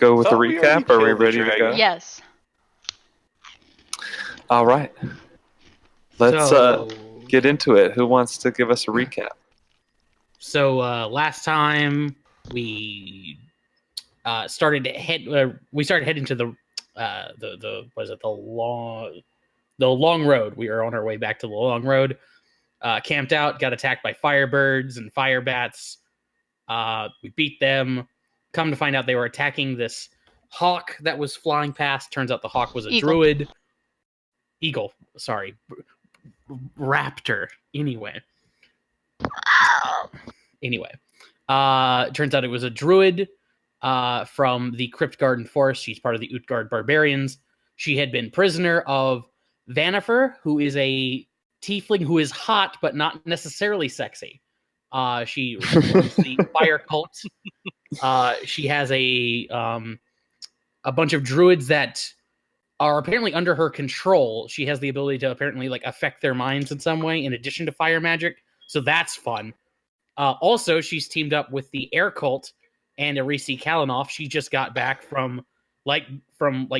go with the Thought we already recap? Are we killed the ready to go? dragon. Yes. All right. Let's So, get into it. Who wants to give us a recap? So last time we started to head, we started heading to the long road. We were on our way back to the long road. Camped out, got attacked by firebirds and fire bats. We beat them. Come to find out, they were attacking this hawk that was flying past. Turns out the hawk was a druid. Eagle, sorry, raptor. Anyway, turns out it was a druid from the Cryptgarden Forest. She's part of the Utgard barbarians. She had been prisoner of Vanifer, who is a tiefling who is hot but not necessarily sexy. She runs the fire cult. She has a bunch of druids that are apparently under her control. She has the ability to apparently like affect their minds in some way, in addition to fire magic. So that's fun. Also, she's teamed up with the Air Cult and Arisi Kalanoff. She just got back from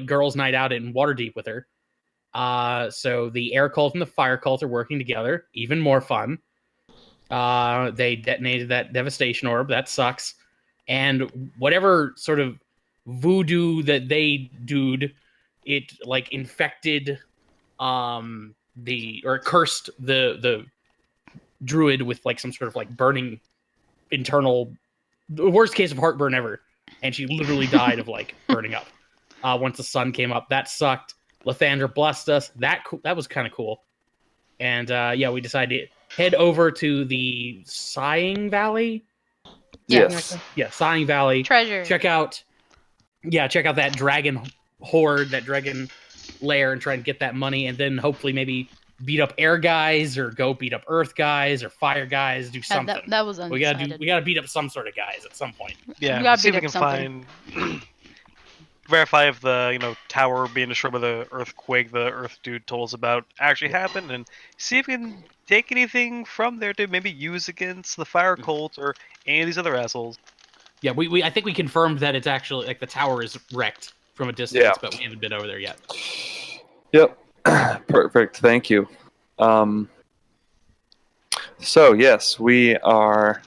Girls' Night Out in Waterdeep with her. So the Air Cult and the Fire Cult are working together. Even more fun. They detonated that Devastation Orb. That sucks. And whatever sort of voodoo that they doed, it like infected cursed the druid with like some sort of like burning internal, the worst case of heartburn ever, and she literally died of like burning up once the sun came up. That sucked. Lathandra blessed us. That was kind of cool. And we decided to head over to the Sighing Valley. Yes. Yeah, Sighing Valley. Treasure. Check out that dragon horde, that dragon lair, and try and get that money, and then hopefully maybe beat up air guys, or go beat up earth guys, or fire guys. Do something. That was undecided. We gotta beat up some sort of guys at some point. Yeah, see if we can find verify if the tower being destroyed by the earthquake the Earth Dude told us about actually happened, and see if we can take anything from there to maybe use against the Fire Cult or any of these other assholes. Yeah, I think we confirmed that it's actually like the tower is wrecked from a distance, but we haven't been over there yet. Yep. Perfect. Thank you. So yes, we are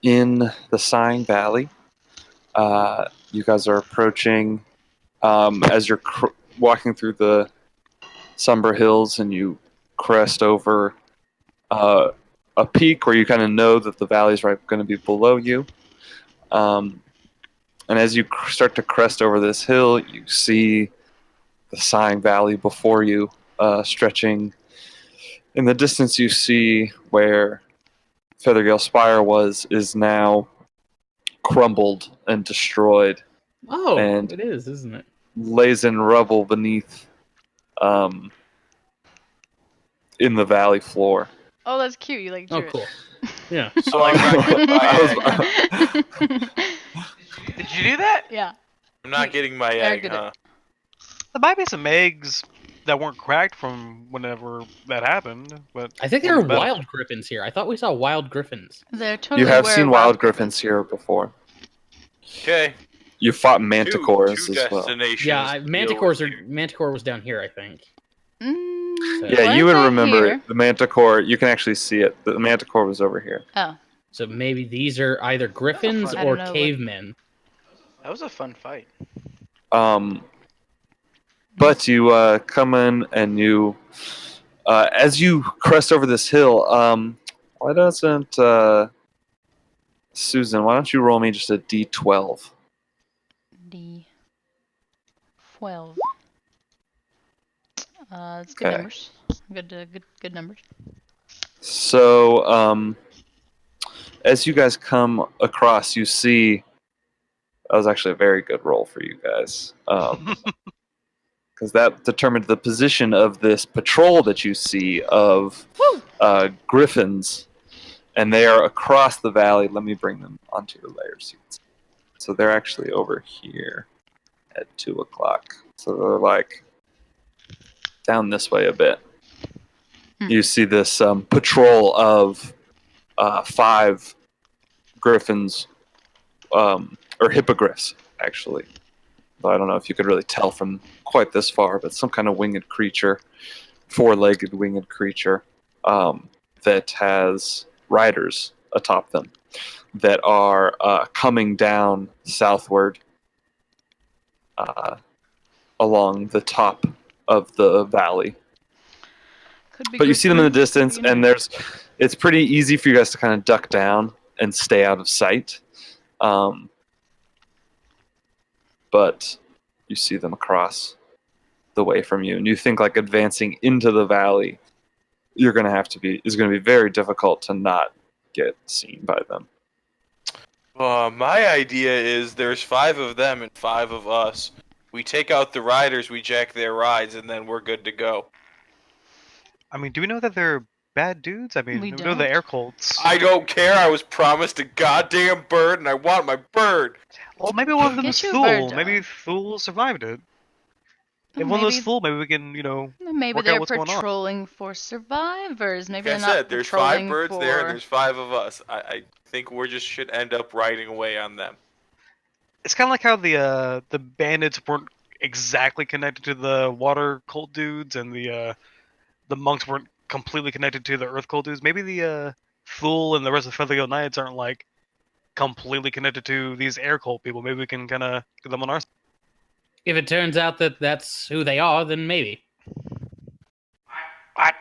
in the Sighing Valley. You guys are approaching as you're walking through the Somber Hills, and you crest over a peak where you kind of know that the valley's right going to be below you. And as you start to crest over this hill, you see the Sighing Valley before you, stretching. In the distance, you see where Feathergale Spire is now crumbled and destroyed. Oh, and it is, isn't it? Lays in rubble beneath, in the valley floor. Oh, that's cute. You like drew cool. Yeah. So like, Did you do that? Yeah. I'm not getting my Eric egg, did it. huh? There might be some eggs that weren't cracked from whenever that happened, but I think there are wild griffins here. I thought we saw wild griffins. They're totally You have were seen wild griffins here before. Okay. You fought manticores two as well. destinations. Yeah, Manticore was down here, I think. Yeah, you would remember here. it. The manticore. You can actually see it. The manticore was over here. Oh. So maybe these are either griffins I or don't know, cavemen. That was a fun fight. But you come in and you, as you crest over this hill, why doesn't Susan? Why don't you roll me just a d12? D12. That's good numbers. Good numbers. So, as you guys come across, you see that was actually a very good roll for you guys. Because that determined the position of this patrol that you see of griffins, and they are across the valley. Let me bring them onto your layers. So they're actually over here at 2 o'clock. So they're like down this way a bit. You see this patrol of 5 griffins, or hippogriffs, actually. But I don't know if you could really tell from quite this far, but some kind of winged creature, four-legged winged creature, that has riders atop them that are coming down southward along the top of the valley. Could be But you see them in the griffins, could distance, be and knights. it's pretty easy for you guys to kind of duck down and stay out of sight. But you see them across the way from you, and you think like advancing into the valley, is going to be very difficult to not get seen by them. My idea is there's 5 of them and 5 of us. We take out the riders, we jack their rides, and then we're good to go. I mean, do we know that they're bad dudes? I mean, We we know the don't. air cults. I don't care. I was promised a goddamn bird, and I want my bird. Well, maybe one of them Get is you a bird, Thule. John. Maybe Thule survived it. If one of those Thule, maybe we can, Maybe work out they're what's going on. patrolling for survivors. Maybe Like I they're not said, there's 5 patrolling birds for... there, and there's 5 of us. I think we just should end up riding away on them. It's kind of like how the bandits weren't exactly connected to the water cult dudes, and the monks weren't completely connected to the earth cult dudes. Maybe the Thule and the rest of the Feathergill Knights aren't like completely connected to these air cult people. Maybe we can kind of get them on our side. If it turns out that that's who they are, then maybe. What?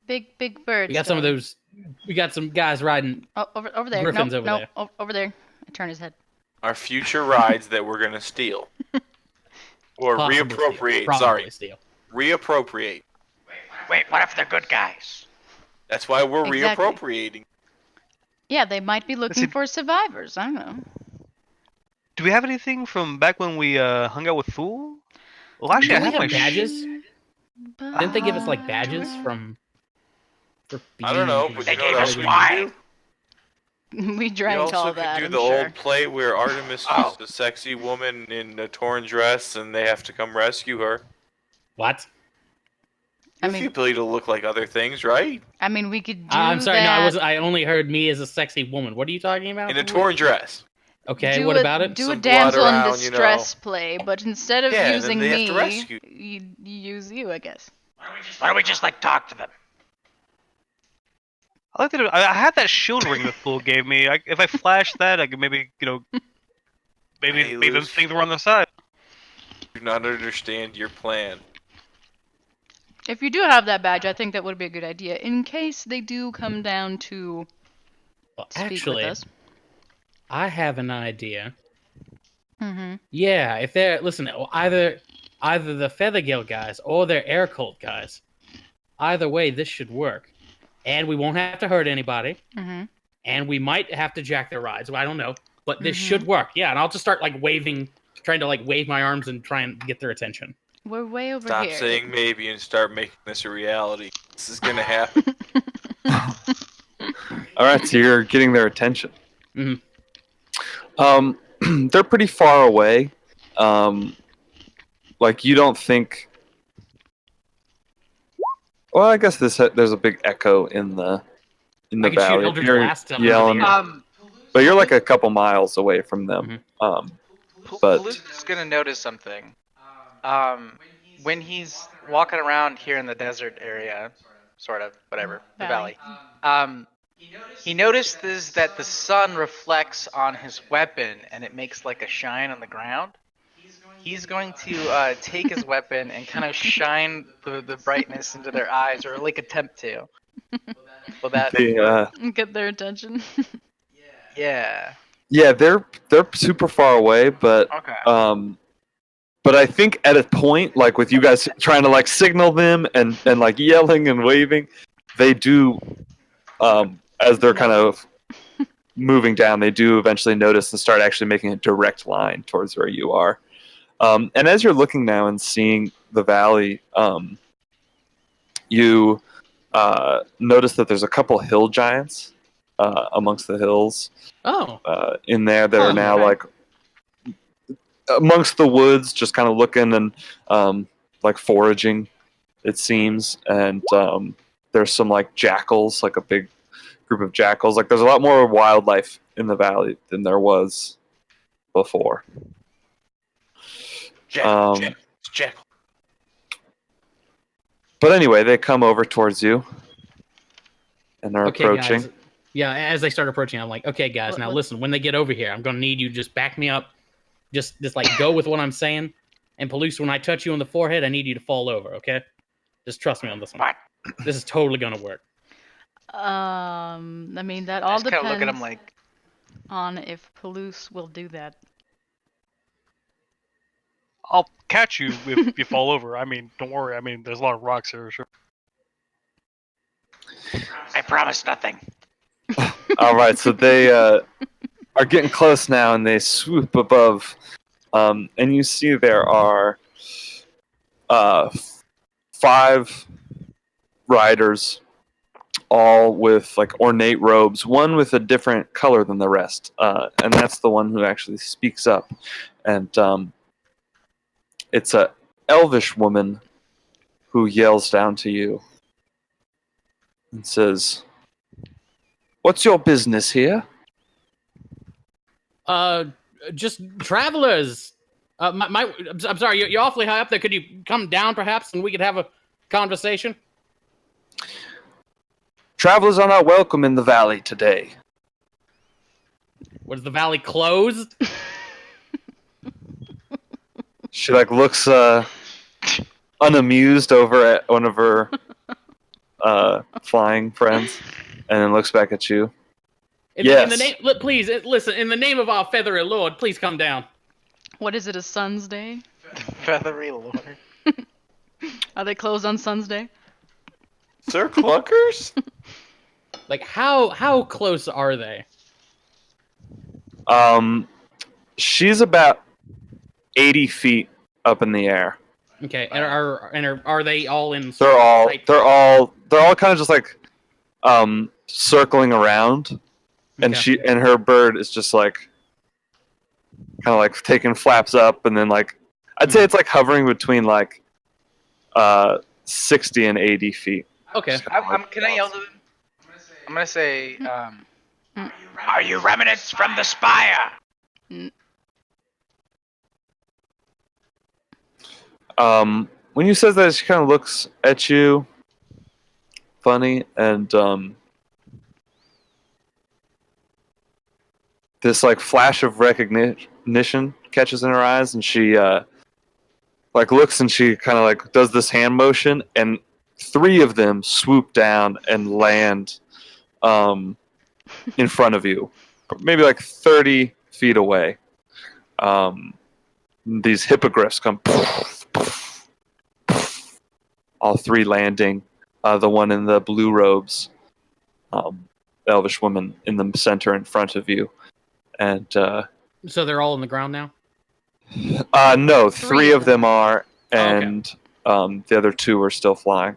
Big birds. We got some of going. those. We got some guys riding. Oh, over there. griffins Nope, over nope, there. over there. I turn his head. Our future rides that we're gonna steal. Or Possibly steal. reappropriate, Probably sorry. steal. Reappropriate. Wait, what if they're good guys? That's why we're Exactly. reappropriating. Yeah, they might be looking it- for survivors. I don't know. Do we have anything from back when we hung out with Thule? Well, actually, I Do we have my have badges? Didn't they give us like badges But- from? For I don't know, being- but They you know gave what us else we wine. could do? We We drank also all could that. do I'm the sure. old play where Artemis Oh. is a sexy woman in a torn dress, and they have to come rescue her. What? I You have the mean- ability to look like other things, right? I mean, we could do I'm sorry. that. No, I wasn't. I only heard me as a sexy woman. What are you talking about? In a torn dress. Okay. do What a, about it? Do a Some blood damsel in around, you know. distress play, but instead of Yeah, and then using they have to me, rescue. you use you, I guess. Why don't we just like talk to them? I like that. I had that shield ring that Thule gave me. If I flashed that, I could maybe maybe Hey, make them Luce. think they're on the side. Do not understand your plan. If you do have that badge, I think that would be a good idea in case they do come down to Well, speak actually, with us. I have an idea. Mm-hmm. Yeah, if they're either the Feathergill guys or their air cult guys. Either way, this should work, and we won't have to hurt anybody, Mm-hmm. and we might have to jack their rides. I don't know, but this Mhm. should work. Yeah, and I'll just start like waving, trying to like wave my arms and try and get their attention. We're way over Stop here. saying maybe and start making this a reality. This is gonna happen. All right, so you're getting their attention. Mhm. They're pretty far away. Like you don't think. Well, I guess there's a big echo in the I can shoot valley. Eldritch You're Blast to yelling, them. but you're like a couple miles away from them. But- Luke's gonna notice something. When he's walking around here in the desert area, sort of, whatever, the Valley. valley. He notices that the sun reflects on his weapon and it makes like a shine on the ground. He's going to take his weapon and kind of shine the brightness into their eyes, or like attempt to. Will that? Get their attention. Yeah. Yeah, they're super far away, but Okay. but I think at a point, like with you guys trying to like signal them and like yelling and waving, they do, as they're kind of moving down, they do eventually notice and start actually making a direct line towards where you are. And as you're looking now and seeing the valley, you notice that there's a couple hill giants amongst the hills Oh, in there that are now okay. like amongst the woods, just kind of looking and like foraging, it seems. And there's some like jackals, like a big group of jackals. Like there's a lot more wildlife in the valley than there was before. Jackal. Jackal. But anyway, they come over towards you, and they're Okay, approaching. guys. Yeah, as they start approaching, I'm like, okay, guys, now What- listen. When they get over here, I'm gonna need you to just back me up. Just like go with what I'm saying. And Palouse, when I touch you on the forehead, I need you to fall over. Okay? Just trust me on this one. What? This is totally gonna work. I mean, that I all just kind of depends look at him like, on if Palouse will do that. I'll catch you if you fall over. I mean, don't worry. I mean, there's a lot of rocks here. Sure. I promise nothing. All right, so they are getting close now, and they swoop above, and you see there are 5 riders, all with like ornate robes. One with a different color than the rest, and that's the one who actually speaks up, and it's a elvish woman who yells down to you and says, "What's your business here?" Just travelers. I'm sorry, you're awfully high up there. Could you come down, perhaps, and we could have a conversation? Travelers are not welcome in the valley today. Was the valley closed? She like looks unamused over at one of her flying friends, and then looks back at you. In the name, please listen. In the name of our feathery lord, please come down. What is it, a Sun's Day? Feathery lord. Are they closed on Sun's Day? Sir Clunkers? Like, how close are they? She's about 80 feet up in the air. Okay, and are they all in? They're all sight? kind of just like circling around, and Okay. her bird is just like kind of like taking flaps up, and then like I'd say it's like hovering between like 60 and 80 feet. Okay. Can I yell to them? I'm gonna say, are you remnants from the spire? When you says that, she kind of looks at you funny, and this like flash of recognition catches in her eyes, and she like looks, and she kind of like does this hand motion, and 3 of them swoop down and land in front of you, maybe like 30 feet away. These hippogriffs come, all 3 landing. The one in the blue robes, elvish woman in the center in front of you, and So they're all on the ground now. no, 3 Three of of them are, okay. and the other 2 are still flying.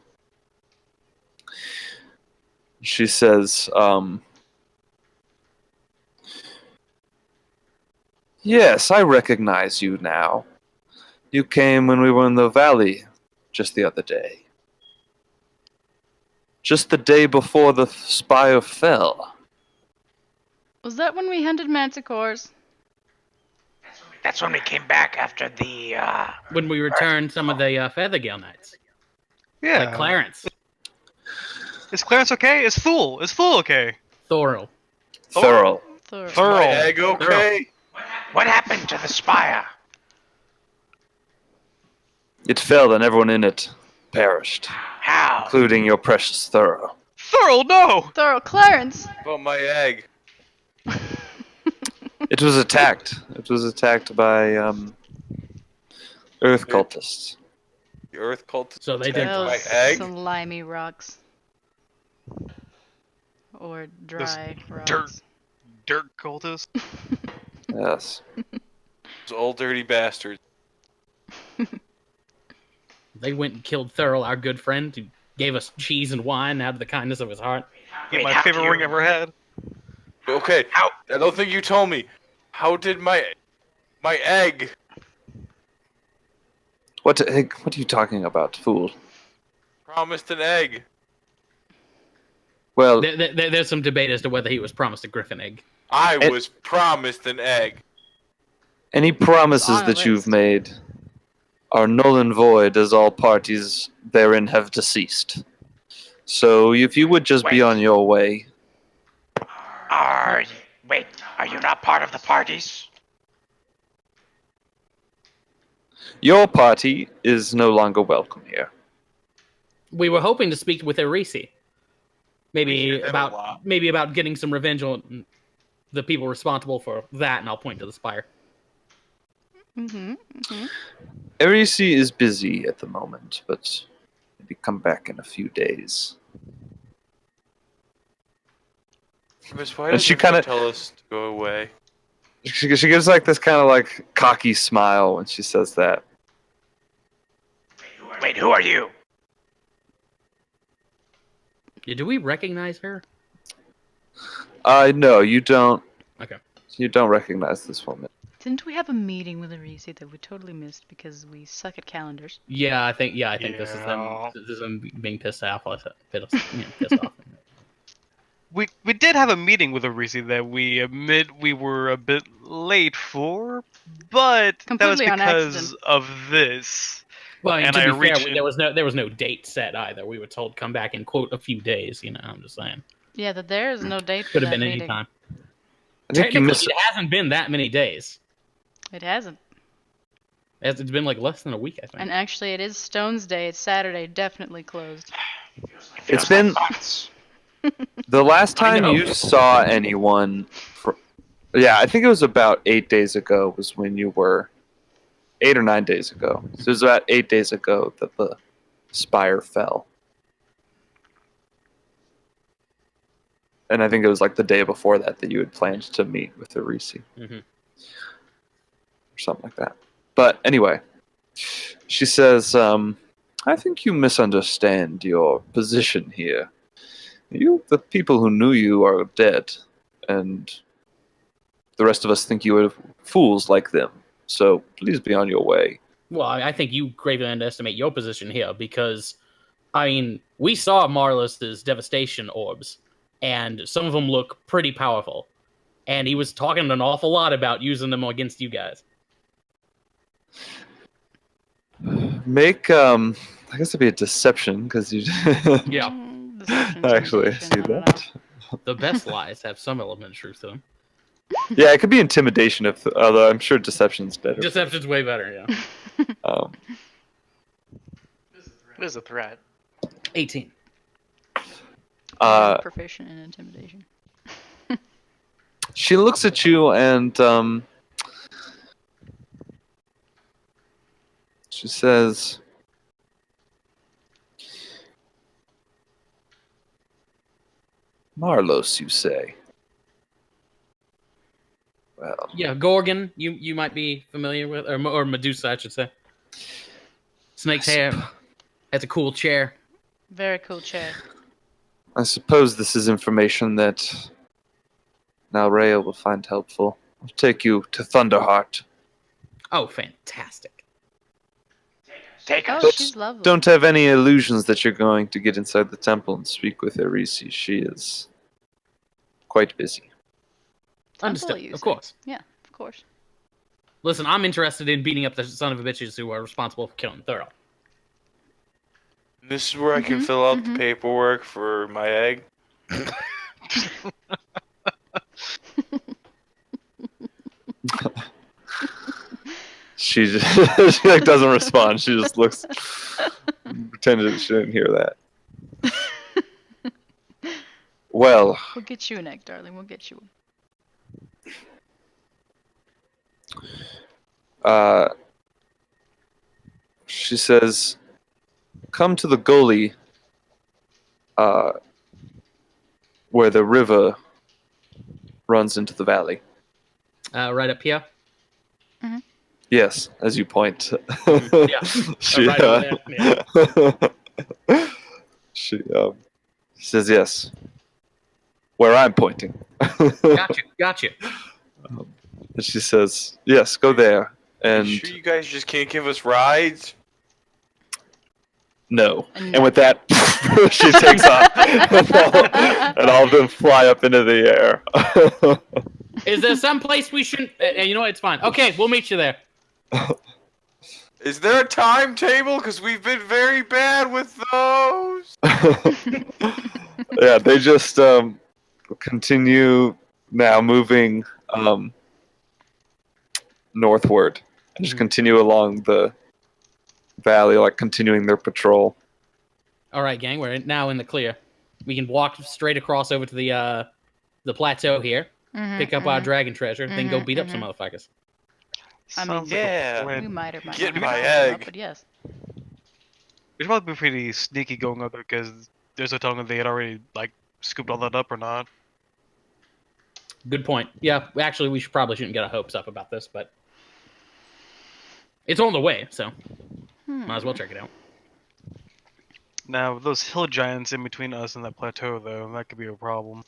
She says, "Yes, I recognize you now. You came when we were in the valley just the other day. Just the day before the spire fell." Was that when we hunted manticores? That's when we came back after the, When we returned some of the Feathergale Knights, Yeah. like Clarence, Is Clarence okay? Is Fool okay? Thoril. Thorough. Thor. My egg okay? what happened to the spire? It fell, and everyone in it perished, How? including your precious Thorough. Thurl, no! Thor. Clarence! About my egg. It was attacked. It was attacked by earth cultists. The earth cult. So they did. My Those egg? slimy rocks. Or dry rocks. dirt. Dirt cultist. Yes. Those old dirty bastards. They went and killed Thurl, our good friend, who gave us cheese and wine out of the kindness of his heart. Wait, My how favorite do you- ring ever had. Okay, How? I don't think you told me. How did my egg? What are you talking about, fool? Promised an egg. Well, There's some debate as to whether he was promised a griffin egg. I It- was promised an egg. Any promises On a that you've list. made are null and void, as all parties therein have deceased. So if you would just be Wait. on your way. Are you not part of the parties? Your party is no longer welcome here. We were hoping to speak with Erisi. We hear that a lot. Maybe about getting some revenge on the people responsible for that, and I'll point to the spire. Mm-hmm. Erisi is busy at the moment, but maybe come back in a few days. Miss, why And does she everyone kinda- tell us to go away? She gives like this kind of like cocky smile when she says that. Wait, who are you? Yeah, do we recognize her? No, you don't. Okay. You don't recognize this woman. Didn't we have a meeting with Arisi that we totally missed because we suck at calendars? Yeah, I think this is them. Yeah. This is them being pissed off. Pissed off. We did have a meeting with Arisi that we admit we were a bit late for, but that was Completely on because accident. of this. Well, I mean, And to I be fair, reached in- there was no date set either. We were told come back in quote a few days. You know, I'm just saying. Yeah, that there is no date for Could have that been any meeting. time. I think you Technically, miss. it hasn't been that many days. It hasn't. It's been like less than a week, I think. And actually, it is Stone's Day. It's Saturday. Definitely closed. It's been months. the last I time know. you saw anyone. Yeah, I think it was about 8 days ago. Was when you were 8 or 9 days ago. So it was about 8 days ago that the spire fell. And I think it was like the day before that you had planned to meet with Arisi. Mhm. Or something like that. But anyway, she says, I think you misunderstand your position here. The people who knew you are dead, and the rest of us think you are fools like them. So please be on your way. Well, I think you gravely underestimate your position here because, I mean, we saw Marlis's devastation orbs, and some of them look pretty powerful. And he was talking an awful lot about using them against you guys. Make, I guess it'd be a deception, because you... Yeah. Deception, Actually, I intimidation, see I don't that. The best lies have some element of truth to them. Yeah, it could be intimidation, although I'm sure deception's better. Deception's way better, yeah. It is a threat. 18. know. Proficient in intimidation. She looks at you and she says, Marlos, you say? Well, Yeah, Gorgon, you might be familiar with, or Medusa, I should say. Snake's hair. Has a cool chair. Very cool chair. I suppose this is information that Nalrea will find helpful. I'll take you to Thunderheart. Oh, fantastic. Take Oh, us. she's lovely. Don't have any illusions that you're going to get inside the temple and speak with Erisi. She is quite busy. Temple, Understood, you of say. course. Yeah, of course. Listen, I'm interested in beating up the son of a bitches who are responsible for killing Thurl. This is where I can Mhm, fill out mhm. the paperwork for my egg. She just, she like doesn't respond. She just looks, pretended she didn't hear that. Well, We'll get you an egg, darling. We'll get you one. she says, come to the gully where the river runs into the valley. Right up here. Yes, as you point. Yeah. She, Right over there, she says yes. Where I'm pointing. Gotcha. And she says, yes, go there. And You sure you guys just can't give us rides? no. And And with that, she takes off. And all of them fly up into the air. Is there some place we shouldn't? You know what? It's fine. Okay, we'll meet you there. Is there a timetable? Because we've been very bad with those. Yeah, they just continue now moving northward and just continue along the valley, like continuing their patrol. All right, gang. We're now in the clear. We can walk straight across over to the plateau here, pick up our dragon treasure, then go beat up some motherfuckers. I mean, Sounds like a yeah. plan. We might or might Get not my have to pick them egg. up, but yes. We should probably be pretty sneaky going up there because there's no telling if they had already like scooped all that up or not. Good point. Yeah, actually, we probably shouldn't get our hopes up about this, but it's on the way, so might as well check it out. Now, with those hill giants in between us and that plateau, though, that could be a problem.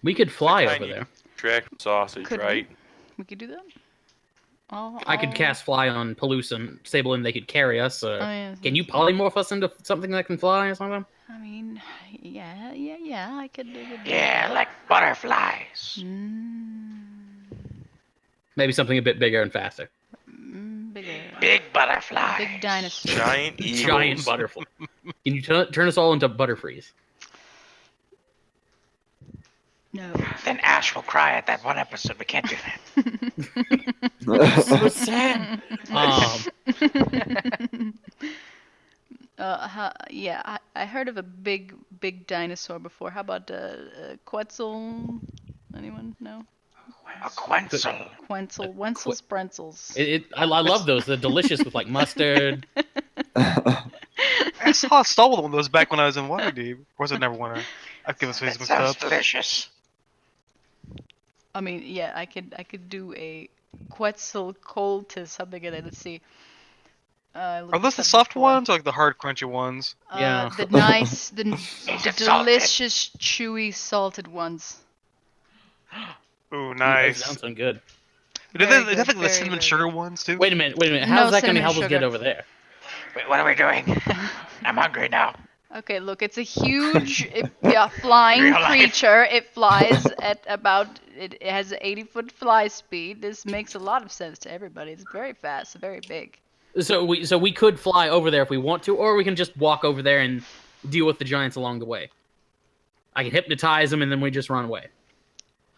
We could fly Like I over need there. Dragon sausage, Could we? right? We could do that. I could cast fly on Palouse and Sable, and they could carry us. Oh, yeah, Can you polymorph us into something that can fly or something? I mean, yeah. I could do it. Yeah, like butterflies. Maybe something a bit bigger and faster. Bigger. Big butterflies. Big dinosaur. Giant eagles. Giant butterfly. Can you turn us all into Butterfrees? No. Then Ash will cry at that one episode. We can't do that. So sad. Yeah, I heard of a big dinosaur before. How about Quetzal? Anyone? No? A Quetzal. Quetzal. Wenzel's Pretzels. I love those. They're delicious with like mustard. I saw stole one of those back when I was in Waterdeep. Or was it Neverwinter? I've given That Facebook sounds up. delicious. I mean, yeah, I could do a Quetzalcoatlus something in it. Let's see. Are those the soft ones or like the hard, crunchy ones? Yeah. The nice, the salted. delicious, chewy, salted ones. Ooh, That nice. sounds so good. Do Very they have like good, the cinnamon very sugar ones too? Wait a minute. No How's that going to cinnamon help us get sugar. over there? Wait, what are we doing? I'm hungry now. Okay, look, it's a huge, flying Real life. creature. It flies at about, it has 80-foot fly speed. This makes a lot of sense to everybody. It's very fast, very big. So we could fly over there if we want to, or we can just walk over there and deal with the giants along the way. I can hypnotize them and then we just run away.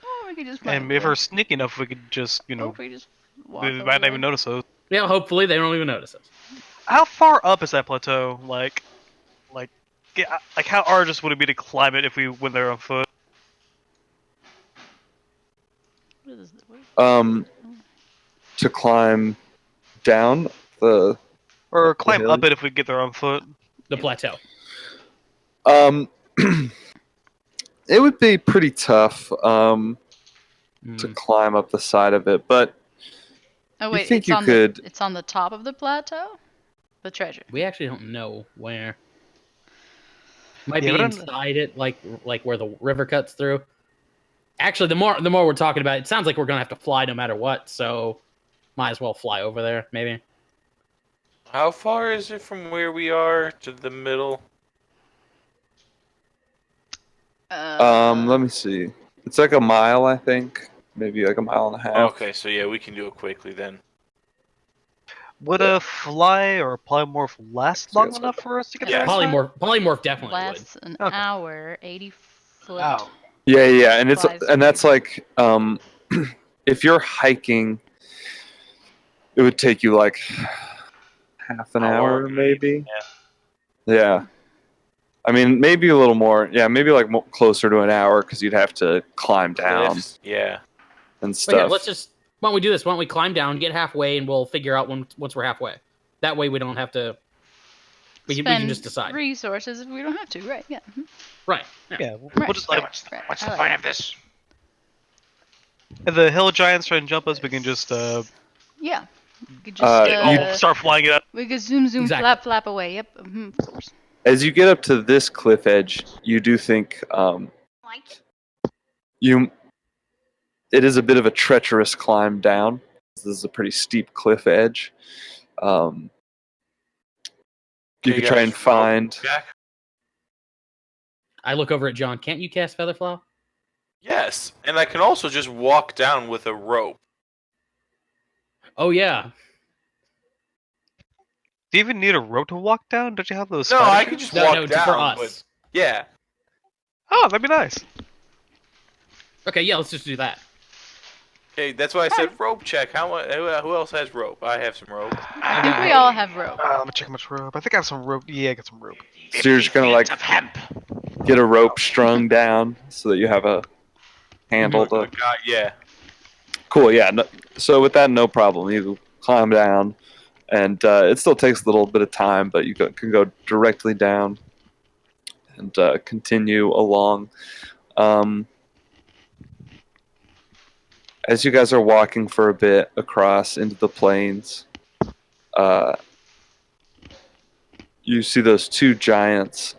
Or we could just fly And over if there. we're sneaky enough, we could just, Or if we just walk they over might not there. even notice us. Yeah, hopefully they don't even notice us. How far up is that plateau? Like how arduous would it be to climb it if we went there on foot? What is this? To climb down the Or climb hill? up it if we get there on foot? The plateau. it would be pretty tough to Mm. climb up the side of it, but Oh wait, think it's you on could- it's on the top of the plateau? The treasure. We actually don't know where. Might Yeah, be but inside it, like where the river cuts through. Actually, the more we're talking about it, it sounds like we're gonna have to fly no matter what. So, might as well fly over there, maybe. How far is it from where we are to the middle? let me see. It's like a mile, I think. Maybe like a mile and a half. Okay, so yeah, we can do it quickly then. Would a fly or a polymorph last long enough for us to get Yeah. there? in time? Polymorph definitely lasts an Okay. hour, 80-foot. Oh. Yeah, and it's Flies and that's like if you're hiking, it would take you like half an hour, maybe. Yeah. I mean, maybe a little more. Yeah, maybe like closer to an hour because you'd have to climb down Lifts, yeah. and But stuff. yeah, why don't we do this? Why don't we climb down, get halfway, and we'll figure out once we're halfway. That way we don't have to. We can Spend just decide. resources if we don't have to, right? Yeah. Right. Yeah. Yeah, we'll Right. just let What's I the like point it. of this? if the hill giants try and jump us, we can just Yeah. We could just start flying it up. we could zoom Exactly. flap away. Yep. Of course. As you get up to this cliff edge, you do think it is a bit of a treacherous climb down. This is a pretty steep cliff edge. You Okay, could try guys, and find. Jack, I look over at John. Can't you cast Featherflower? Yes, and I can also just walk down with a rope. Oh yeah. Do you even need a rope to walk down? Don't you have those? No, spider I can shoes? just No, walk no, down. for But us. yeah. Oh, that'd be nice. Okay, yeah, let's just do that. Okay, that's why I said rope check. Who else has rope? I have some rope. I think we all have rope. Let me check how much rope. I think I have some rope. Yeah, I got some rope. So you're just gonna 50 like feet of hemp. get a rope strung down so that you have a handle to. Yeah. Cool. Yeah. No, so with that, no problem. You climb down, and it still takes a little bit of time, but you can go directly down and continue along. As you guys are walking for a bit across into the plains, you see those two giants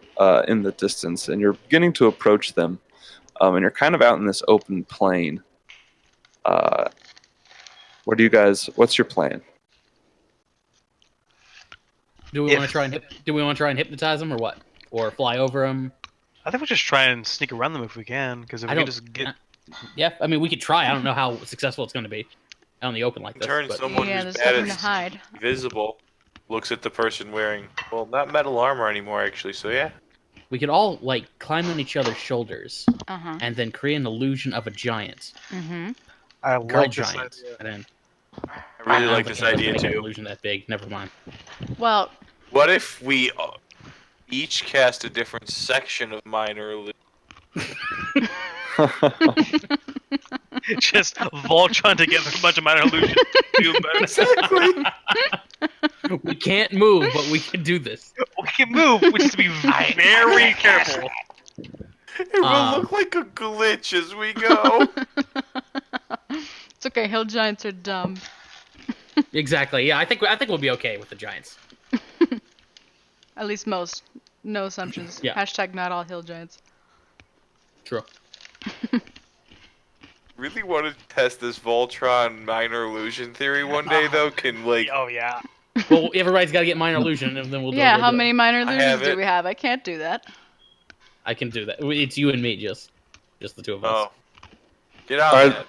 in the distance, and you're beginning to approach them, and you're kind of out in this open plain. What's your plan? Do we If- want to try and hypnotize them or what? Or fly over them? I think we'll just try and sneak around them if we can, because if I we can don't- just get. Yeah, I mean we could try. I don't know how successful it's going to be out in the open like this. Turn but- someone Yeah, who's there's bad nothing to at hide. visible looks at the person wearing, well, not metal armor anymore, actually. So yeah. We could all like climb on each other's shoulders Uh-huh. and then create an illusion of a giant, Mm-hmm. I girl like this giant, idea. and then I I really don't like think this I can idea make an too. illusion that big. Never mind. Well, What if we each cast a different section of minor illusion? Just Voltron together a bunch of minor illusions. Exactly. We can't move, but we can do this. We can move, we just have to be very careful. It will Um, look like a glitch as we go. it's okay. Hill giants are dumb. Exactly. Yeah, I think we'll be okay with the giants. At least most. No assumptions. Yeah. Hashtag not all hill giants. True. Really want to test this Voltron minor illusion theory one day, though. Can like Oh yeah. Well, everybody's got to get minor illusion, and then we'll do. Yeah, we'll how do it. many minor I illusions have do it. we have? I can't do that. I can do that. It's you and me, just the two of us. oh, get out. Alright. Dad.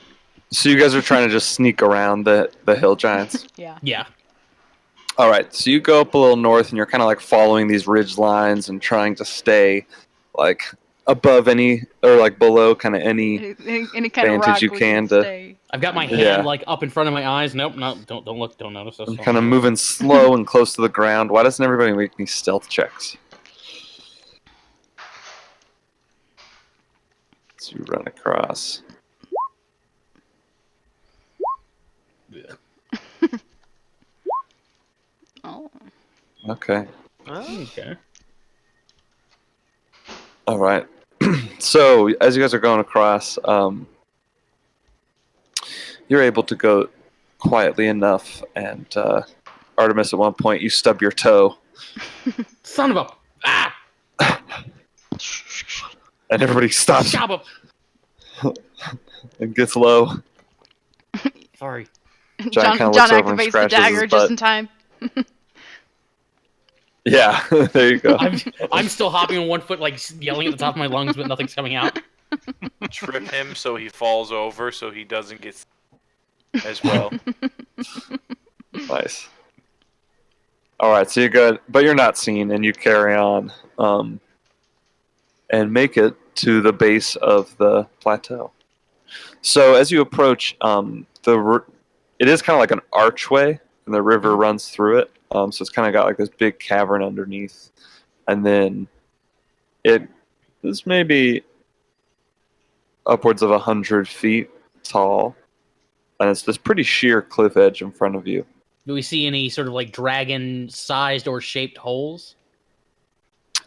So you guys are trying to just sneak around the hill giants. Yeah. Yeah. All right, so you go up a little north, and you're kind of like following these ridge lines and trying to stay like above any or like below kind of any. Any kind of Vantage rock you we can to- stay. I've got my hand Yeah. like up in front of my eyes. Nope, no, don't look, don't notice. That's I'm all. kind of moving slow and close to the ground. Why doesn't everybody make me stealth checks? So you run across. Oh. Okay. Okay. All right. So as you guys are going across, you're able to go quietly enough, and Artemis, at one point, you stub your toe, Son of a ah! and everybody stops Shabba! and gets low. Sorry. John kinda John looks over and activates the scratches dagger his just butt. in time. Yeah, there you go. I'm still hopping on one foot, like yelling at the top of my lungs, but nothing's coming out. Trip him so he falls over, so he doesn't get as well. Nice. All right, so you're good, but you're not seen, and you carry on, and make it to the base of the plateau. So as you approach, it is kind of like an archway, and the river runs through it. So it's kind of got like this big cavern underneath, and then it is maybe upwards of 100 feet tall, and it's this pretty sheer cliff edge in front of you. Do we see any sort of like dragon-sized or shaped holes?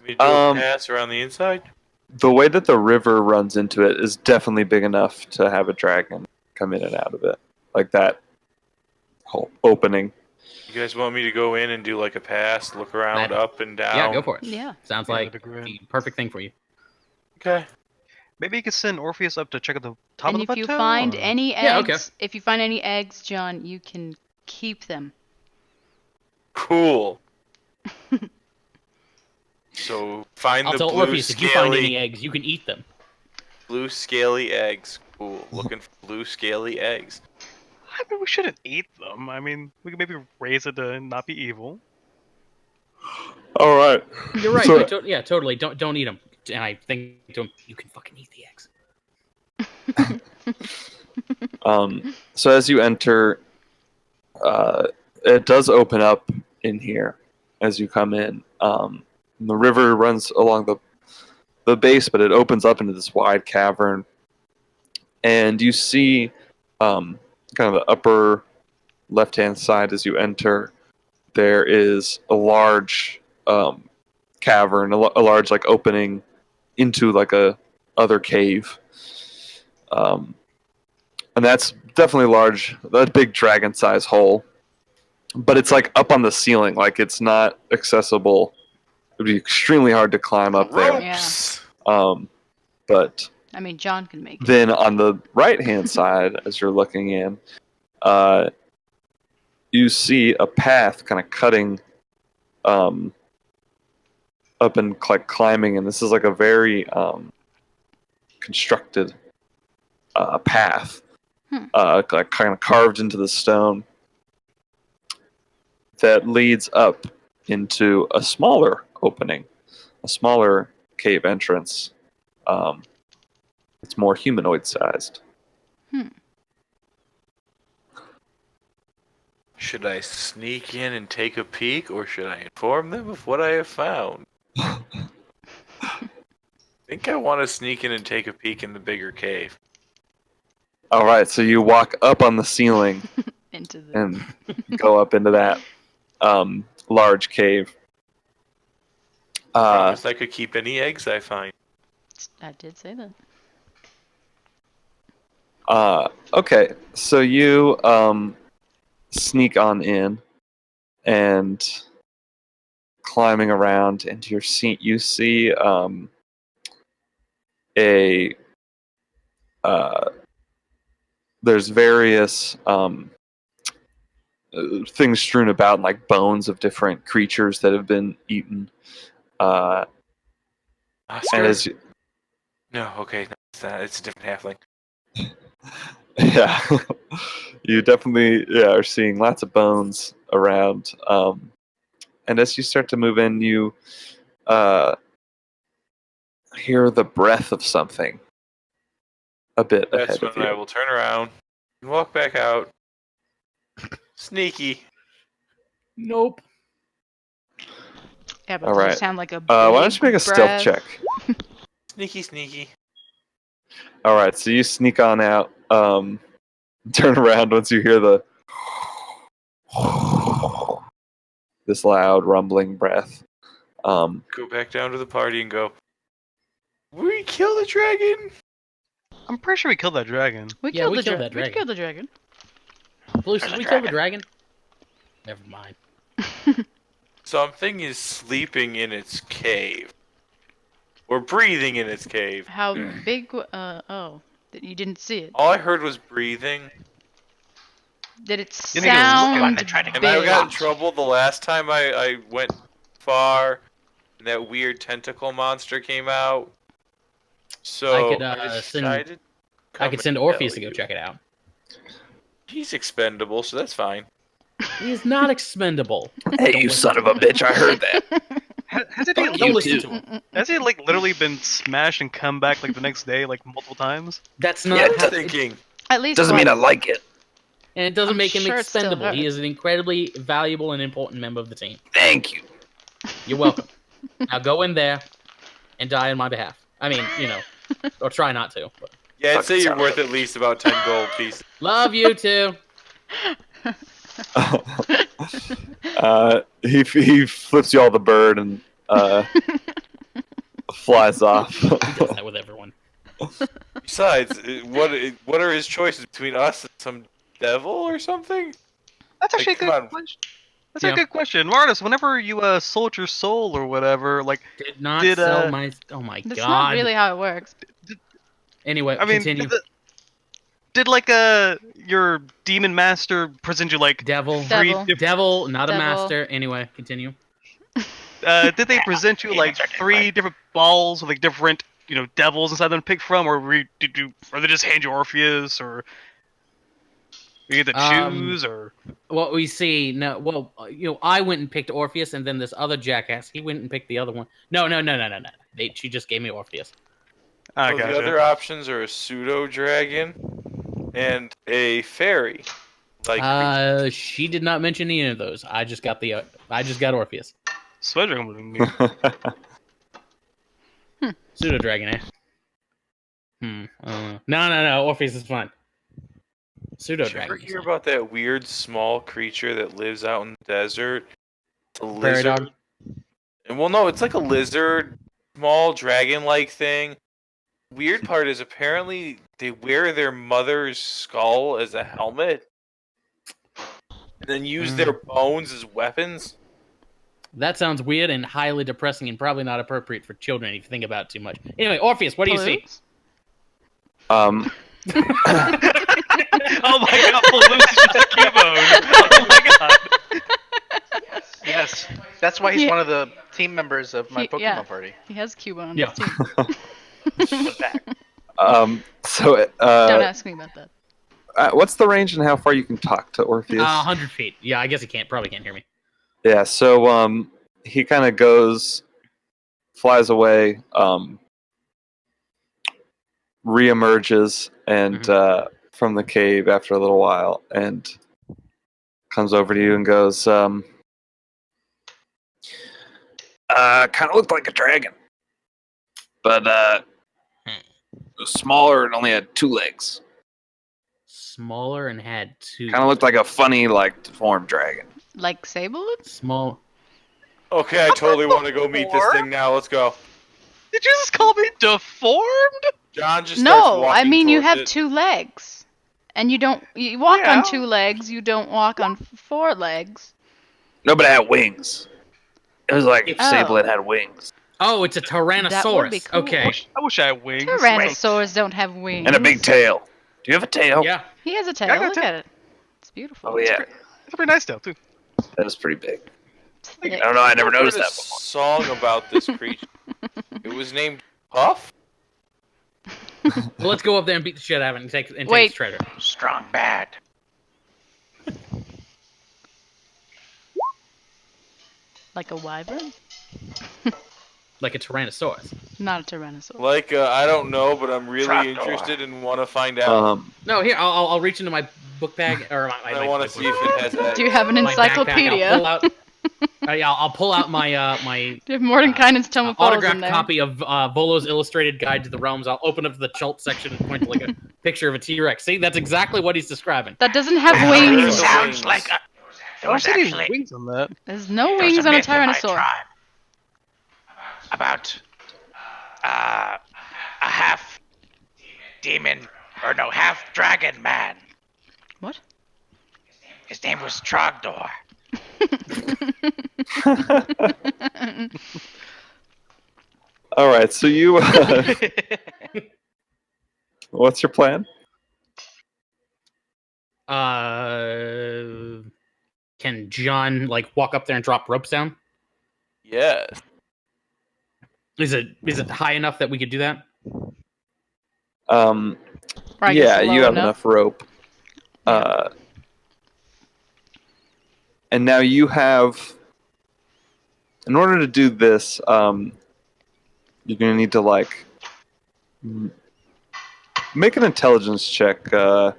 We do a pass around the inside. The way that the river runs into it is definitely big enough to have a dragon come in and out of it, like that whole opening. You guys want me to go in and do like a pass, look around, That- up and down? Yeah, go for it. Yeah. Sounds Yeah, like that'd be great. the perfect thing for you. Okay. Maybe you could send Orpheus up to check out the top And of the if you plateau. find or- any eggs, Yeah, okay. if you find any eggs, John, you can keep them. Cool. So find I'll the tell blue Orpheus, if you find any scaly, eggs, you can eat them. blue scaly eggs. Cool. Looking for blue scaly eggs. I mean, we shouldn't eat them. I mean, we can maybe raise it to not be evil. All right. You're right. So- Yeah, totally. Don't eat them. And I think you can fucking eat the eggs. So as you enter, it does open up in here as you come in. The river runs along the base, but it opens up into this wide cavern, and you see kind of the upper left-hand side as you enter. There is a large cavern, a large like opening into like a other cave. And that's definitely large, a big dragon-sized hole. But it's like up on the ceiling, like it's not accessible. It would be extremely hard to climb up there. Ropes. But I mean, John can make it. then on the right-hand side, as you're looking in, you see a path kind of cutting up and like climbing, and this is like a very constructed path, like kind of carved into the stone that leads up into a smaller opening, a smaller cave entrance. It's more humanoid-sized. Should I sneak in and take a peek, or should I inform them of what I have found? I think I want to sneak in and take a peek in the bigger cave. All right, so you walk up on the ceiling Into the. and go up into that large cave. Promise I could keep any eggs I find. I did say that. Okay, so you sneak on in, and climbing around into your seat, you see there's various things strewn about, like bones of different creatures that have been eaten. And Oscar? as you, No, okay, no, it's not. It's a different halfling. yeah, you definitely are seeing lots of bones around. And as you start to move in, you hear the breath of something a bit That's ahead when of you. I will turn around and walk back out. Sneaky. Nope. Yeah, but All does it right. sound like a Why don't big you make a stealth breath? check? Sneaky. All right, so you sneak on out. Turn around once you hear the this loud rumbling breath. Go back down to the party and go, we kill the dragon! I'm pretty sure we killed that dragon. We Yeah, killed we the killed dragon. that dragon. We killed the dragon. Blue, did we kill the dragon? Never mind. Something is sleeping in its cave. Or breathing in its cave. How big? Oh, that you didn't see it. All I heard was breathing. Did it You think it was looking sound to try to big? And I got in trouble the last time I went far. And that weird tentacle monster came out. So I could, decided I could send Orpheus to go check it out. He's expendable, so that's fine. He's not expendable. Hey, Don't you listen son to of a him. bitch! I heard that. Has it Don't been, listen to him. has he like literally been smashed and come back like the next day like multiple times? That's not Yeah, how, Thinking. At least Doesn't once. mean I like it. and it doesn't I'm make him sure it still expendable. He hurts. is an incredibly valuable and important member of the team. Thank you. You're welcome. Now go in there and die on my behalf. I mean, or try not to. But. Yeah, I'd say you're Fucking worth at least about 10 gold pieces. Love you too. He flips you all the bird and flies off. He does that with everyone. Besides, what are his choices between us and some devil or something? That's actually Like, a come good on. question. That's Yeah. a good question, Martis. Whenever you sold your soul or whatever, like, Did not Did, sell my. Oh my That's god. not really how it works. Anyway, I mean, continue. did like your demon master present you like Devil. Devil. Devil, not a Devil. master. Anyway, continue. did they present you like 3 different balls with like different, devils inside them to pick from, or or they just hand you Orpheus, or you get to choose, or? Well, we see. No, well, I went and picked Orpheus, and then this other jackass, he went and picked the other one. No. She just gave me Orpheus. I So gotcha. the other options are a pseudo dragon and a fairy. She did not mention any of those. I just got Orpheus. Sweat dragon would be Pseudo dragon, eh? No. Orpheus is fine. Pseudo Did you ever dragon. hear about that weird small creature that lives out in the desert? It's a Prairie lizard. dog? And well, no, it's like a lizard, small dragon-like thing. Weird part is apparently they wear their mother's skull as a helmet, and then use their bones as weapons. That sounds weird and highly depressing, and probably not appropriate for children if you think about it too much. Anyway, Orpheus, what do you see? Um, Oh my god, Palouse is just a Cubone! Oh my god! Yes, that's why he's Yeah. one of the team members of my Pokemon yeah. party. He has Cubone on Yeah. his team. so, Don't ask me about that. what's the range and how far you can talk to Orpheus? 100 feet. Yeah, I guess he probably can't hear me. Yeah, so he kind of flies away, reemerges, and from the cave after a little while, and comes over to you and goes, kind of looked like a dragon, but it was smaller and only had 2 legs. Smaller and had 2. Kind of looked like a funny, deformed dragon. Like Sable? Small. Okay, I totally want to go meet this thing now. Let's go. Did you just call me deformed? John just starts No, I walking mean you towards have it. 2 legs. And you walk Yeah. on 2 legs, you don't walk on 4 legs. No, but it had wings. It was like if Oh. Sablet had wings. Oh, it's a Tyrannosaurus. That would be cool. Okay. I wish I had wings. Tyrannosaurs don't have wings. And a big tail. Do you have a tail? Yeah. He has a tail. Yeah, I got a Look tail. at it. It's beautiful. Oh, yeah. It's a pretty nice tail, too. That is pretty big. It's I thick. don't know, I never I've heard noticed a that before. song about this creature. It was named Puff? Well, let's go up there and beat the shit out of it and take Wait. its treasure. Strong bad. Like a wyvern? Like a Tyrannosaurus. Not a tyrannosaur. Like, I don't know, but I'm really Trapdoor. interested and want to find out. No, here, I'll reach into my book bag, or my I want to see if it has eggs. Do you have an my backpack. encyclopedia? I'll pull out my Do you have Mordenkainen's Tome of Foes in autographed there? copy of Volo's Illustrated Guide to the Realms. I'll open up to the Chult section and point to like a picture of a T-Rex. See, that's exactly what he's describing. That doesn't have It wings. Sounds like a. I There don't was see any actually wings on that. There's no there was wings on a myth in my tyrannosaur. tribe about a half demon or no half dragon man. What? His name was Trogdor. All right, so you. What's your plan? Can John walk up there and drop ropes down? Yes. Is it high enough that we could do that? Or I Yeah, guess you low have enough rope. And now you have. In order to do this, you're gonna need to make an intelligence check. As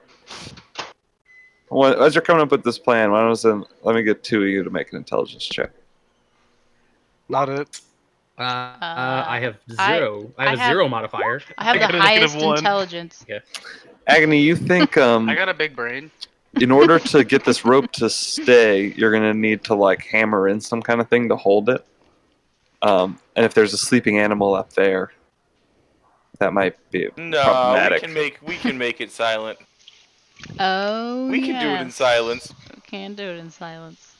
you're coming up with this plan, let me get 2 of you to make an intelligence check. Not it. I have I- 0. I have I a have- 0 modifier. I have I the got a negative highest 1. intelligence. Agony, you think I got a big brain. in order to get this rope to stay, you're gonna need to hammer in some kind of thing to hold it. And if there's a sleeping animal up there, that might be No, problematic. we can make it silent. Oh, We can do it in yes. silence. We can do it in silence.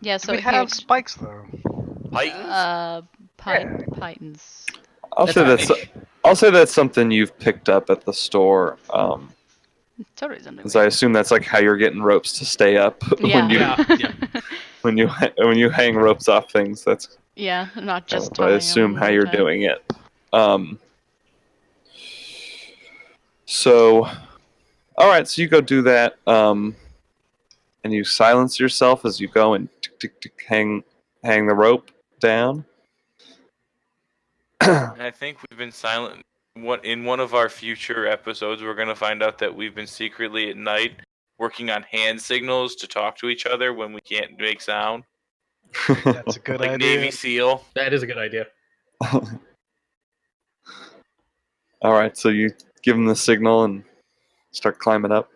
Yeah, Do so we have here's, spikes, though? Titans? Pythons. I'll say that's something you've picked up at the store. Totally something. Because I assume that's how you're getting ropes to stay up Yeah. when you. Yeah. when you hang ropes off things. That's Yeah, not just I tying assume them how all you're the time. doing it. So, all right, so you go do that, and you silence yourself as you go and tick, tick, tick, hang the rope down. And I think we've been silent. In one of our future episodes, we're gonna find out that we've been secretly at night working on hand signals to talk to each other when we can't make sound, That's a good like idea. Navy SEAL. That is a good idea. All right, so you give them the signal and start climbing up.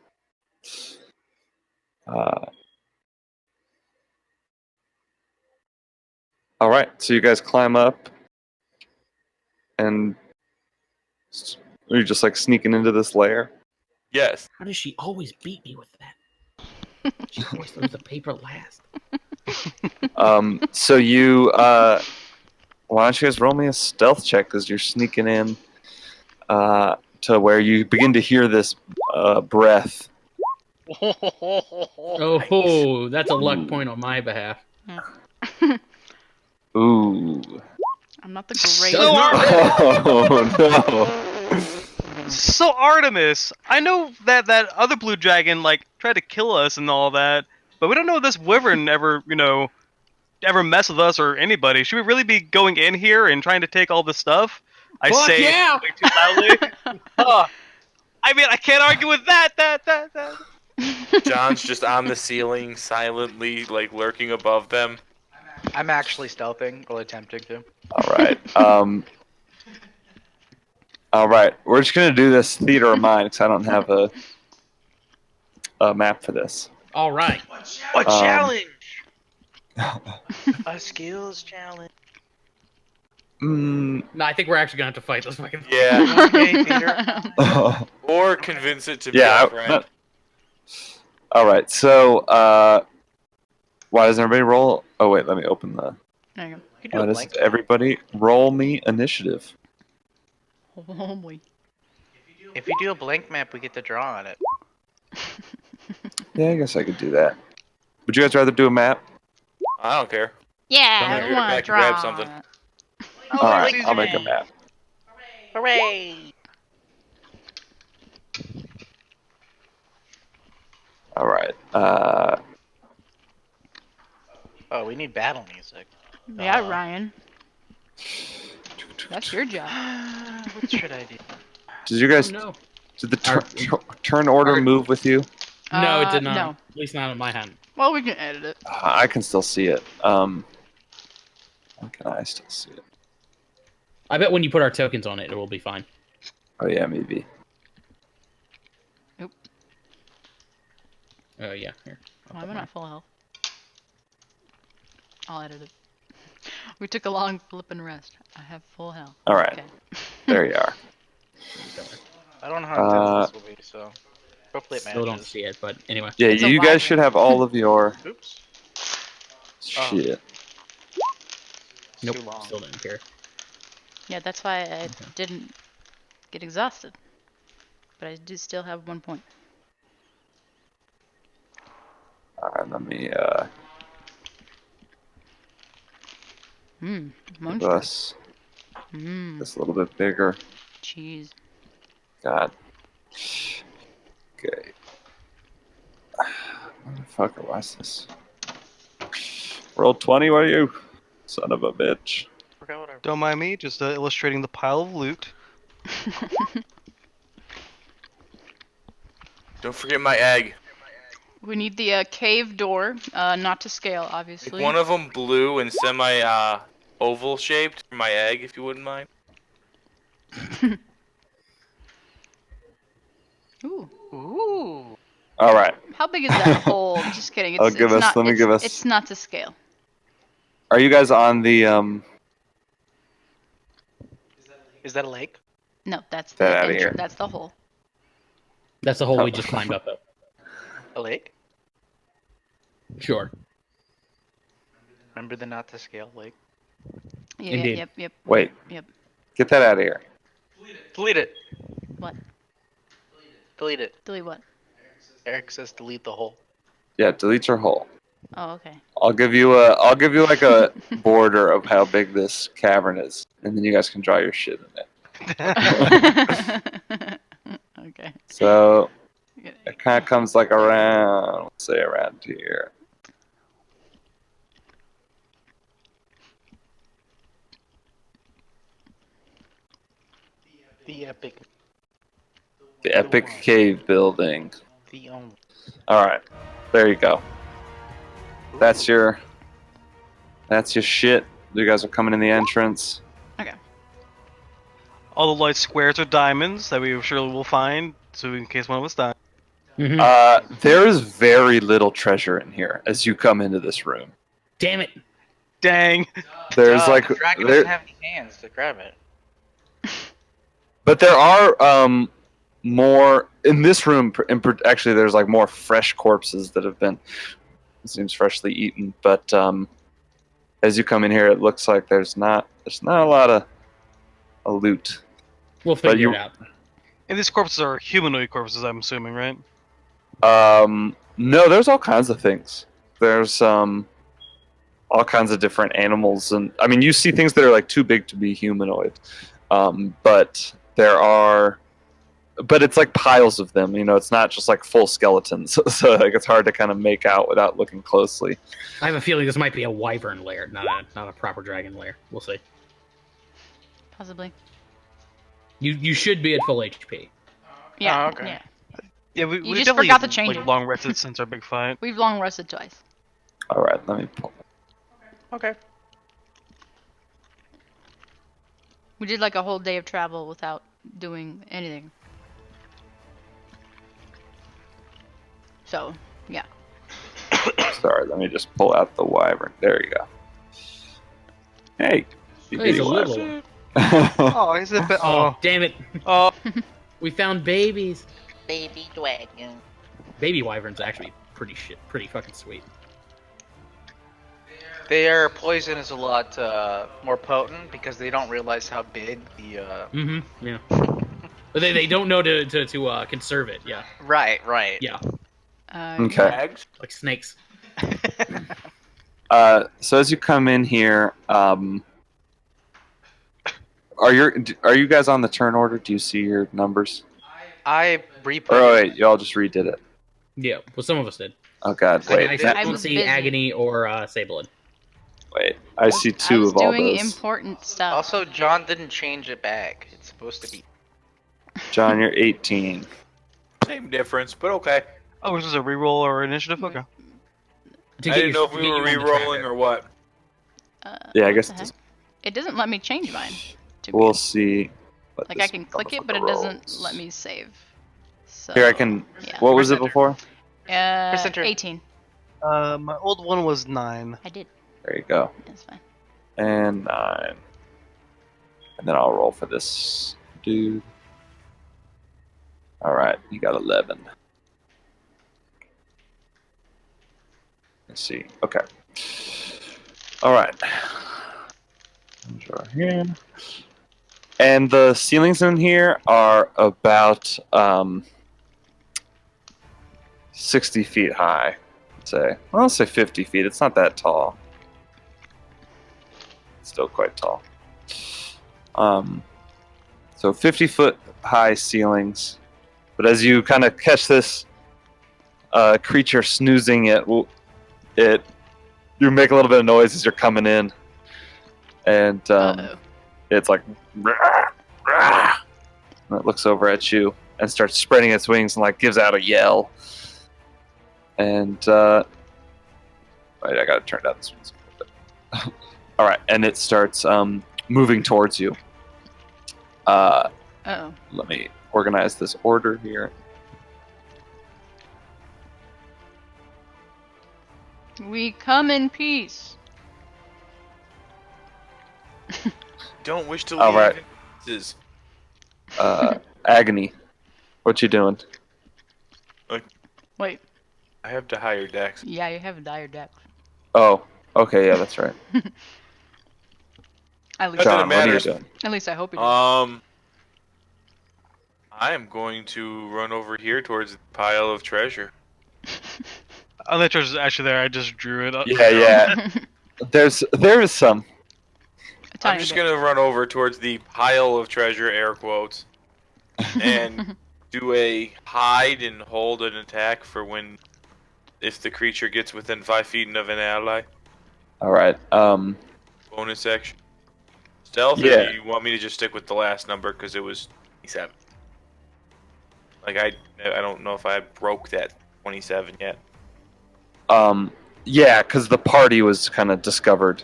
All right, so you guys climb up, and you're just like sneaking into this lair. Yes. How does she always beat me with that? She always throws the paper last. So you, why don't you guys roll me a stealth check as you're sneaking in to where you begin to hear this breath. Oh, that's a luck point on my behalf. Ooh. I'm not the Does greatest. not- Oh no. So Artemis, I know that other blue dragon like tried to kill us and all that, but we don't know if this wyvern ever mess with us or anybody. Should we really be going in here and trying to take all this stuff? I Fuck say yeah! way too loudly. I mean, I can't argue with that. John's just on the ceiling, silently, like lurking above them. I'm actually stealthing, or attempting to. All right. All right. We're just gonna do this theater of mind because I don't have a map for this. All right. A Um, challenge! A skills challenge. Mm, No, I think we're actually gonna have to fight this fucking. Yeah. Okay, Peter. Or convince it to be yeah. our friend. All right. So, why doesn't everybody roll? Oh wait, let me open the. There you You do Why a does blank. everybody roll me initiative? go. Oh boy. If you do a blank map, we get to draw on it. Yeah, I guess I could do that. Would you guys rather do a map? I don't care. Yeah, Come I here, want back to and draw. grab something. All right, I'll make a map. Hooray! All right. Oh, we need battle music. Yeah, Ryan. That's your job. What should I do? Did you guys? No. Did the Our- turn order move with you? No, it did not. No. At least not on my hand. Well, we can edit it. I can still see it. How can I still see it? I bet when you put our tokens on it, it will be fine. Oh yeah, maybe. Oh yeah, here. Why am I not full health? I'll edit it. We took a long flippin' rest. I have full health. All right, Okay. there you are. I don't know how intense this will be, so hopefully it Still don't matches. see it, but anyway. Yeah, It's a you wide guys should range. have all of your Oops. shit. It's Nope. too long. Still didn't care. Yeah, that's why I didn't get exhausted. But I do still have 1 point. All right, let me Mmm. give Monster. us Mmm. this a little bit bigger. Cheese. God. Okay. Motherfucker, why's this? Roll 20, what are you? Son of a bitch. Forgot what I Don't mind me, just illustrating the pile of loot. Don't forget my egg. We need the cave door, not to scale, Make obviously. one of them blue and semi oval shaped for my egg, if you wouldn't mind. Ooh. Ooh. All right. How big is that hole? Just kidding. It's, I'll give it's us- not, let me it's, give us- It's not to scale. Are you guys on the Is that a lake? No, that's Get the outta here. That's the hole. That's the hole Oh. we just climbed up. Though. A lake? Sure. Remember the not to scale lake? Yeah, Indeed. Yep. Wait. Yep. Get that out of here. Delete it. What? Delete it. Delete what? Eric says delete the whole. Yeah, delete your hole. Oh, okay. I'll give you like a border of how big this cavern is, and then you guys can draw your shit in it. Okay. So it kind of comes like around, let's say around here. The epic. The epic cave building. The only. All right, there you go. That's your shit. You guys are coming in the entrance. All the light squares are diamonds that we surely will find, so in case one of us dies. Mhm. There is very little treasure in here as you come into this room. Damn it! Dang. There's The like dragon there, doesn't have any hands to grab it. but there are more in this room. Actually, there's like more fresh corpses that have been, it seems, freshly eaten. But as you come in here, it looks like there's not a lot of loot. We'll But figure you- it out. And these corpses are humanoid corpses, I'm assuming, right? No, there's all kinds of things. There's all kinds of different animals, and I mean, you see things that are like too big to be humanoid. But it's like piles of them. You know, it's not just like full skeletons. So like it's hard to kind of make out without looking closely. I have a feeling this might be a wyvern lair, not a proper dragon lair. We'll see. Possibly. You should be at full HP. Yeah. Oh, okay. Yeah. Yeah, we just definitely forgot to change it. long rested since our big fight. We've long rested twice. All right, let me pull. Okay. We did like a whole day of travel without doing anything. So, yeah. Sorry, let me just pull out the wyvern. There you go. Hey. you He's bitty a little wyvern. one. Oh, he's a bit. Oh, damn it! Oh, We found babies. Baby dragon. Baby wyverns actually pretty fucking sweet. Their poison is a lot more potent because they don't realize how big the. Mm-hmm. Yeah. But they don't know to conserve it. Yeah. Right, right. Yeah. Okay. Bags? Like snakes. So as you come in here, are you guys on the turn order? Do you see your numbers? I re-put. Oh wait, y'all just redid it. Yeah. Well, some of us did. Oh god, I wait, don't was see busy. Agony or Sablin. wait. I see two I was of all doing those. important stuff. Also, John didn't change it back. It's supposed to be. John, you're 18. Same difference, but okay. oh, was this a reroll or initiative? Okay. To I get didn't you- know if to we get were you on the re-rolling track. or what. Yeah, I what guess the it heck? does. It doesn't let me change mine. To We'll be, see. What like this I can click it, but it motherfucker doesn't rolls. let me save. So, Here, I can. Yeah. What was it Press enter. before? Press enter. 18. My old one was 9. I did. There you go. That's fine. And 9. And then I'll roll for this dude. All right, you got 11. Let's see. Okay. All right. Draw here. And the ceilings in here are about 60 feet high. I'd say. Well, I'll say 50 feet. It's not that tall. It's still quite tall. So 50-foot high ceilings. But as you kind of catch this creature snoozing, you make a little bit of noise as you're coming in, and Uh-oh. it's like, and it looks over at you and starts spreading its wings and like gives out a yell. And wait, I gotta turn down this music a little bit. All right, and it starts moving towards you. Uh-oh. Let me organize this order here. We come in peace. Don't wish to All leave right. in pieces. Agony, what you doing? Wait. I have to hire Dex. Yeah, you have a dire deck. Oh, okay, yeah, that's right. At least, That John, what are you matters. doing? at least I hope you do. I am going to run over here towards the pile of treasure. On the treasure's actually there. I just drew it up. Yeah. There is some. A tiny I'm just bit. gonna run over towards the pile of treasure, air quotes, and do a hide and hold an attack for when, if the creature gets within 5 feet of an ally. All right. Bonus action. Stealth, Yeah. or do you want me to just stick with the last number because it was 27? Like, I don't know if I broke that 27 yet. Yeah, because the party was kind of discovered.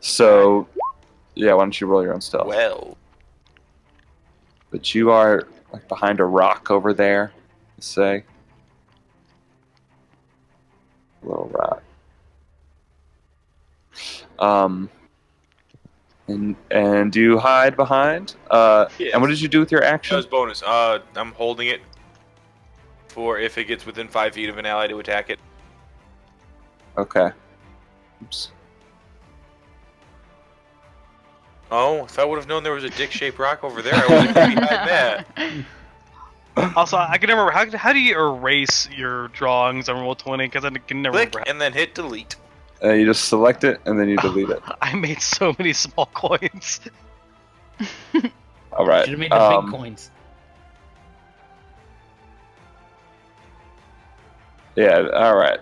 So, yeah, why don't you roll your own stealth? Well, But you are like behind a rock over there, let's say. Little rock. And do you hide behind? Yes. And what did you do with your that action? was bonus. I'm holding it for if it gets within 5 feet of an ally to attack it. Okay. Oops. Oh, if I would have known there was a dick-shaped rock over there, I would have been behind that. Also, I can never remember how do you erase your drawings on Roll20? Because I can never Click remember. and then hit delete. You just select it and then you delete it. I made so many small coins. All right. Should have made the big coins. Yeah. All right.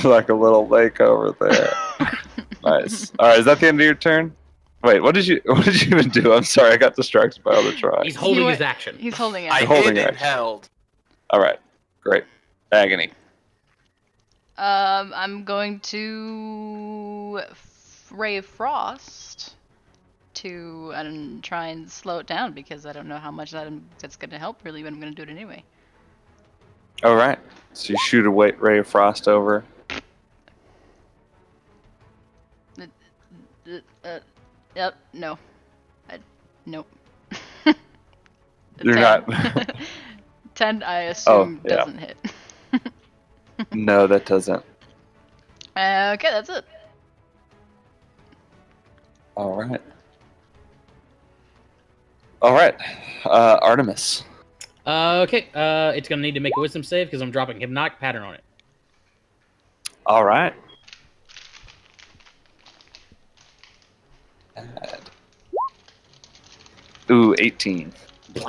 Like a little lake over there. Nice. All right. Is that the end of your turn? Wait. What did you even do? I'm sorry. I got distracted by other tries. He's holding He his went- action. He's holding I it. holding hid and action. held. All right. Great. Agony. I'm going to Ray of Frost to try and slow it down because I don't know how much that's going to help really, but I'm going to do it anyway. All right. So you shoot a ray of frost over. Yep, no. Nope. You're 10. not. 10, I assume, yeah. doesn't hit. No, that doesn't. Okay, that's it. All right. All right. Artemis. Okay, it's gonna need to make a wisdom save because I'm dropping hypnotic pattern on it. All right. Ooh, 18.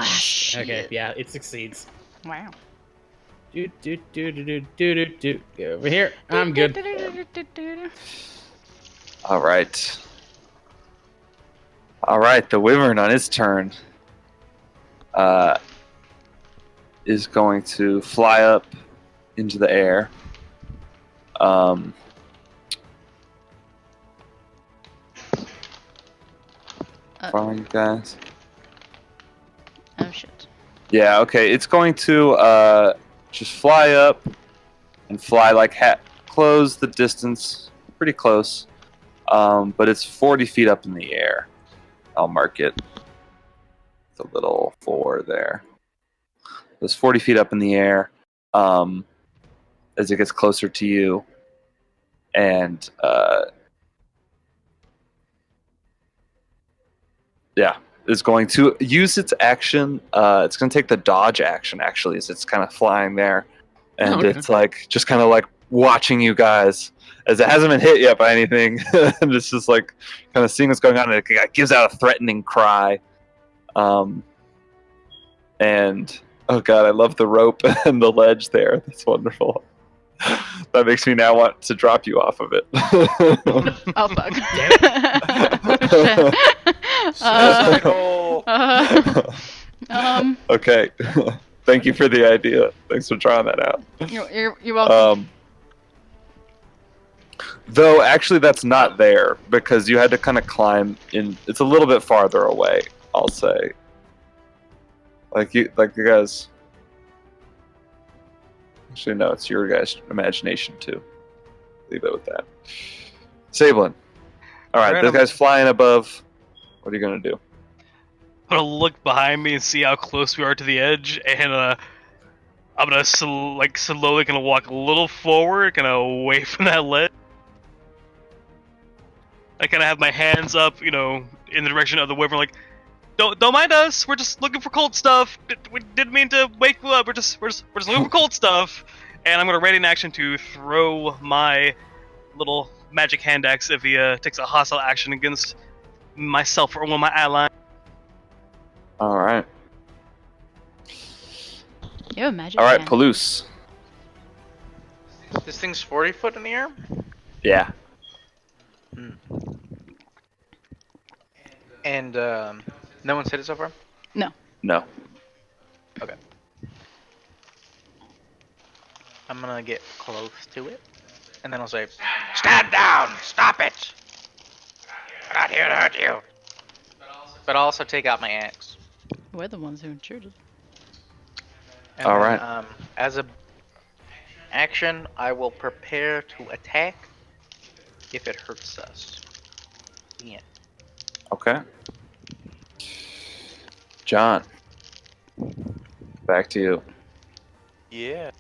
Shit. Okay, yeah, it succeeds. Wow. Do. Over here, I'm good. All right. All right. The wyvern on its turn is going to fly up into the air. Following you guys. Oh shit. Yeah, okay. It's going to just fly up and fly like close the distance, pretty close. But it's 40 feet up in the air. I'll mark it. It's a little 4 there. It's 40 feet up in the air as it gets closer to you. And yeah, is going to use its action. It's going to take the dodge action, actually, as it's kind of flying there. And okay. it's like just kind of like watching you guys as it hasn't been hit yet by anything. And it's just like kind of seeing what's going on. And it gives out a threatening cry. And oh god, I love the rope and the ledge there. That's wonderful. That makes me now want to drop you off of it. Oh fuck. Suicide hole. Okay. Thank you for the idea. Thanks for trying that out. You're welcome. Though actually that's not there because you had to kind of climb in. It's a little bit farther away, I'll say. Like you guys. Actually, no, it's your guys' imagination too. Leave it with that. Sablin. All right, Right, this I'm- guy's flying above. What are you gonna do? I'm gonna look behind me and see how close we are to the edge, and I'm gonna slowly gonna walk a little forward, kind of away from that ledge. I kind of have my hands up, in the direction of the wyvern, like, don't mind us. We're just looking for cold stuff. We didn't mean to wake you up. We're just looking for cold stuff. And I'm going to ready an action to throw my little magic hand axe if he takes a hostile action against myself or one of my allies. All right. You have a magic All right, hand. Palouse. This thing's 40 foot in the air? Yeah. And no one's hit it so far? No. I'm gonna get close to it. And then I'll say, Stand down! Stop it! We're not here to hurt you. but I'll also take out my axe. We're the ones who insured it. And All then, right. As a action, I will prepare to attack if it hurts us. Yeah. Okay. John. Back to you. Yeah.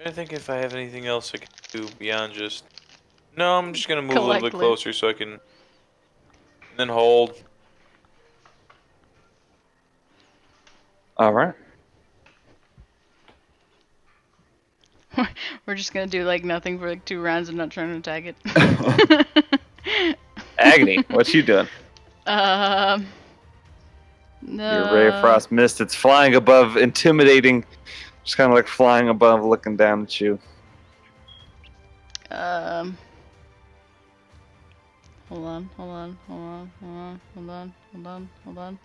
I think if I have anything else I can do beyond just. No, I'm just gonna move a little bit Collect loot. closer so I can. And then hold. All right. We're just gonna do like nothing for like 2 rounds and not trying to attack it. Agony, what you doing? No. Your Ray of Frost mist. It's flying above, intimidating. Just kind of like flying above, looking down at you. Hold on.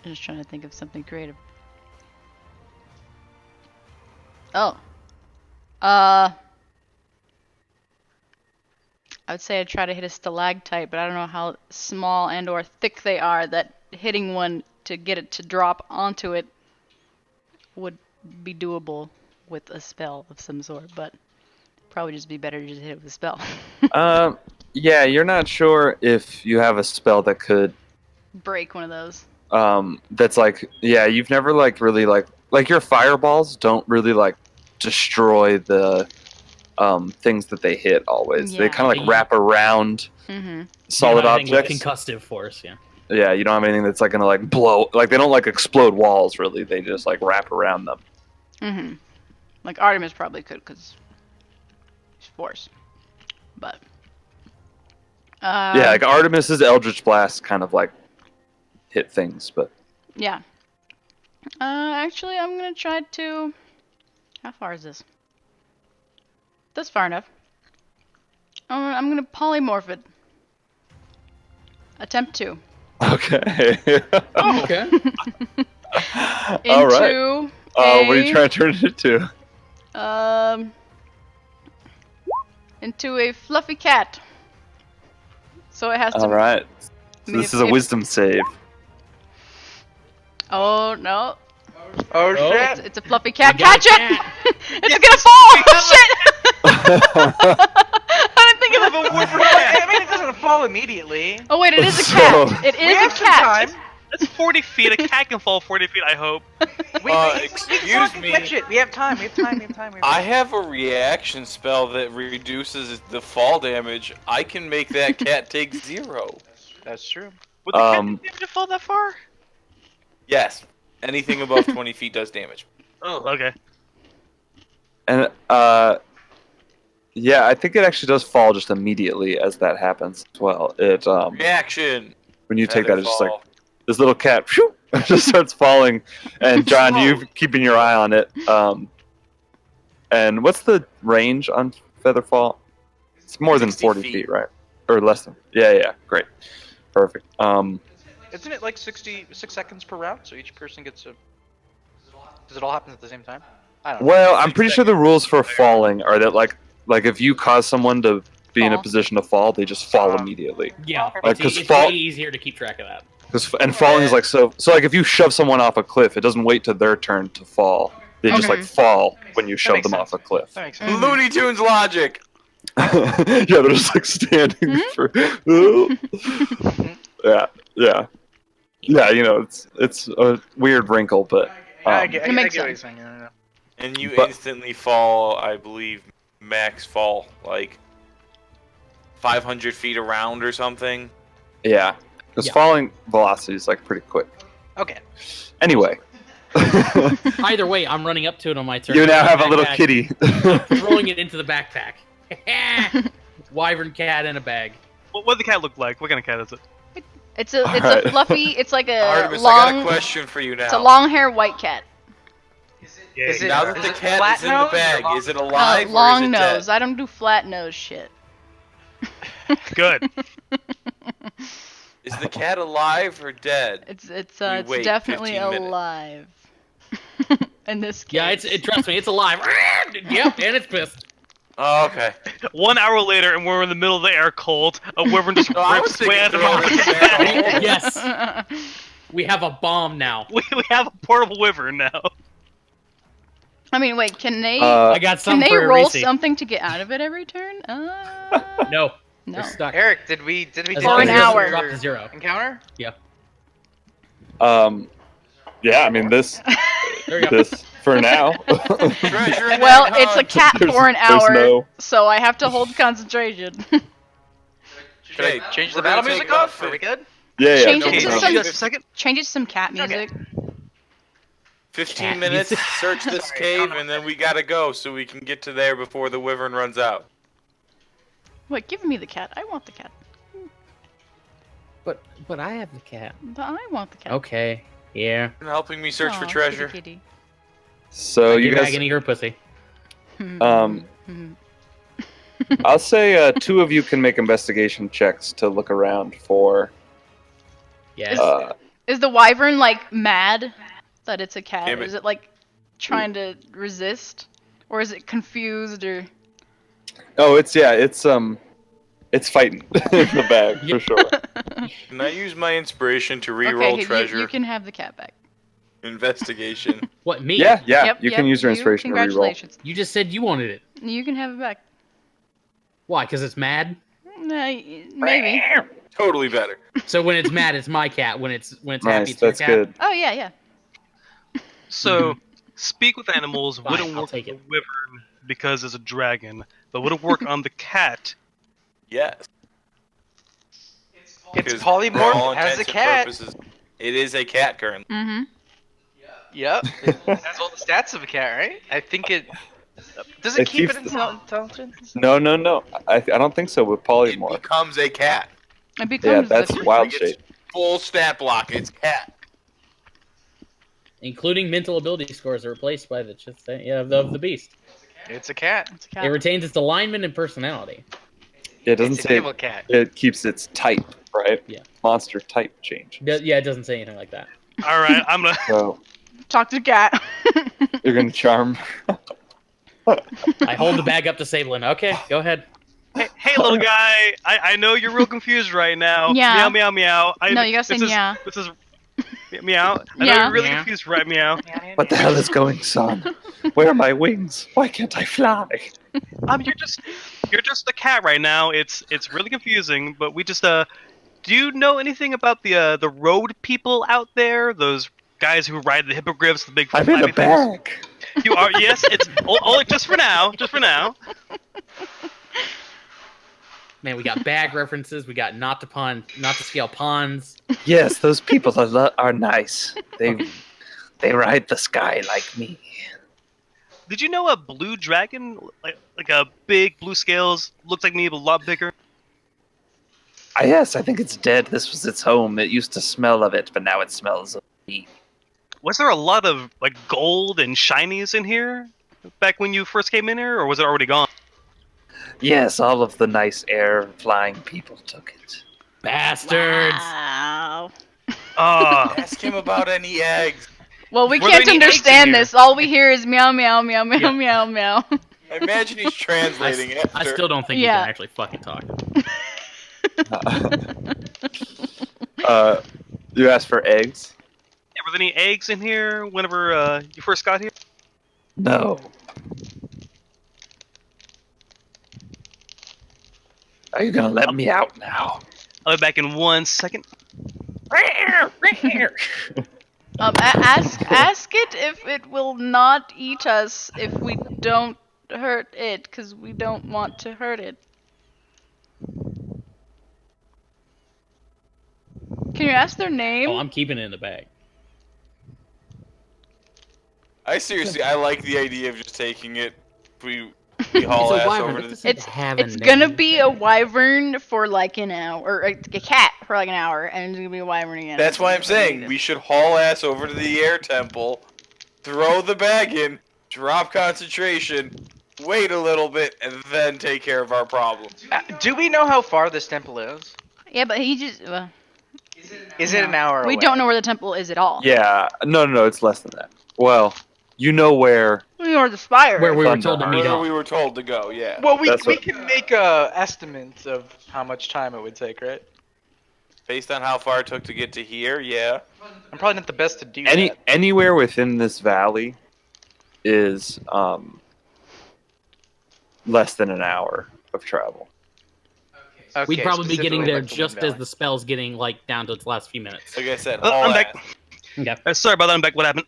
I'm just trying to think of something creative. Oh. I would say I try to hit a stalactite, but I don't know how small and or thick they are that hitting one to get it to drop onto it would be doable with a spell of some sort, but probably just be better to just hit it with a spell. Yeah, you're not sure if you have a spell that could, Break one of those. that's like, yeah, you've never like really like your fireballs don't really like destroy the things that they hit always. They Yeah. kind of like wrap around Mm-hmm. solid Anything with objects. concussive force, yeah. Yeah, you don't have anything that's like gonna like blow. Like they don't like explode walls. Really, they just like wrap around them. Mm-hmm. Like Artemis probably could, because she's force. But Yeah, like Artemis's Eldritch Blast kind of like hit things, but yeah. Actually, I'm gonna try to. How far is this? That's far enough. I'm gonna polymorph it. Attempt 2. okay. Okay. All right. Into What are you trying to turn it into? into a fluffy cat. So it has to. All right. So this is a if- wisdom save. Oh no! Oh, Oh. shit! It's a fluffy cat. You got Catch a it! cat. It's gonna fall! Oh shit! I didn't think of But it. I mean, it doesn't fall immediately. Oh wait, it is a So- cat. It We is a have some cat. time. That's 40 feet. A cat can fall 40 feet, I hope. We Excuse can me. catch it. We have time. We have time. We have time. I have a reaction spell that reduces the fall damage. I can make that cat take 0. That's true. Would the cat Um, be able to fall that far? Yes. Anything above 20 feet does damage. Oh, okay. And yeah, I think it actually does fall just immediately as that happens as well. It Reaction. when you take that, it's just like Featherfall. this little cat whew, just starts falling, and John, you keeping your eye on it. And what's the range on Featherfall? It's more than 60 40 feet. feet, right? Or less than? Yeah, great, perfect. Isn't it like 66 seconds per round? So each person gets a. Does it all happen at the same time? I don't know. Well, I'm pretty sure the rules for falling are that like if you cause someone to be in a Fall. position to fall, they just fall immediately. Yeah. Like, It's, 'cause it's fall- way easier to keep track of that. And falling is like so like if you shove someone off a cliff, it doesn't wait to their turn to fall. They just like Okay. fall when you shove makes them off a cliff. That makes sense. Mhm. Looney Tunes logic. Yeah, they're just like standing for. yeah. You know, it's a weird wrinkle, but I get It makes what you're sense. saying. And you But- instantly fall, I believe, max fall? Like 500 feet around or something? Yeah, because Yeah. falling velocity is like pretty quick. Okay. Anyway, Either way, I'm running up to it on my turn. you now have a Backpack, little kitty. throwing it into the backpack. Wyvern cat in a bag. What did the cat look like? What kind of cat is it? It's a Alright. fluffy. It's like a Artemis, I got a long. question for you now. It's a long hair white cat. Yeah, Is it- Now that is the it cat flat is in the nose or bag, long- is it alive or Long is it nose. dead? I don't do flat nose shit. good. Is the cat alive or dead? It's wait definitely 15 minutes. alive. In this case. Yeah, trust me, it's alive. Yep, and it's pissed. Oh, okay. 1 hour later, and we're in the middle of the air cold. A wyvern just No, I was rips way out thinking of the throw it in the bag. Yes, we have a bomb now. we have a portable wyvern now. I mean, wait. Can they? I got can something they for roll Reese. something to get out of it every turn? No, No. they're stuck. Eric, did we As take long an as it doesn't hour. drop to 0. encounter? Yeah, I mean this There you go. this for now. Treasure in Well, that it's a hunt. cat There's- for an there's hour, no- so I have to hold concentration. Should I change the we're gonna battle take music about off? Are we good? Yeah, Change yeah. it to no, some- Just a second. Change it to some cat music. 15 Cat minutes, music. search this cave, and then we gotta go so we can get to there before the wyvern runs out. Wait, give me the cat. I want the cat. But I have the cat. I want the cat. Okay, yeah. And helping me search Aw, for kitty treasure. kitty. So you Get guys, back and eat her pussy. um, I'll say 2 of you can make investigation checks to look around for. Yes. Is the wyvern like mad that it's a cat? Damn it. Is it like trying to resist, or is it confused, or? Oh, it's fighting in the bag for sure. Can I use my inspiration to Okay, reroll you- treasure You can have the cat back. investigation? What, me? Yeah, yeah. Yep, you yep, can use your inspiration to reroll. Congratulations. You just said you wanted it. You can have it back. Why? Because it's mad? Maybe. Totally better. So when it's mad, it's my cat. When it's happy, Nice, it's your that's cat. good. Oh yeah, yeah. So, speak with animals Fine, wouldn't I'll work on take the it. wyvern because it's a dragon, but would it work on the cat? Yes. It's Because for all polymorph as intents a and cat. purposes, it is a cat currently. Mm-hmm. Yep. It has all the stats of a cat, right? I think it. Does It it keep keeps it the- intelligence? No. I don't think so with It polymorph. becomes a cat. It Yeah, becomes that's the wild It's shape. full stat block. It's cat. Including mental ability scores are replaced by the of the beast. It's a cat. It's a It cat. retains its alignment and personality. It doesn't It's an say evil cat. it keeps its type, right? Yeah. Monster type change. Yeah, it doesn't say anything like that. All right, I'm gonna. So Talk to the cat. you're gonna charm. I hold the bag up to Sablin. Okay, go ahead. Hey, little guy. I know you're real confused right now. Yeah. Meow, meow, meow. No, you gotta say meow. This is meow. I know Yeah. you're really Meow. confused, right? Meow. What the hell is going on? Where are my wings? Why can't I fly? You're just a cat right now. It's really confusing, but we just do you know anything about the road people out there? Those guys who ride the hippogriffs, the big I'm in a flappy things? bag. You are, yes, it's only just for now. Just for now. Man, we got bag references. We got not to scale ponds. Yes, those people are nice. They ride the sky like me. Did you know a blue dragon, like a big blue scales, looks like me but a lot bigger? Yes, I think it's dead. This was its home. It used to smell of it, but now it smells of me. Was there a lot of like gold and shinies in here back when you first came in here, or was it already gone? Yes, all of the nice air flying people took it. Bastards. Wow. Ask him about any eggs. Well, we Were there can't any eggs in understand here? this. All we hear is meow, meow, meow, meow, Yeah. meow, meow. I imagine he's translating it. I still don't think you Yeah. can actually fucking talk. You asked for eggs? Yeah, were there any eggs in here whenever you first got here? No. Are you gonna let me out now? I'll be back in 1 second. Ask it if it will not eat us if we don't hurt it, because we don't want to hurt it. Can you ask their name? Oh, I'm keeping it in the bag. I like the idea of just taking it. We haul It's a ass wyvern. over It to the. doesn't have a It's gonna name. be a wyvern for like an hour, or a cat for like an hour, and it's gonna be a wyvern again. That's why I'm saying we should haul ass over to the air temple, throw the bag in, drop concentration, wait a little bit, and then take care of our problem. Do we know how far this temple is? Yeah, but he just. Is it an hour away? We don't know where the temple is at all. Yeah, no, it's less than that. Well, you know where. We know where the spire. Where is. we were Thunder told to Heart. meet Where up. we were told to go, yeah. Well, we That's what- can make a estimate of how much time it would take, right? Based on how far it took to get to here, yeah. I'm probably not the best to do that. Anywhere within this valley is less than an hour of travel. Okay, We'd probably be getting specifically, there like, the just Wind as Valley. the spell's getting like down to its last few minutes. Like I said, I'm haul back. ass. Okay. Sorry about that. I'm back. What happened?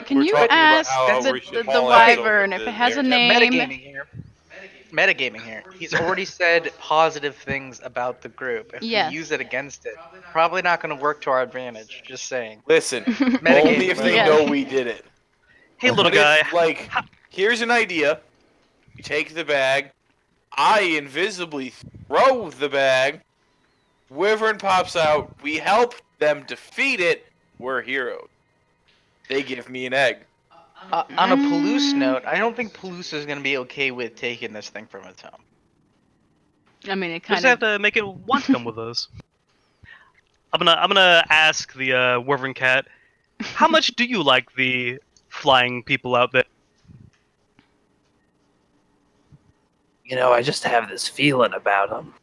Can We're you talking about ask how the, we should the haul ass over wyvern to if the it has a air name? Metagaming here. Metagaming here. He's already said positive things about the group. If Yes. we use it against it, probably not going to work to our advantage. Just saying. Listen, Metagaming. only if they Yeah. know we did it. Hey, little But guy. if, like, here's an idea. You take the bag. I invisibly throw the bag. Wyvern pops out. We help them defeat it. We're heroes. They give me an egg. On a Palouse note, I don't think Palouse is going to be okay with taking this thing from its home. I mean, it We kind just have of. to make it want to come with us. I'm gonna ask the Wyvern Cat, how much do you like the flying people out there? You know, I just have this feeling about them.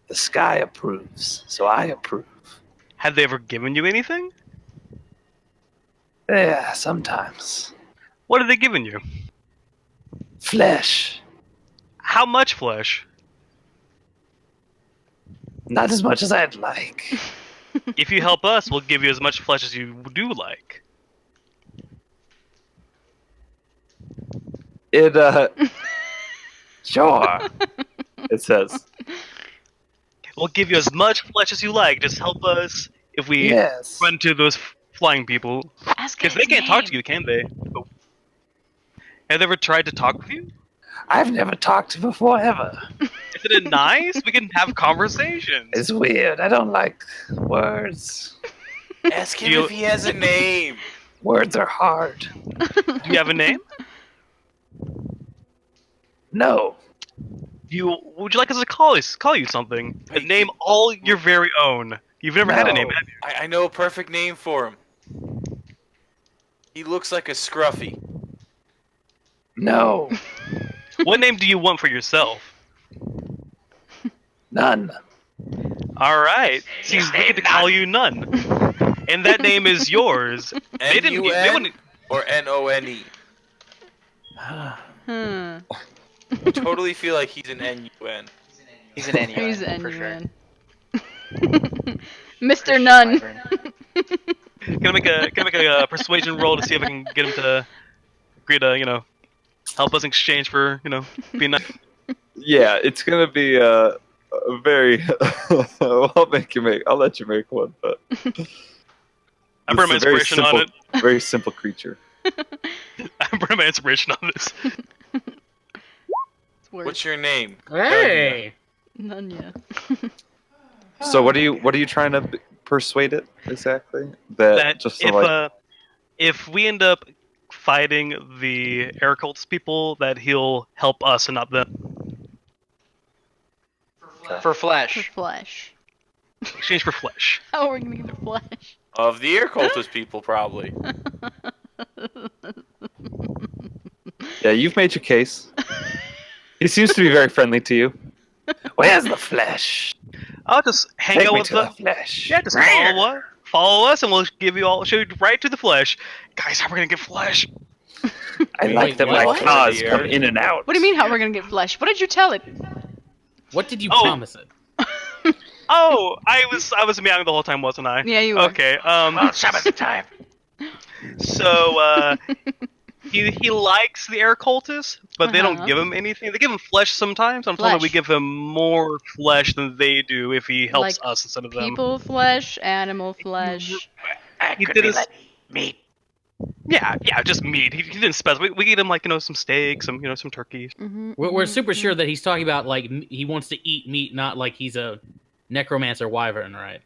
The sky approves, so I approve. Have they ever given you anything? Yeah, sometimes. What have they given you? Flesh. How much flesh? Not as much as I'd like. If you help us, we'll give you as much flesh as you do like. It Sure. it says. We'll give you as much flesh as you like. Just help us if we Yes. run to those flying people. Ask Because his they can't talk name. to you, can they? Have they ever tried to talk with you? I've never talked before ever. Isn't it nice? We can have conversations. It's weird. I don't like words. Ask him You- if he has a name. Words are hard. Do you have a name? No. Would you like us to call you something? A name all your very own. You've never had a name, No. have you? I know a perfect name for him. He looks like a scruffy. No. What name do you want for yourself? None. All right. See, we get to call you None, and that name is yours. They didn't. They N-U-N wouldn't. or N-O-N-E. Hmm. I totally feel like he's an N-U-N. He's an NUN, Who's for sure. NUN? Mr. Christian Nunn. Wyvern. Can I make a persuasion roll to see if I can get him to agree to help us in exchange for being nice? Yeah, it's gonna be a very. I'll let you make one, but I this put my is a very inspiration on it. Very simple creature. I put my inspiration on this. It's worse. What's your name? Hey! Nunya. So what are you trying to persuade it exactly? That just if we end up fighting the air cults people, that he'll help us and not them. For For flesh. flesh. Exchange for flesh. How are we gonna get the flesh? Of the air cultist people, probably. yeah, you've made your case. He seems to be very friendly to you. Where's the flesh? I'll just hang Take out me with to the. the flesh. Yeah, just follow us, and we'll show you right to the flesh. Guys, how are we gonna get flesh? I like Wait, that what? my claws What? come in and out. What do you mean how we're gonna get flesh? What did you tell it? What did you Oh. promise it? Oh, I was meowing the whole time, wasn't I? Yeah, you were. Okay. Well, some of the time. So he likes the air cultists, but they don't give him anything. They give him flesh sometimes. I'm told that we Flesh. give him more flesh than they do if he helps Like us instead of them. People flesh, animal flesh. He Could did be his- like meat. Yeah, just meat. He didn't specify. We eat him like some steak, some turkey. We're super sure that he's talking about like he wants to eat meat, not like he's a necromancer wyvern, right?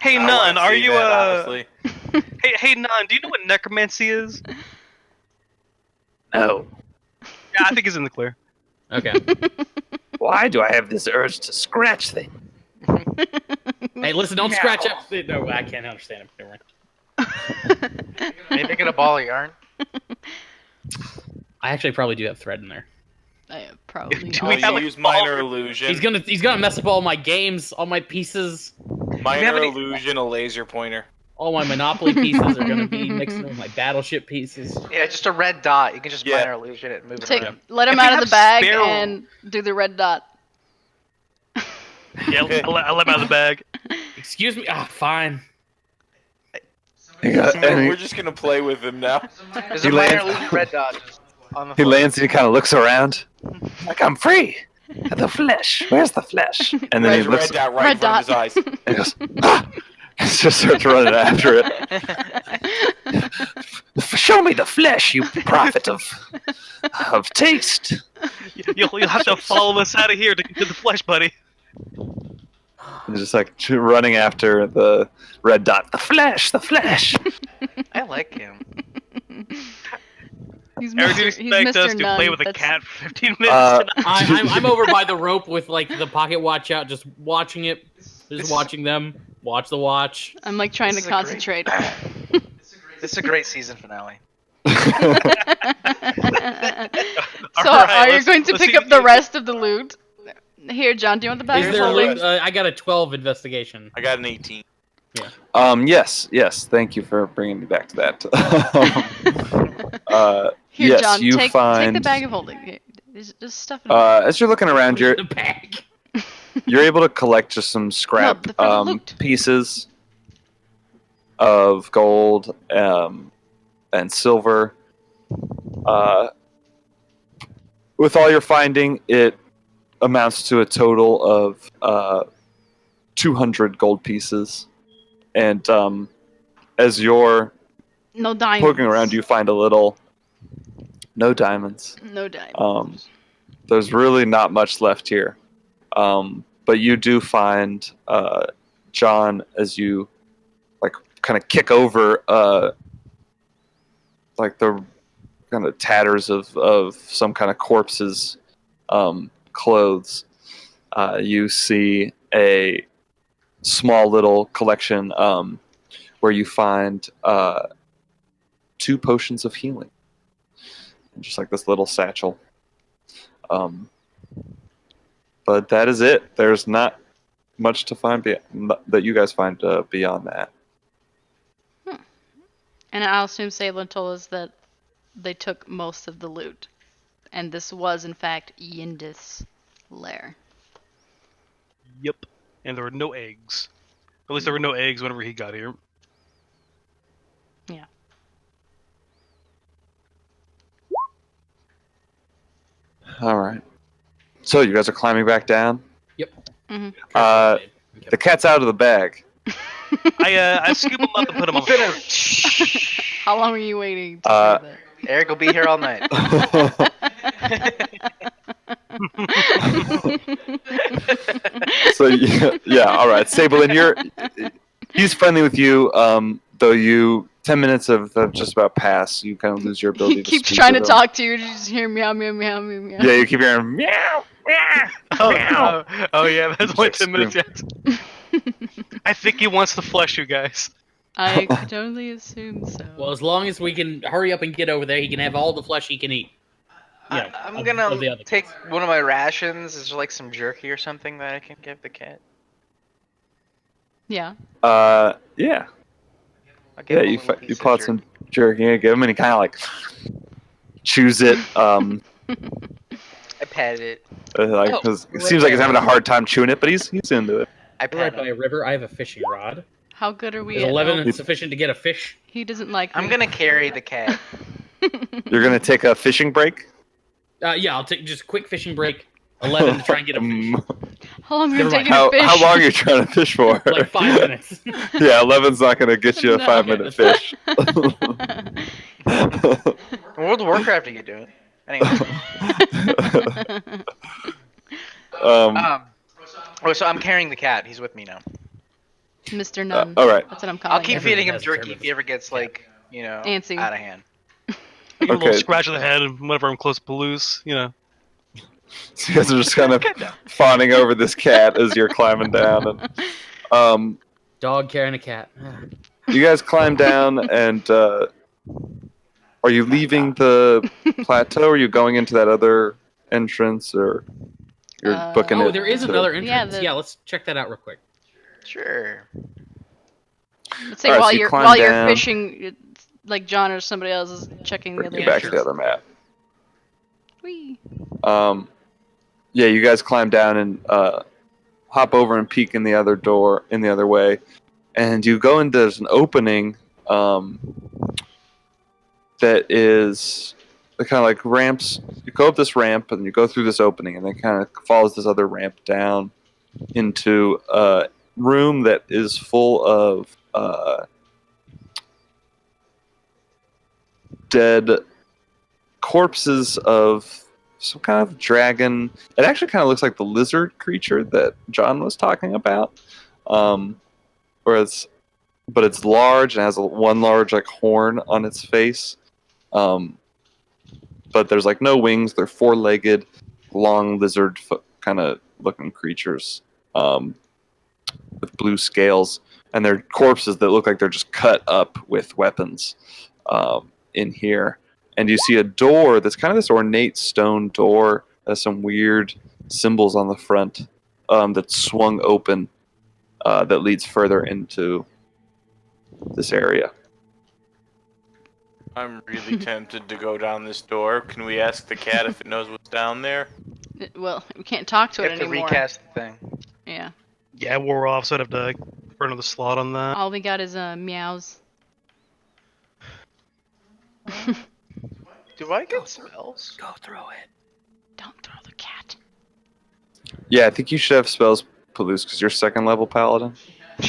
Hey, I wanna Nun, are see you that, honestly. Hey, Nun, do you know what necromancy is? No. Yeah, I think he's in the clear. Okay. Why do I have this urge to scratch things? Hey, listen, don't scratch up. No, I can't understand him. Never mind. Maybe get a ball of yarn. I actually probably do have thread in there. I probably Do Oh, we not. have, you like, use minor ball- illusion. He's gonna mess up all my games, all my pieces, Minor have any- illusion, a laser pointer. all my Monopoly pieces are gonna be mixed in with my Battleship pieces. Yeah, just a red dot. You can just Yeah. minor illusion it and move it Take, around. let him If you out of the have bag spare- and do the red dot. Yeah, I'll let him out of the bag. Excuse me. Ah, fine. We're just gonna play with him now. There's He a minor lands- illusion red dot just on the He floor. lands and he kind of looks around. Like I'm free. The flesh. Where's the flesh? And then he Red looks dot right Red in front of his dot. eyes. and he goes, ah! He just starts running after it. Show me the flesh, you prophet of taste. You'll have to follow us out of here to get to the flesh, buddy. And just like running after the red dot. The flesh, the flesh. I like him. He's Eric, do you Mr. He's expect us Mr. to Nunn. play with a That's- cat for 15 minutes Uh, tonight? I'm over by the rope with like the pocket watch out, just watching it, just watching them watch the watch. I'm like trying to This is a great- concentrate. This is a great season finale. So Alright, are you let's- going to let's pick see- up the rest of the loot? Here, John, do you want the bag Is of there holding? loot? I got a 12 investigation. I got an 18. Yes. Thank you for bringing me back to that. Here, yes, John, you take find. the bag of holding. Here, just stuff it. As you're looking around, Put it in the bag. you're able to collect just some scrap for the loot. pieces of gold and silver. With all you're finding, it amounts to a total of 200 gold pieces. And as you're No diamonds. poking around, you find a little. No diamonds. No diamonds. There's really not much left here. But you do find John as you like kind of kick over like the kind of tatters of some kind of corpse's clothes. You see a small little collection where you find 2 potions of healing. Just like this little satchel. But that is it. There's not much to find that you guys find beyond that. And I'll assume Salen told us that they took most of the loot. And this was, in fact, Yindis' lair. Yep. And there were no eggs. At least there were no eggs whenever he got here. Yeah. All right. So you guys are climbing back down. Mm-hmm. The cat's out of the bag. I scoop him up and put him on the floor. How long are you waiting to Uh, say Eric will be here all night. So yeah, all right. Sabelin, he's friendly with you. Though you 10 minutes have just about passed, you kind of lose your that? ability He to keeps speak trying to with him. talk to you, you just hear meow, meow, meow, meow, meow. Yeah, you keep hearing meow, meow. Oh yeah, that's only Just 10 minutes yet. I think he wants to flesh you guys. I could only assume so. Well, as long as we can hurry up and get over there, he can have all the flesh he can eat. Yeah, I'm of gonna the other take cats. one of my rations. Is there like some jerky or something that I can give the cat? Yeah. Yeah. I'll give Yeah, him a you little you piece of pull out some jerky and give him, and he kind of like chews it. I petted it. Like, Oh. 'cause it seems like he's having a hard time chewing it, but he's into it. I We're right pet by him. a river. I have a fishing rod. How good are we Is at 11 help? sufficient to get a fish? He doesn't like I'm me. gonna carry the cat. You're gonna take a fishing break. Yeah, I'll take just a quick fishing break. 11 to try and get a fish. How long are Never you taking How to fish? how long are you trying to fish for? Like 5 minutes. Yeah, 11's not gonna get you a No. 5-minute fish. World of Warcraft, you could do it. Anyway. So I'm carrying the cat. He's with me now. Mr. Nunn. all right. That's what I'm calling I'll keep him. Everyone feeding him has a jerky term if of he ever gets like, Antsy. out of hand. I give him a Okay. little scratch of the head and whenever I'm close to Palouse, you know. So you guys are just kind of fawning over this cat as you're climbing down, and Dog carrying a cat. you guys climb down. And are you leaving the plateau? Or are you going into that other entrance, or you're booking it? Oh, there is to- another entrance. Yeah, Yeah, let's check that out real quick. Sure. Let's say Alright, while so you you're climb while you're down. fishing, like John or somebody else is checking the Bring other you back to the entrance. other map. Whee. Yeah, you guys climb down and hop over and peek in the other door, in the other way, and you go into there's an opening that is kind of like ramps. You go up this ramp and you go through this opening, and then kind of follows this other ramp down into a room that is full of dead corpses of some kind of dragon. It actually kind of looks like the lizard creature that John was talking about. But it's large and has one large like horn on its face. But there's like no wings. They're four-legged, long lizard kind of looking creatures with blue scales, and they're corpses that look like they're just cut up with weapons in here. And you see a door that's kind of this ornate stone door that has some weird symbols on the front that's swung open that leads further into this area. I'm really tempted to go down this door. Can we ask the cat if it knows what's down there? Well, we can't talk to You it have to anymore. recast the thing. Yeah. Yeah, it wore off, so I'd have to burn another slot on that. All we got is meows. Do I get spells? Go through it. Don't throw the cat. Yeah, I think you should have spells, Palouse, because you're second level paladin.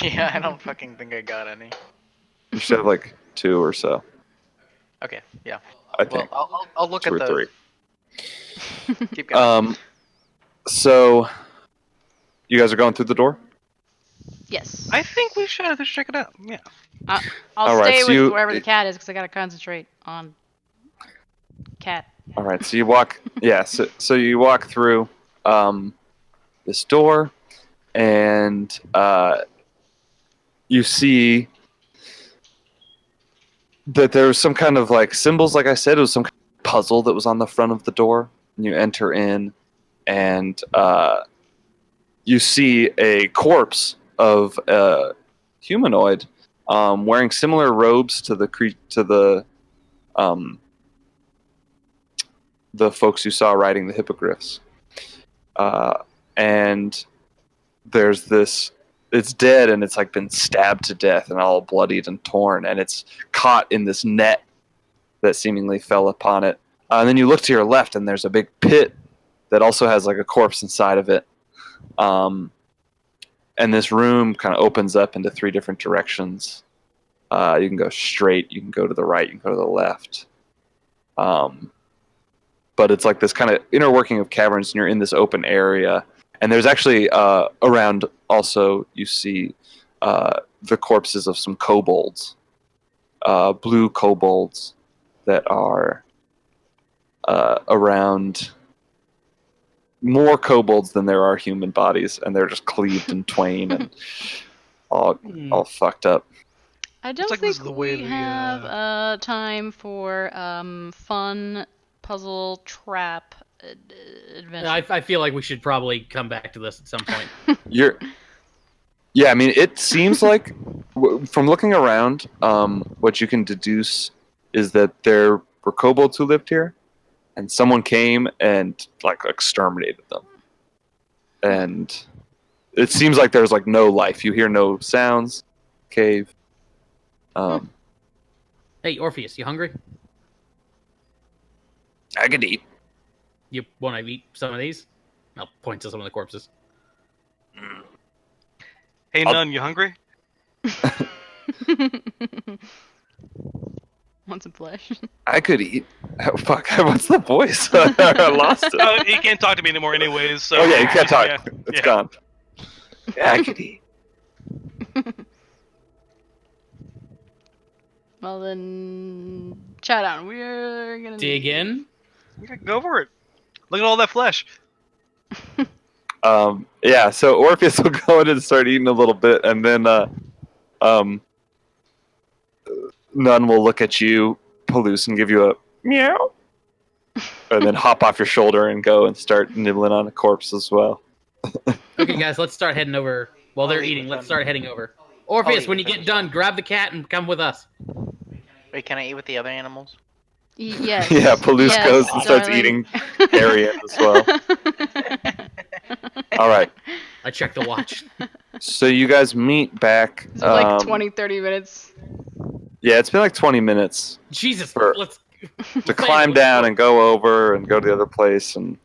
Yeah, I don't fucking think I got any. You should have like 2 or so. Okay, yeah. I think Well, I'll look 2 at or those. 3. Keep going. So you guys are going through the door. Yes. I think we should just check it out. Yeah. I'll Alright, stay so with you- wherever the cat is because I gotta concentrate on cat. All right, so you walk. Yeah, so you walk through this door, and you see that there was some kind of like symbols. Like I said, it was some kind of puzzle that was on the front of the door. And you enter in, and you see a corpse of a humanoid wearing similar robes to the folks you saw riding the hippogriffs. And there's this, it's dead and it's like been stabbed to death and all bloodied and torn, and it's caught in this net that seemingly fell upon it. And then you look to your left and there's a big pit that also has like a corpse inside of it. And this room kind of opens up into 3 different directions. You can go straight, you can go to the right, you can go to the left. But it's like this kind of inner working of caverns, and you're in this open area. And there's actually around also you see the corpses of some kobolds, blue kobolds that are around. More kobolds than there are human bodies, and they're just cleaved in twain and all fucked up. I don't like this think is the way we the, have time for fun puzzle trap adventure. I feel like we should probably come back to this at some point. Yeah, I mean, it seems like from looking around, what you can deduce is that there were kobolds who lived here, and someone came and like exterminated them. And it seems like there's like no life. You hear no sounds. Cave. Hey, Orpheus, you hungry? I could eat. You want to eat some of these? I'll point to some of the corpses. Hey, I'll- Nun, you hungry? Want some flesh? I could eat. Oh, fuck, what's the voice? I lost it. Oh, he can't talk to me anymore anyways, so... Oh yeah, you can't talk. Yeah. It's Yeah. gone. Yeah, I could eat. Well then, chat on. We're gonna Dig in. Yeah, go for it. Look at all that flesh. Yeah, so Orpheus will go in and start eating a little bit, and then Nun will look at you, Palouse, and give you a meow, and then hop off your shoulder and go and start nibbling on a corpse as well. Okay, guys, let's start heading over. While they're I'll eat eating, with let's them. start heading over. Orpheus, eat when you with get them. done, grab the cat and come with us. Wait, can I eat with the other animals? Yes. Yeah, Palouse yes, goes and starts darling. eating Harriet as well. All right, I checked the watch. so you guys meet back. It's been like 20, 30 minutes. Yeah, it's been like 20 minutes Jesus, For- let's to climb down and go over and go to the other place and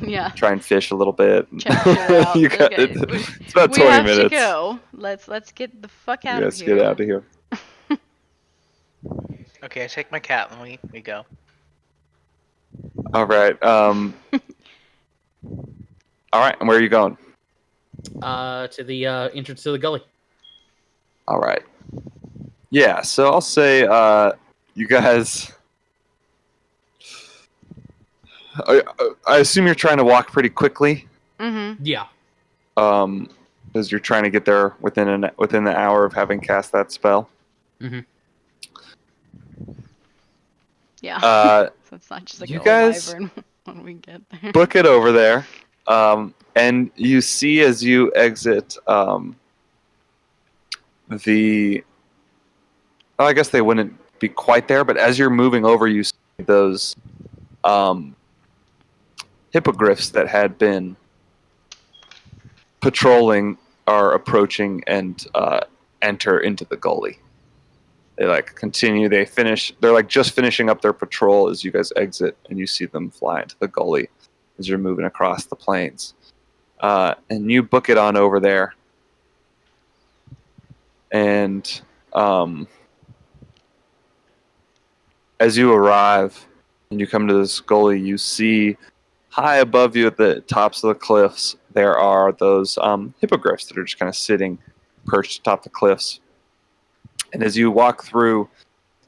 Yeah. try and fish a little bit. Check shit out. You got Okay. it's about We 20 have minutes. to go. Let's get the fuck out You of guys here. get out of here. Okay, I take my cat and we go. All right. All right. And where are you going? To the entrance to the gully. All right. Yeah. So I'll say, you guys. I assume you're trying to walk pretty quickly, Mm-hmm. Yeah. because you're trying to get there within the hour of having cast that spell. Yeah. So it's not just like you a guys- wyvern when we get there. Book it over there, and you see as you exit the. Oh, I guess they wouldn't be quite there, but as you're moving over, you see those hippogriffs that had been patrolling are approaching and enter into the gully. They like continue. They finish. They're like just finishing up their patrol as you guys exit, and you see them fly into the gully as you're moving across the plains. And you book it on over there. And as you arrive and you come to this gully, you see high above you at the tops of the cliffs, there are those hippogriffs that are just kind of sitting perched atop the cliffs. And as you walk through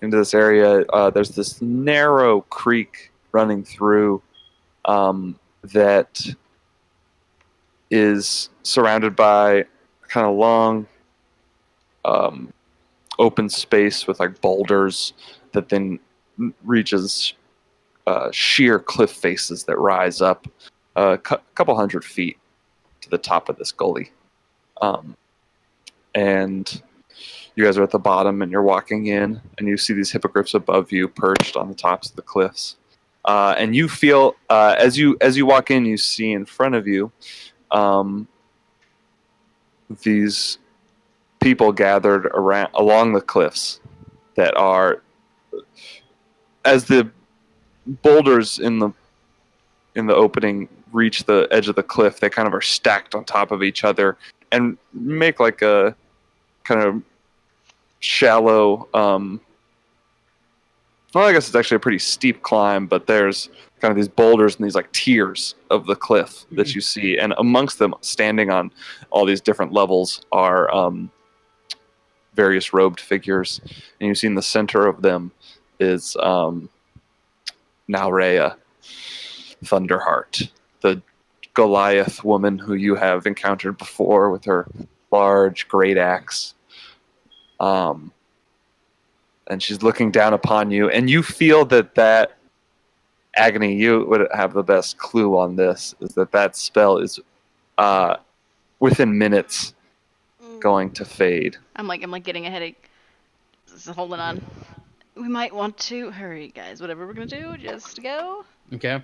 into this area, there's this narrow creek running through that is surrounded by kind of long open space with like boulders that then reaches sheer cliff faces that rise up a couple hundred feet to the top of this gully. And you guys are at the bottom and you're walking in and you see these hippogriffs above you perched on the tops of the cliffs. And you feel, as you walk in, you see in front of you these people gathered along the cliffs that are, as the boulders in the opening reach the edge of the cliff, they kind of are stacked on top of each other and make like a kind of shallow, well, I guess it's actually a pretty steep climb, but there's kind of these boulders and these like tiers of the cliff that you see, and amongst them, standing on all these different levels, are various robed figures, and you see in the center of them is Nalrea Thunderheart, the Goliath woman who you have encountered before with her large great axe. And she's looking down upon you, and you feel that Agony, you would have the best clue on this, is that spell is within minutes going to fade. I'm like getting a headache. Just holding on. We might want to hurry, guys. Whatever we're gonna do, just go. Okay.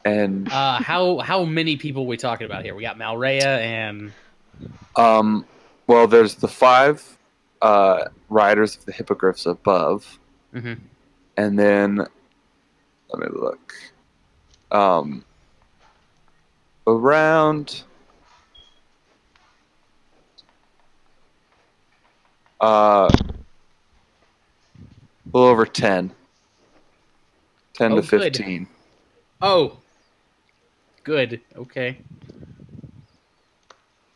And How many people are we talking about here? We got Malrea and well, there's the 5 riders of the hippogriffs above, Mhm. and then Let me look. Around a little over 10. 10 Oh, to good. 15. Oh, good. Okay.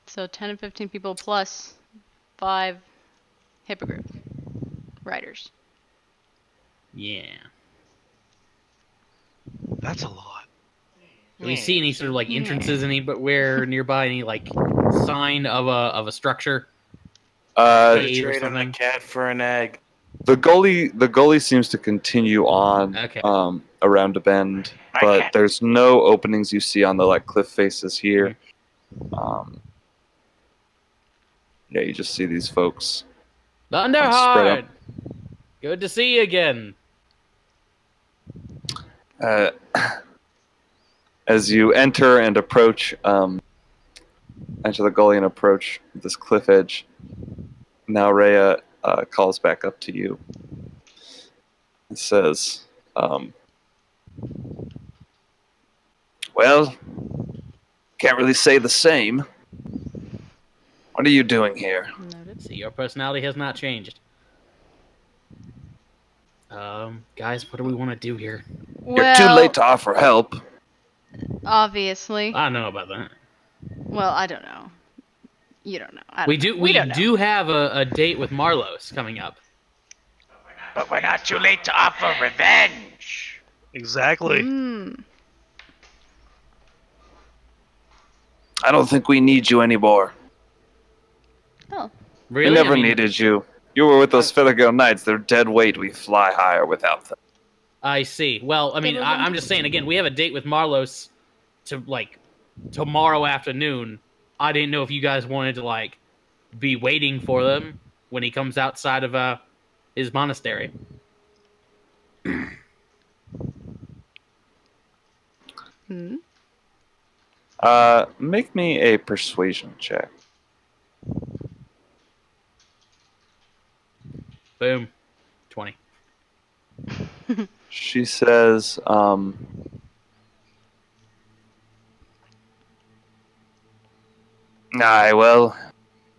So 10 and 15 people plus 5 hippogriff riders. Yeah. That's a lot. Do we see any sort of like Yeah. entrances anywhere nearby? Any like sign of a structure? Uh, Cave or Trade on a something? cat for an egg. the gully seems to continue on Okay. around a bend, I but can't- there's no openings you see on the like cliff faces here. Yeah, you just see these folks. spread Thunderheart! Good to see you again. Uh, as you enter and approach, enter the gully and approach this cliff edge, now Rhea calls back up to you and says, well, can't really say the same. What are you doing here? Noted. See, your personality has not changed. Guys, what do we want to do here? Well, You're too late to offer help. obviously. I don't know about that. Well, I don't know. You don't know. I We don't do. know. We don't know. do have a date with Marlos coming up. But we're not too late to offer revenge. Exactly. Mm. I don't think we need you anymore. Oh. Really? We never I mean, needed you. You were with those Filigo Knights. They're dead weight. We fly higher without them. I see. Well, I mean, I'm just saying again. We have a date with Marlos to like tomorrow afternoon. I didn't know if you guys wanted to like be waiting for them when he comes outside of his monastery. Hmm. Make me a persuasion check. Boom, 20. She says, aye, well,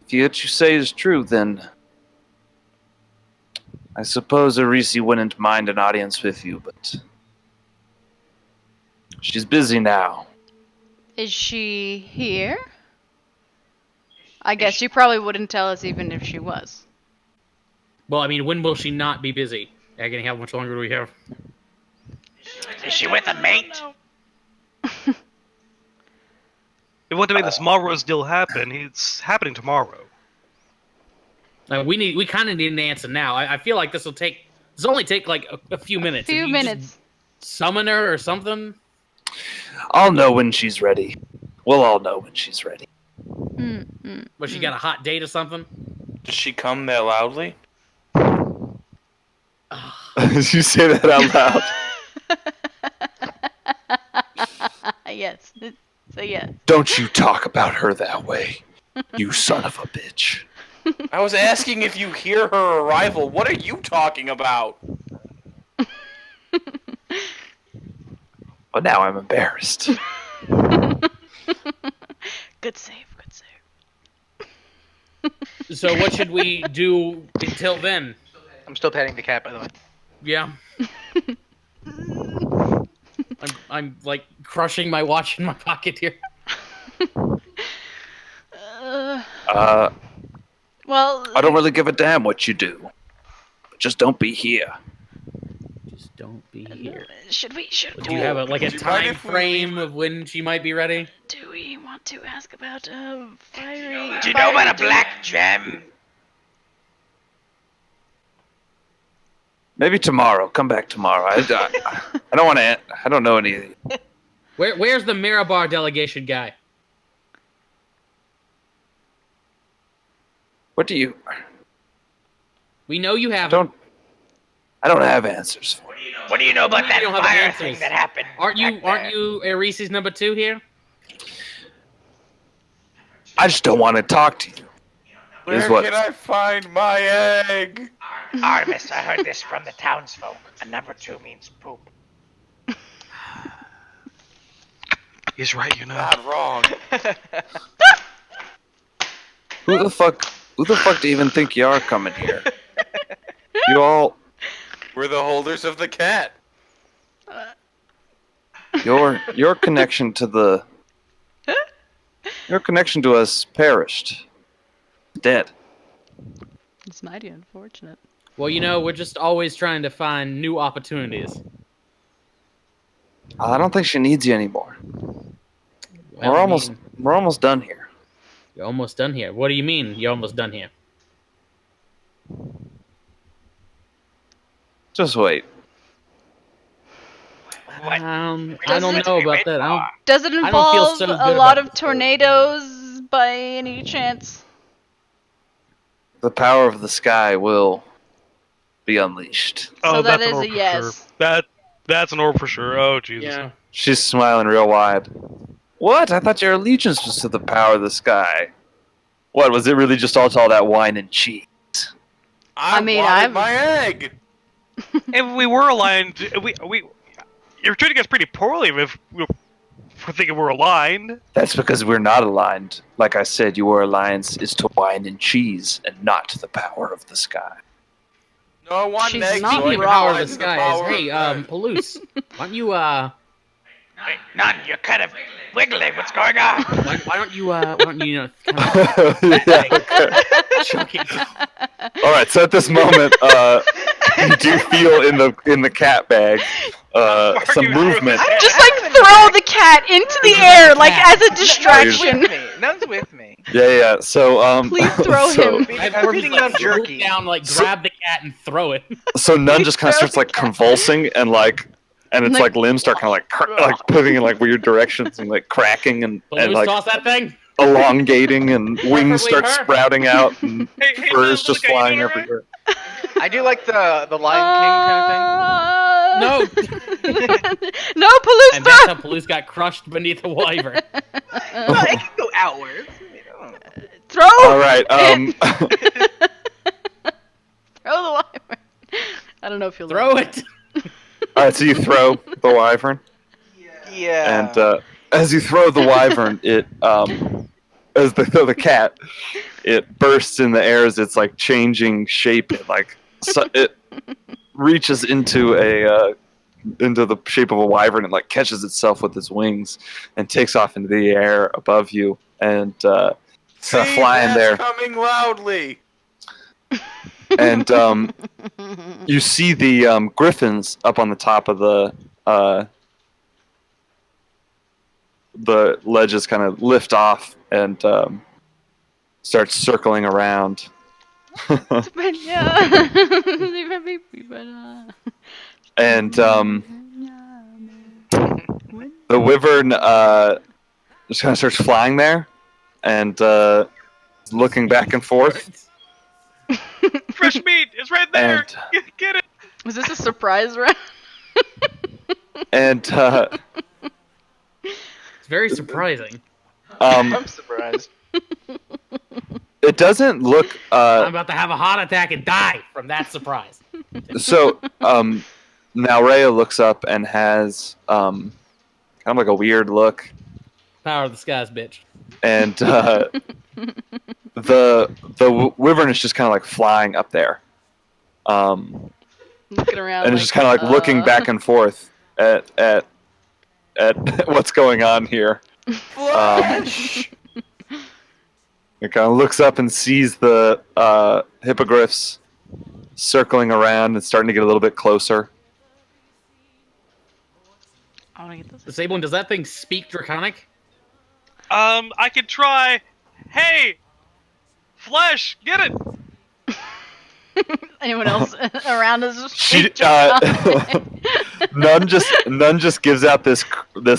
if what you say is true, then I suppose Arisi wouldn't mind an audience with you, but she's busy now. Is she here? I guess you probably wouldn't tell us even if she was. Well, I mean, when will she not be busy? Agony, how much longer do we have? Is she with a mate? If we want to make the Small Rose deal happen, it's happening tomorrow. We kind of need an answer now. I feel like this will only take like a few minutes. If Few you minutes. just summon her or something. I'll know when she's ready. We'll all know when she's ready. But she got a hot date or something. Does she come that loudly? you say that out loud. Yes. So yes. Don't you talk about her that way, you son of a bitch. I was asking if you hear her arrival. What are you talking about? Well, now I'm embarrassed. Good save. Good save. So what should we do until then? I'm still petting the cat, by the way. Yeah. I'm like crushing my watch in my pocket here. Well, I don't really give a damn what you do. But just don't be here. Just don't be here. should we Do you have a Do you mind time if we frame of when she might be ready? do we want to ask about fiery? Do you know about a black gem? Maybe tomorrow. Come back tomorrow. I don't want to. I don't know any. Where's the Mirabar delegation guy? What do you? We know you have. I don't have answers for you. What do you know about You that don't have fire answers. thing that happened? Aren't back there? you Arise's number 2 here? I just don't want to talk to you. Where Is what- can I find my egg? Artemis, I heard this from the townsfolk. A number 2 means poop. He's right, you know. God, wrong. Who the fuck do you even think you are coming here? You all, We're the holders of the cat. your connection to us perished. Dead. It's mighty unfortunate. Well, we're just always trying to find new opportunities. I don't think she needs you anymore. Well, We're almost done here. You're almost done here. What do you mean you're almost done here? Just wait. What? I Does don't it- know about that. Does it don't feel involve so good a lot about of tornadoes by any chance? The power of the sky will be unleashed. So that that's an is orb a for yes. Sure. That's an orb for sure. Oh Jesus. Yeah. She's smiling real wide. What? I thought your allegiance was to the power of the sky. What, was it really just all that wine and cheese? I mean, wanted I've- my egg. If we were aligned, you're treating us pretty poorly if we're thinking we're aligned. That's because we're not aligned. Like I said, your alliance is to wine and cheese and not to the power of the sky. No, I want She's an egg. not so I Speaking can of power of hide the in sky power is, hey, of the- Palouse, why don't you, Wait, none. You're kind of wiggly. What's going on? why don't you, kind of Yeah, okay. chuck it? All right. So at this moment, you do feel in the cat bag some movement. Just like throw the cat into the air, like as a None's distraction. with me. None's with me. Yeah. So Please throw so, him. I'm feeding None Swoop jerky. down, like grab the cat and throw it. So Nun just kind of starts like convulsing and it's Like- like limbs start kind of like moving in like weird directions and like cracking and Palouse, like toss that thing. elongating and wings Preferably start her. sprouting out and Hey, furs Lil, just look, are you flying doing all right? everywhere. I do like the Lion No, No, Palouse, and that's how Palouse got crushed beneath the wyvern. King kind of thing. No, it can go outwards. throw! All right. Throw the wyvern. I don't know if you'll Throw it. All right. So you throw the wyvern, Yeah. and as you throw the wyvern, it as they throw the cat, it bursts in the air as it's like changing shape. It reaches into into the shape of a wyvern and like catches itself with its wings and takes off into the air above you and See, flying that's there. coming loudly. And you see the griffins up on the top of the ledges kind of lift off and start circling around. But yeah. And the wyvern just kind of starts flying there and looking back and forth. Fresh meat, it's right there. And, Get it. Was this a surprise round? and It's very surprising. I'm surprised. it doesn't look I'm about to have a heart attack and die from that surprise. so. Now Rhea looks up and has kind of like a weird look, Power of the skies, bitch. and the wyvern is just kind of like flying up there, Looking around. and it's just kind of like looking back and forth at what's going on here. Flash! It kind of looks up and sees the hippogriffs circling around and starting to get a little bit closer. I want to get this. Disabling, does that thing speak Draconic? I can try. Hey, Flesh, get it. Anyone else around us? She None just gives out this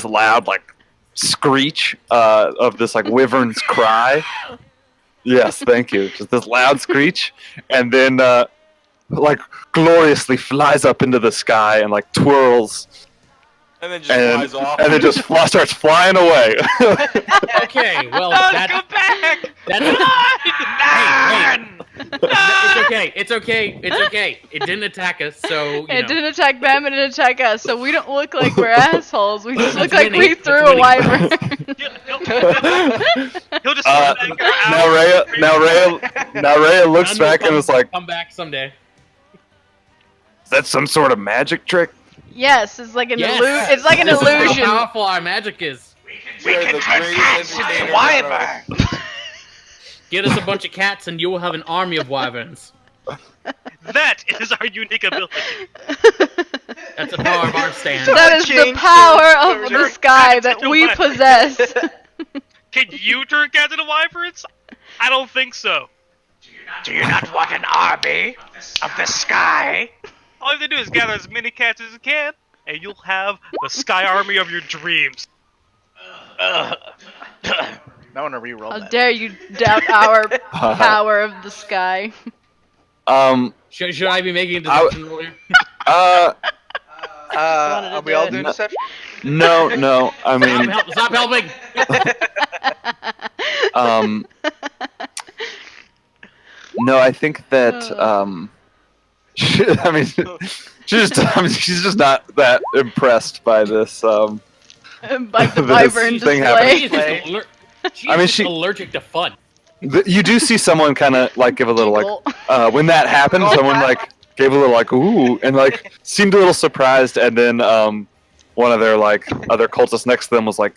loud like screech of this like wyvern's cry. Yes, thank you. Just this loud screech, and then like gloriously flies up into the sky and like twirls And then just flies off. and then just starts flying away. Okay, well, None, that, go back. that's... Hey, It's okay. It's okay. It's okay. It didn't attack us, so you It know. didn't attack them, it didn't attack us, so we don't look like we're assholes. We just look That's like winning. we That's threw a winning. wyvern. He'll just run back Now Rhea looks None will back and come- is like, come back someday. "Is that some sort of magic trick?" Yes, it's like an Yes. It's like an This is illusion. how powerful our magic is. We You're can the turn greatest cats into entertainer wyverns. Get us a bunch of cats, and you will have an army of wyverns. That is our unique ability. That's the power of our stand. That is the Change power of the turn sky cats that into we wyverns. possess. Can you turn cats into wyverns? I don't think so. Do you not want an army of the sky? All you have to do is gather as many cats as you can, and you'll have the sky army of your dreams. I want to reroll How that. dare you doubt our power of the sky? Should I be making a I- deduction roll here? wanted to Are we do all it. doing No. deception? No. I mean, Stop helping! no. I think that she's just not that impressed by this. By the This wyvern thing display. She's just, she's I mean, just allergic to fun. You do see someone kind of like give a little like Giggle. when that happened, someone like gave a little like ooh and like seemed a little surprised, and then one of their like other cultists next to them was like,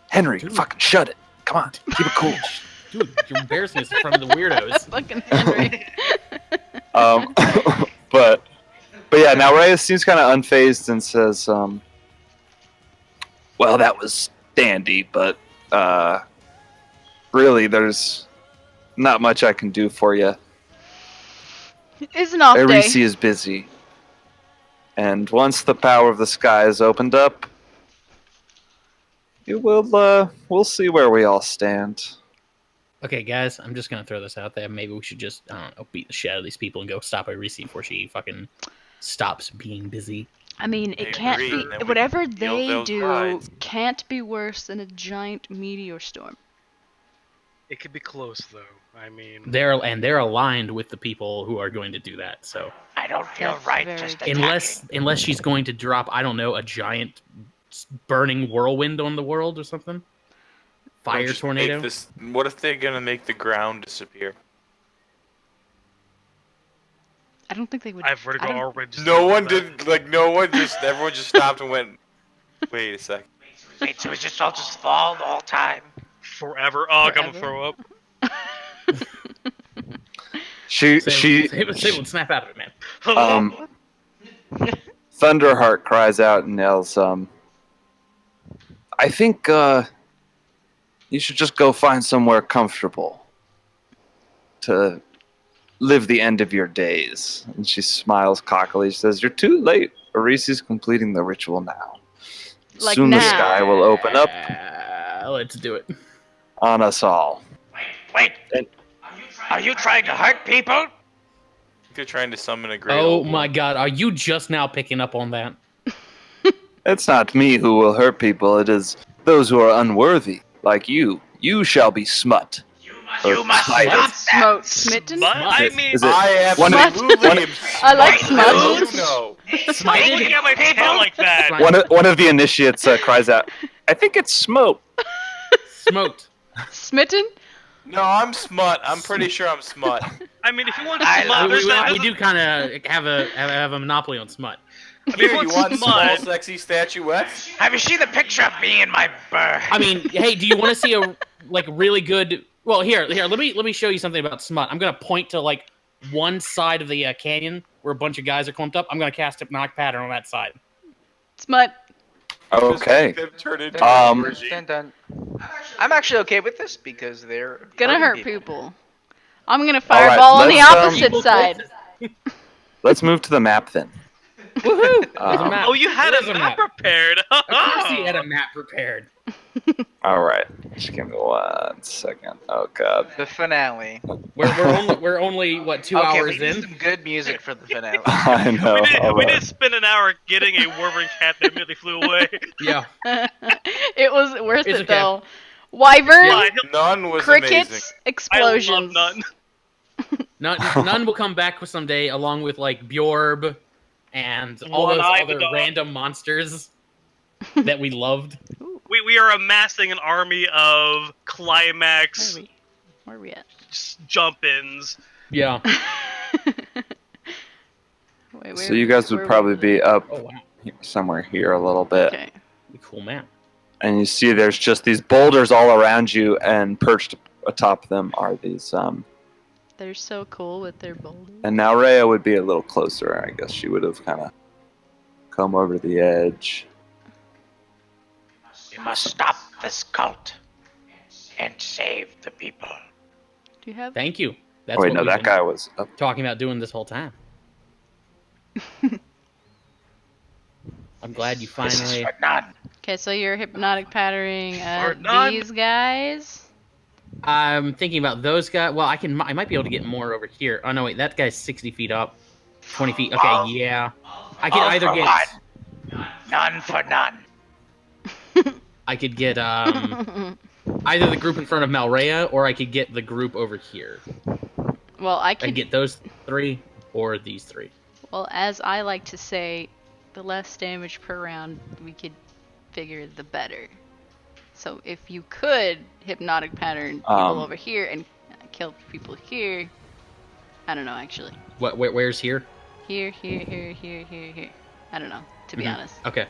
"Henry, fucking shut it! Come on, keep it cool." Dude, you're embarrassing us in front of the weirdos. Fucking Henry. But yeah, now Reyes seems kind of unfazed and says, "Well, that was dandy, but really, there's not much I can do for you. It's an off day. Arisi is busy, and once the power of the sky is opened up, you will we'll see where we all stand." Okay, guys, I'm just gonna throw this out there. Maybe we should just, I don't know, beat the shit out of these people and go stop Irisi before she fucking stops being busy. I mean, I it can't agree, and then be. we Whatever can kill they those do brides. can't be worse than a giant meteor storm. It could be close, though. I mean, They're aligned with the people who are going to do that. So I don't feel That's right very just true. attacking. unless she's going to drop, I don't know, a giant burning whirlwind on the world or something, Don't fire just tornado. make this- what if they're gonna make the ground disappear? I don't think they would. I have vertigo I don't- already. just No thinking one about it. did. Like no one just. Everyone just stopped and went. Wait a second. Wait, so we just all just fall the whole time? Forever. Oh, I'm gonna Forever? throw up. She Sable, snap out of it, man. Thunderheart cries out and yells, "I think you should just go find somewhere comfortable to live the end of your days." And she smiles cockily. She says, "You're too late. Arisi's completing the ritual now. Like Soon the now. sky will open up Let's do it. on us all." Wait. And- Are you trying to hurt people? They're trying to summon a great. Oh old my one. god, are you just now picking up on that? It's not me who will hurt people. It is those who are unworthy, like you. You shall be smut. You must Smite. stop Smote that. smitten? But, I mean, Is it I one- absolutely one- am. I like smut. smut. No. Don't look at my tail like that. one of the initiates cries out, "I think it's smoke." Smoked. Smitten? No, I'm smut. I'm pretty sure I'm smut. I mean, if you want I to love smut, there's that. We do kind of have a monopoly on smut. I mean, Here, if you you want want small, smut, sexy statuettes? Have you seen the picture of me and my bird? I mean, hey, do you want to see a like really good? Well, here, let me show you something about smut. I'm gonna point to like one side of the canyon where a bunch of guys are clumped up. I'm gonna cast Hypnotic Pattern on that side. Smut. Okay. Just make them turn into Um, a virgin. Dun, dun. I'm actually okay with this because they're Gonna hurting hurt people. I'm gonna right, fireball on the let's, opposite side. Let's move to the map then. Woohoo! There's a Um, map. oh, you had There's a map prepared. Of course, he had a map prepared. All right. Just give me 1 second. Oh god. The finale. We're only what 2 Okay, hours we need in. some good music for the finale. I know. all we right. did spend an hour getting a Wyvern cat that immediately flew away. Yeah. It was worth It's it okay. though. Wyvern, Fine, None was crickets, amazing. explosions. I love none. None will come back someday, along with like Bjorb and all those One-Eye other Dog. random monsters that we loved. We are amassing an army of climax Where are we at? jump-ins. Yeah. Wait, So you guys would where probably was be it? up Oh wow. somewhere here a little bit. Okay. Cool map. And you see there's just these boulders all around you, and perched atop them are these They're so cool with their boulders. and now Rhea would be a little closer. I guess she would have kind of come over the edge. We must stop this cult and save the people. Do you have? Thank you. That's Oh, wait, what no, we've that been guy was up. talking about doing this whole time. I'm glad you This is finally. for none. Okay, so you're hypnotic patterning For none. these guys. I'm thinking about those guys. Well, I might be able to get more over here. Oh no, wait, that guy's 60 feet up, 20 feet. Okay, All- yeah. I could all either for get. one. None for none. I could get either the group in front of Malrea, or I could get the group over here. Well, I I could could. get those three or these three. Well, as I like to say, the less damage per round we could figure, the better. So if you could hypnotic pattern people over here and kill people here, I don't know actually. Where's here? Here. I don't know, to be honest. Okay.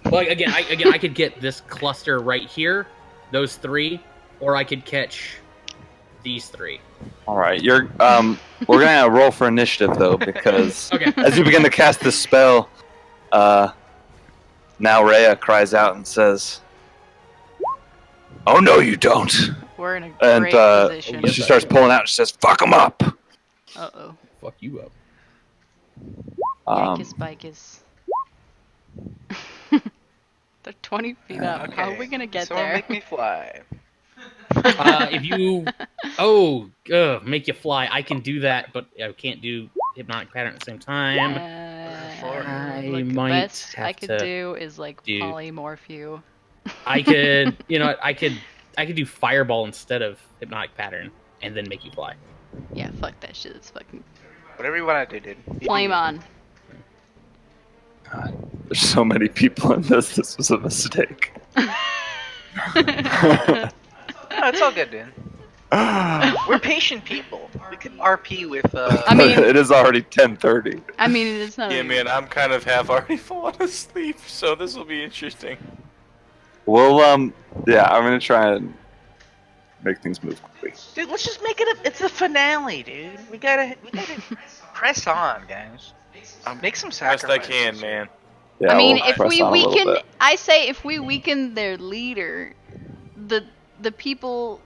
Well, again, I could get this cluster right here, those three, or I could catch these three. All right, you're we're gonna roll for initiative though, because Okay. as you begin to cast this spell, now Rhea cries out and says, "Oh no, you don't!" We're in a And great position. she starts pulling out. She says, "Fuck him up." Uh-oh. Fuck you up. Yankus Bicus. They're 20 feet up. How are we gonna get Someone there? make me fly. If you, make you fly. I can do that, but I can't do hypnotic pattern at the same time. I Look, the might best I have could to do is like do- polymorph you. I could, I could do fireball instead of hypnotic pattern, and then make you fly. Yeah, fuck that shit. It's fucking Whatever you want to do, dude. flame on. There's so many people in this. This was a mistake. No, it's all good, dude. We're patient people. We can RP with. I mean- it is already 10:30. I mean, it's not. Yeah, even- man, I'm kind of half already fallen asleep, so this will be interesting. Well, yeah, I'm gonna try and make things move quickly. Dude, let's just make it a. It's the finale, dude. We gotta press on, guys. Make some Best sacrifices. I can, man. Yeah, I mean, we'll if press we on a little weaken, bit. I say if we weaken their leader, the people,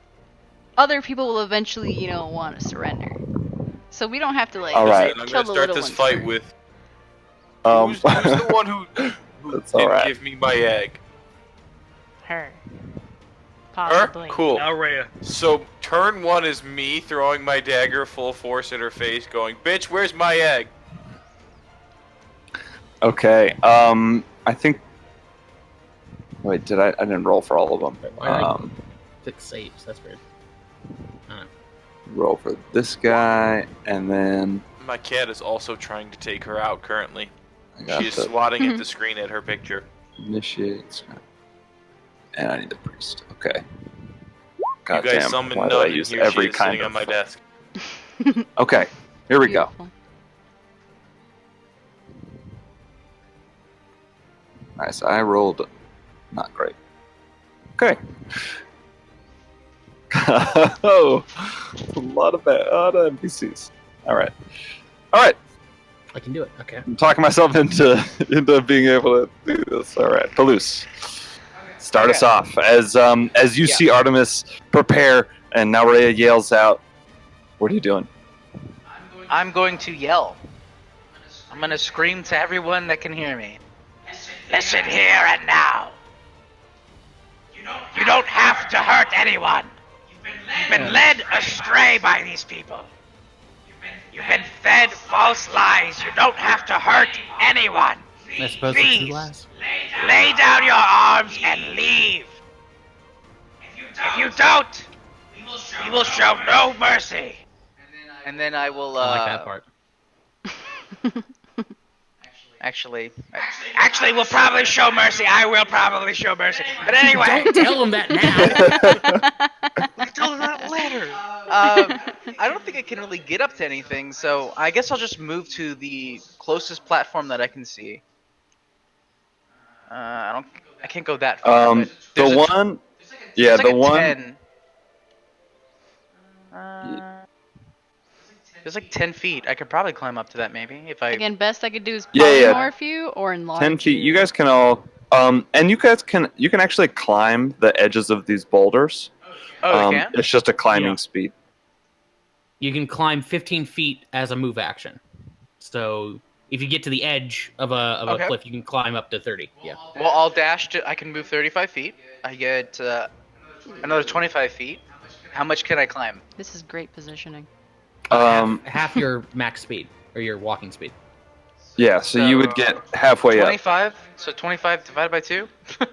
other people will eventually, want to surrender. So we don't have to like All right. And I'm kill gonna the start little this ones fight first. with who's Um, the one who That's didn't alright. give me my egg? Her. Her? Possibly. Cool. Now, Rhea. So turn one is me throwing my dagger full force at her face, going, "Bitch, where's my egg?" Okay. I think. Wait, did I? I didn't roll for all of them. Why did I click saves? That's weird. Roll for this guy, and then My cat is also trying to take her out currently. I got She is the swatting at the screen at her picture. initiate, and I need the priest. Okay. You God guys damn, summoned why do I none, and use here every she is kind sitting of? on my desk. Okay, here we go. Beautiful. Nice. I rolled not great. Okay. Oh, a lot of NPCs. All right. I can do it. Okay. I'm talking myself into being able to do this. All right, Palouse, start us off as you see Artemis prepare, and now Rhea yells out, "What are you doing?" I'm going to yell. I'm gonna scream to everyone that can hear me. Listen here and now. You don't have to hurt anyone. You've been led astray by these people. You've been fed false lies. You don't have to hurt anyone. I suppose it's Please, two lies. lay down your arms and leave. If you don't, we will show no mercy. And then I will. I like that part. Actually, Actually, we'll probably show mercy. I will probably show mercy. But anyway, Don't tell him that now. Tell them that later. I don't think I can really get up to anything, so I guess I'll just move to the closest platform that I can see. I can't go that far. but The there's a- one, yeah, there's like the a one. 10. There's like 10 feet. I could probably climb up to that maybe if I. Again, best I could do is Yeah, yeah. polymorph you or enlarge 10 feet. you. You guys can all, and you can actually climb the edges of these boulders. Oh, they can? It's just a climbing Yeah. speed. You can climb 15 feet as a move action. So if you get to the edge of a Okay. cliff, you can climb up to 30. Yeah. Well, I'll dash to. I can move 35 feet. I get another 25 feet. How much can I climb? This is great positioning. Half your max speed or your walking speed. Yeah, so you would get halfway up. 25. So 25 divided by 2. What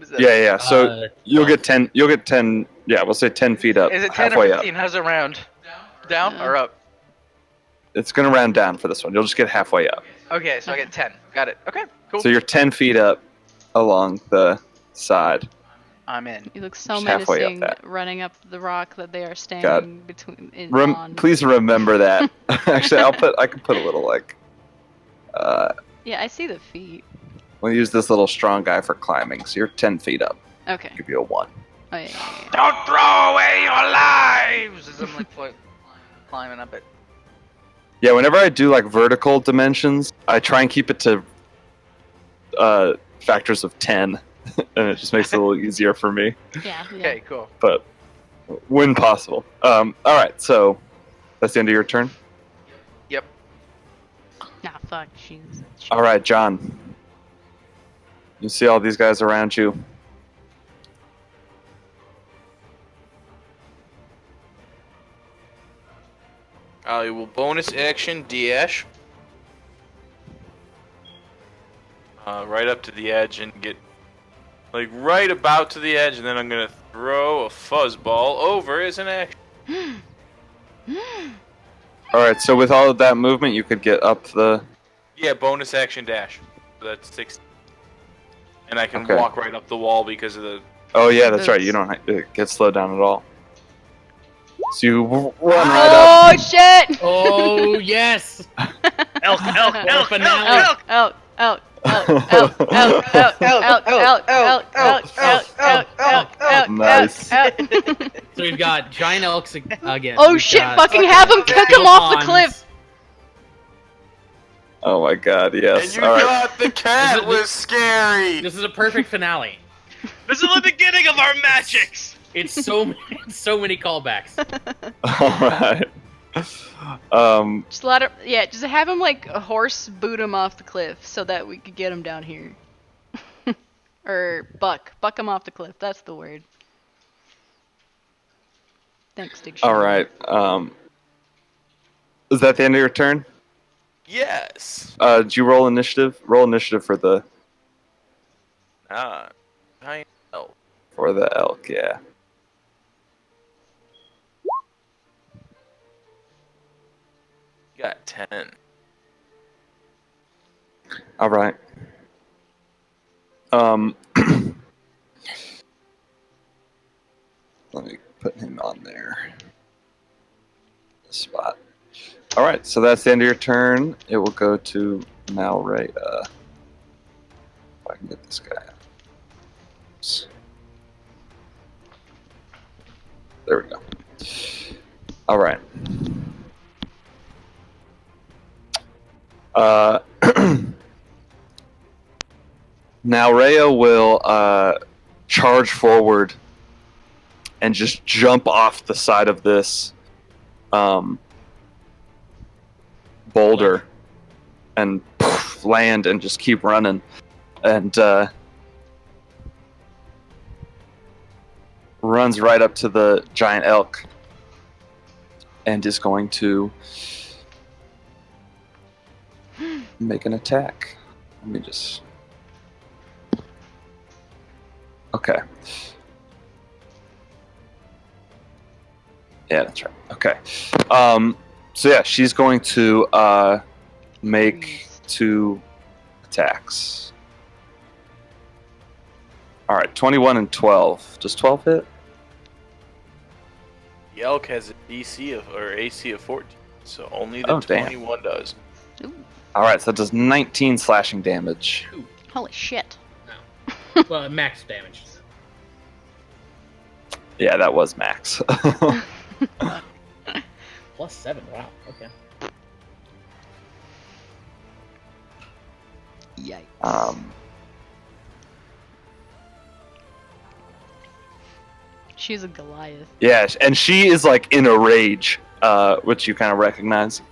is that? Yeah, yeah. So Uh, you'll get 10. You'll get 10. Yeah, we'll say 10 feet up. Is it 10 or halfway 15? How's it round? Down or up? It's gonna round down for this one. You'll just get halfway up. Okay, so I get 10. Got it. Okay, cool. So you're 10 feet up along the side. I'm in. You look so Just halfway up menacing that. running up the rock that they are standing between. On. Please remember that. Actually, I can put a little like. Yeah, I see the feet. We'll use this little strong guy for climbing. So you're 10 feet up. Okay. Give you a 1. Oh, yeah, yeah, yeah. don't throw away your lives. As I'm like climbing up it. Yeah, whenever I do like vertical dimensions, I try and keep it to factors of 10, and it just makes it a little easier for me. Yeah, yeah. Okay, cool. But when possible. All right, so that's the end of your turn. Yep. Nah, fuck. She's. All right, John. You see all these guys around you. I will bonus action dash right up to the edge and get like right about to the edge, and then I'm gonna throw a fuzzball over as an action. All right, so with all of that movement, you could get up the. Yeah, bonus action dash. So that's 6. And I can Okay. walk right up the wall because of the. Oh yeah, that's right. You don't get slowed down at all. So you run right up. Oh shit! Oh yes! Elk, elk, elk, finale. elk, elk. Out! Nice. So we've got giant elks again. Oh We've shit! got Fucking have him kick him off the cliff. Oh my God! Yes. And you All right. thought the cat was scary! This is a perfect finale. This is the beginning of our magics. It's so many callbacks. All right. Just let him. Yeah, just have him like a horse boot him off the cliff so that we could get him down here. Or buck him off the cliff. That's the word. Thanks, Dick. All right. Is that the end of your turn? Yes! Did you roll initiative? Roll initiative for the Giant elk. elk. Yeah. Got 10. All right. Let me put him on there. Spot. All right, so that's the end of your turn. It will go to Malray. If I can get this guy out. Oops. There we go. All right. Now Rhea will charge forward and just jump off the side of this boulder and land and just keep running and runs right up to the giant elk and is going to make an attack. Let me just... Okay. Yeah, that's right. Okay. So yeah, she's going to make Please. 2 attacks. All right, 21 and 12. Does 12 hit? The elk has a DC or AC of 14, so only the Oh, damn. 21 does. Ooh, All right, so it does 19 slashing damage. holy shit. Well, max damage. Yeah, that was max. +7. Wow. Okay. Yikes. She's a Goliath. Yeah, and she is like in a rage, which you kind of recognize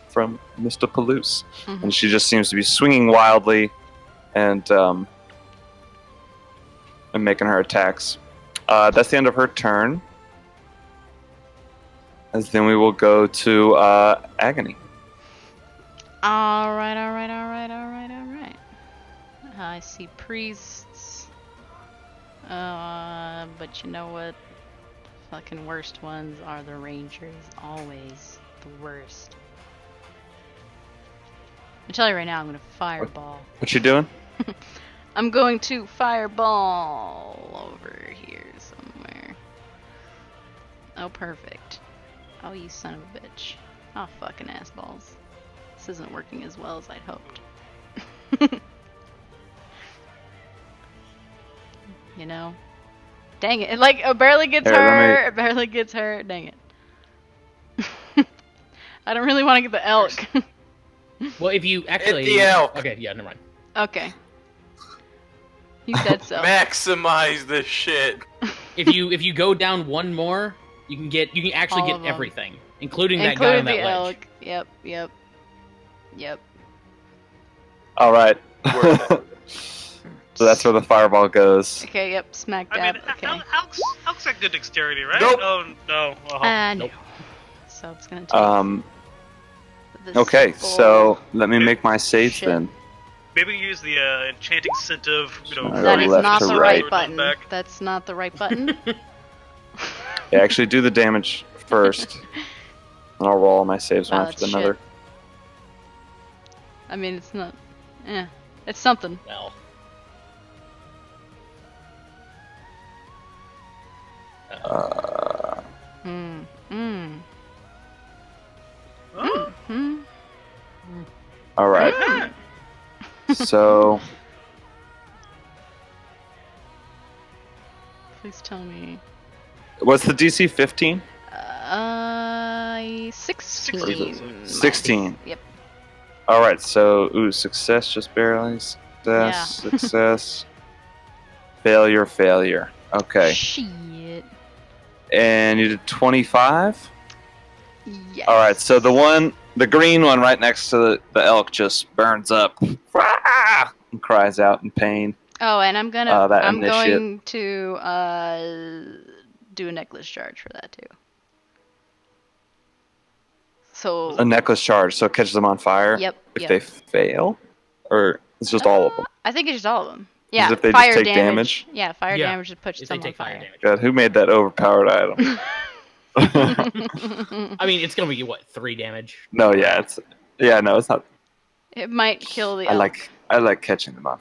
from Mr. Palouse. Mhm. And she just seems to be swinging wildly and making her attacks. That's the end of her turn. As then we will go to Agony. Alright. I see priests. But you know what? Fucking worst ones are the rangers. Always the worst. I tell you right now, I'm gonna fireball. What you doing? I'm going to fireball over here somewhere. Oh, perfect. Oh, you son of a bitch. Oh, fucking ass balls. This isn't working as well as I'd hoped. You know? Dang it. It barely gets Here, let me- her. It barely gets her. Dang it. I don't really want to get the elk. Well, if you actually. the elk. Okay, yeah, never mind. Okay. You said so. Maximize this shit. If you go down one more, you can actually All get of 'em. everything, including that guy Including on the that ledge. elk. Yep. All right. Worth So that's where the fireball goes. Okay, yep, smack I dab. mean, Okay. Elk's got good dexterity, right? Nope. Oh no. Oh. No. Nope. So it's gonna take this Okay, full so let me make my save Shit. then. Maybe we can use the enchanting scent of That is left not to the right. right button. That's not the right button. Yeah, actually do the damage first. And I'll roll all my saves Wow, one after that's another. shit. I mean, it's not. It's something. Well. Hmm. Oh. Hmm. All right. So Please tell me. what's the DC? 15? 16. 16. Yep. All right. So success, just barely. Success, Yeah. success. Failure. Okay. Shit. And you did 25. Yes. All right. So the green one right next to the elk just burns up and cries out in pain. Oh, and I'm gonna. that I'm initiate. going to do a necklace charge for that too. So. A necklace charge, so it catches them on fire. Yep. If Yep. they fail, or it's just all of them. I think it's just all of them. Yeah. if they just fire take damage. damage? Yeah, fire Yeah, damage just puts If they them on take fire fire. damage. God, who made that overpowered item? I mean, it's gonna be what, 3 damage? No, yeah, it's not. It might kill the I elk. like catching them off.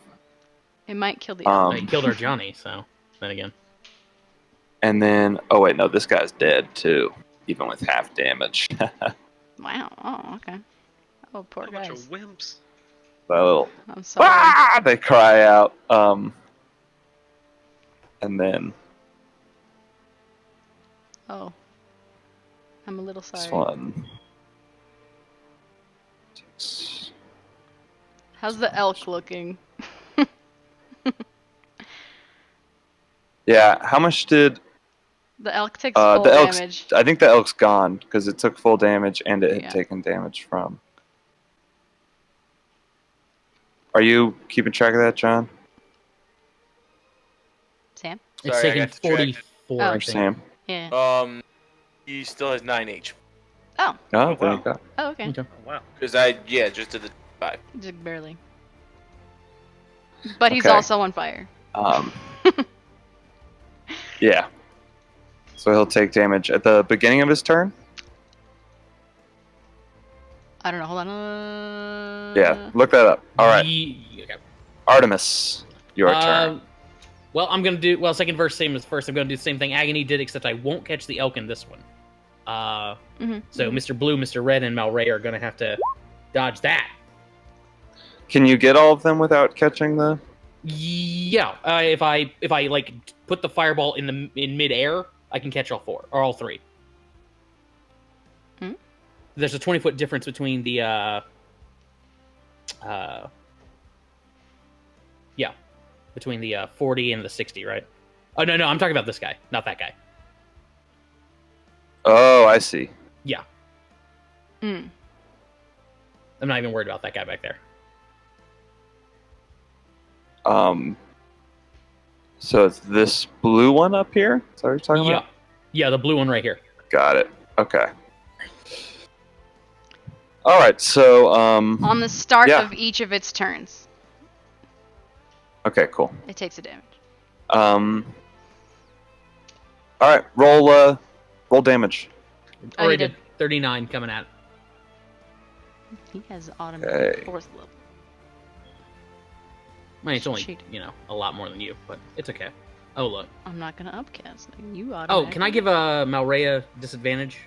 It might kill the elk. They killed our Johnny, so then again. And then, oh wait, no, this guy's dead too, even with half damage. Wow. Oh, okay. Oh, poor A bunch of guys. wimps. So I'm sorry. they cry out, and then Oh. I'm a little this sorry. one. How's the elk looking? Yeah, how much did The elk takes full the elk's? damage. I think the elk's gone because it took full damage and it had Yeah. taken damage from. Are you keeping track of that, John? Sam? It's Sorry, I taken got distracted. 44, Oh. I Or think. Sam? Yeah. He still has 9 HP. Oh. Oh, there wow. you go. Oh, okay. Okay. Oh, wow. Because just did the 5. Just barely. But he's Okay. also on fire. Yeah. So he'll take damage at the beginning of his turn. I don't know. Hold on. Yeah, look that up. All right, Okay. Artemis, your turn. Well, I'm gonna do second verse same as first. I'm gonna do the same thing Agony did, except I won't catch the elk in this one. So Mr. Blue, Mr. Red, and Malray are gonna have to dodge that. Can you get all of them without catching the? Yeah, if I like put the fireball in midair, I can catch all four or all three. Hmm? There's a 20-foot difference between the between the 40 and the 60, right? Oh no, I'm talking about this guy, not that guy. Oh, I see. Yeah, Mm. I'm not even worried about that guy back there. So it's this blue one up here? Is that what you're talking about? Yeah, the blue one right here. Got it. Okay. All right. So On the start yeah. of each of its turns, Okay. Cool. it takes a damage. All right. Roll damage. Already did. did 39 coming at. He has automatic Okay. fourth level. I mean, it's only Cheat. a lot more than you, but it's okay. Oh look. I'm not gonna upcast. You Oh, automatically. can I give Malrea disadvantage?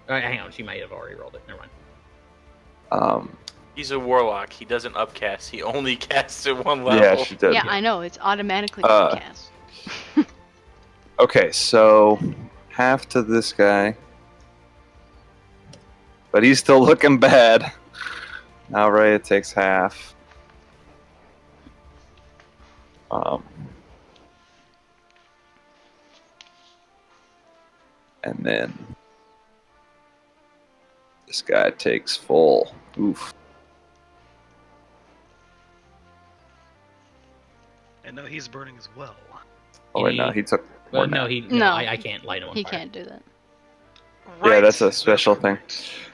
Hang on, she might have already rolled it. Never mind. He's a warlock. He doesn't upcast. He only casts at one level. Yeah, she did. Yeah, I know. It's automatically Uh, upcast. Okay, so half to this guy, but he's still looking bad. Now Raya takes half. And then this guy takes full. Oof. And now he's burning as well. Oh wait, no, he took. Well, more no, now. No. I can't light him on He fire. can't do that. Yeah, that's a special thing.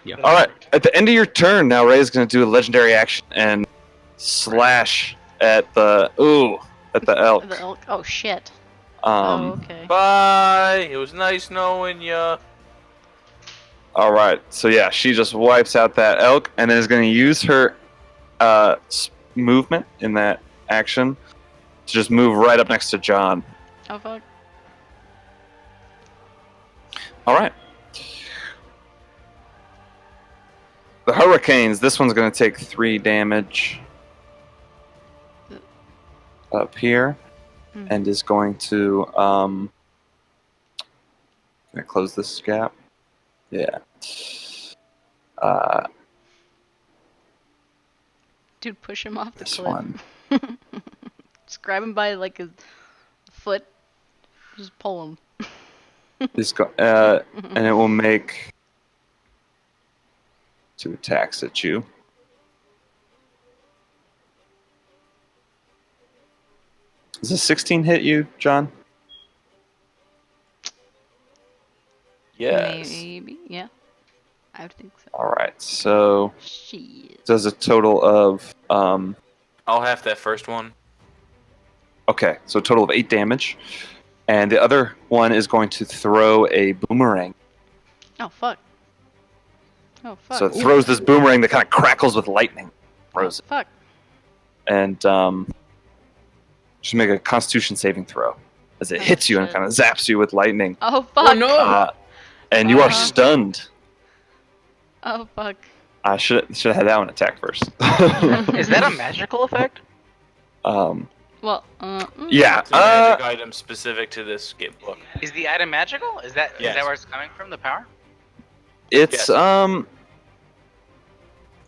Yeah. All right, at the end of your turn, now Ray's going to do a legendary action and slash at the elk. The elk. Oh shit. Um, Oh, okay. Bye. It was nice knowing ya. All right, so yeah, she just wipes out that elk and then is going to use her movement in that action to just move right up next to John. Oh fuck. All right. The hurricanes. This one's going to take 3 damage up here, and is going to can I close this gap? Yeah. Dude, push him off the This cliff. one. Just grab him by like his foot. Just pull him. This and it will make 2 attacks at you. Does a 16 hit you, John? Yes. Maybe. Yeah. I would think so. All right. So Shit. does a total of I'll have that first one. okay, so a total of 8 damage, and the other one is going to throw a boomerang. Oh fuck. Oh fuck. So it throws this boomerang that kind of crackles with lightning. Throws it. Fuck. And just make a Constitution saving throw as it Oh, hits you and shit. kind of zaps you with lightning. Oh fuck. Oh no! And you are Uh-huh. stunned. Oh fuck. I should have had that one attack first. Is that a magical effect? Well. Yeah. It's a magic item specific to this game book. Is the item magical? Is that Yes. where it's coming from? The power? It's Yes.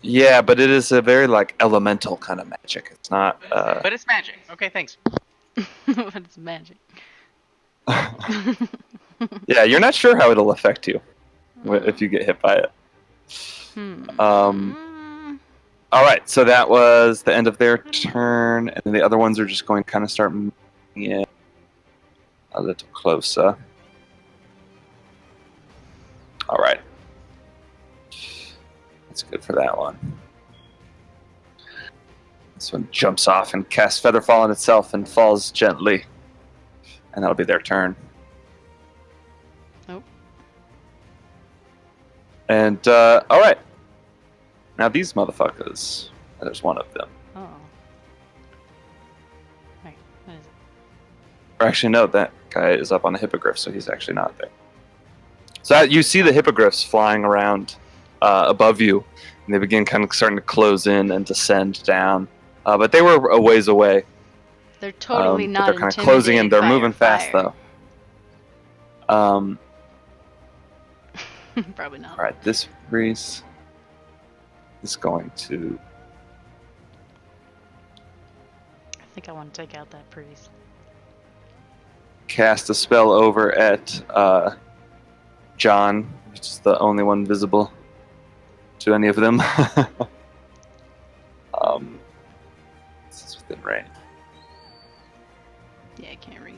Yeah, but it is a very like elemental kind of magic. It's not. But it's magic. Okay, thanks. But it's magic. Yeah, you're not sure how it'll affect you if you get hit by it. All right, so that was the end of their turn, and then the other ones are just going to kind of start moving in a little closer. All right. That's good for that one. This one jumps off and casts Featherfall on itself and falls gently. And that'll be their turn. Nope. And, all right. Now these motherfuckers. There's one of them. Oh. Wait, what is it? Or actually, no, that guy is up on the hippogriff, so he's actually not there. So you see the hippogriffs flying around above you, and they begin kind of starting to close in and descend down. But they were a ways away. They're totally But not. they're kind of closing in. They're moving fast, though. Probably not. All right, this Reese is going to. I think I want to take out that priest. Cast a spell over at John, which is the only one visible to any of them. This is within range. Yeah, I can't reach.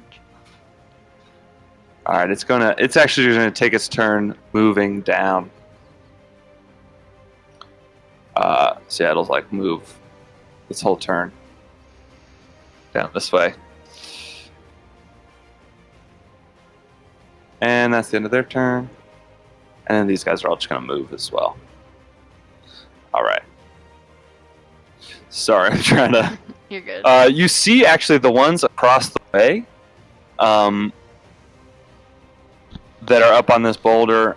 All right, it's actually gonna take its turn moving down. So yeah, it'll like move its whole turn down this way. And that's the end of their turn. And then these guys are all just going to move as well. All right. Sorry, I'm trying to... You're good. You see actually the ones across the way that are up on this boulder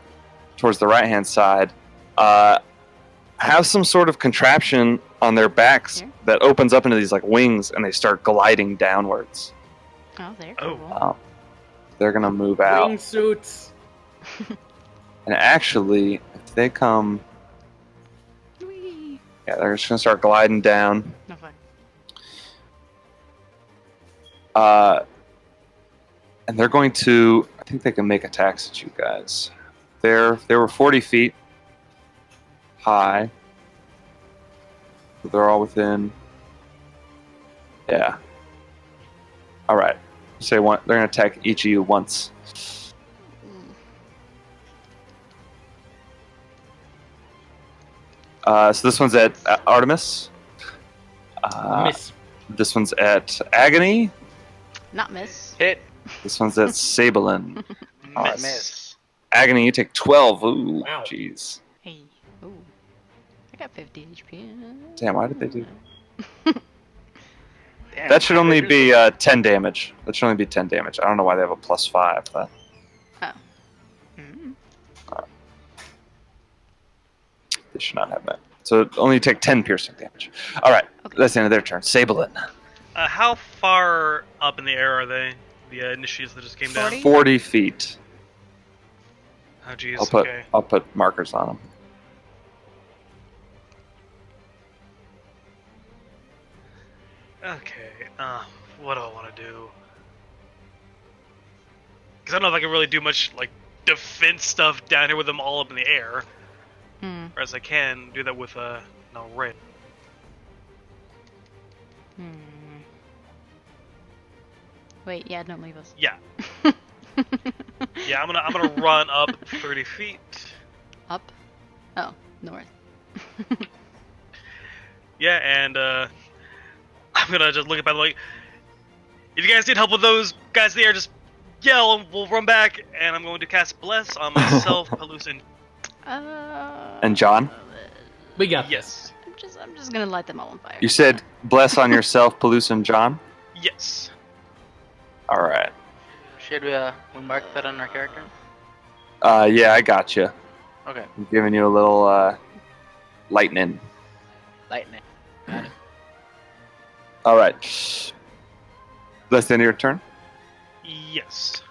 towards the right-hand side have some sort of contraption on their backs Here? that opens up into these like wings, and they start gliding downwards. Oh, there. Oh. Cool. They're going to move out. Wingsuits. And actually, if they come... Whee! Yeah, they're just going to start gliding down. No fun. And they're going to... I think they can make attacks at you guys. They were 40 feet high. So they're all within... Yeah. All right. Say one. They're going to attack each of you once. So this one's at Artemis. Miss. This one's at Agony. Not miss. Hit. This one's at Sabelin. Miss. Miss. Agony, you take 12. Ooh, Wow. jeez. Hey. Ooh. I got 50 HP. Damn, why did they do Damn, that? Should only be 10 damage. That should only be 10 damage. I don't know why they have a +5. But Mm. they should not have that. So only take 10 piercing damage. All right, Okay. that's the end of their turn. Sabelin. How far up in the air are they? The initiates that just came 40? down. 40 feet. Oh, jeez. I'll Okay. put markers on them. Okay. What do I want to do? Because I don't know if I can really do much like defense stuff down here with them all up in the air, Hmm. whereas I can do that with no red. Hmm. Wait, yeah, don't leave us. Yeah. Yeah, I'm gonna run up 30 feet. Up? Oh, north. Yeah, and I'm gonna just look at them like, if you guys need help with those guys there, just yell and we'll run back. And I'm going to cast Bless on myself, Hallucin. And John? We got this. Yes. I'm just gonna light them all on fire. You said bless on yourself, Pellucin John? Yes. All right. Should we mark that on our character? Yeah, I got you. Okay. I'm giving you a little lightning. Lightning. Got it. All right. That's the end of your turn? Yes.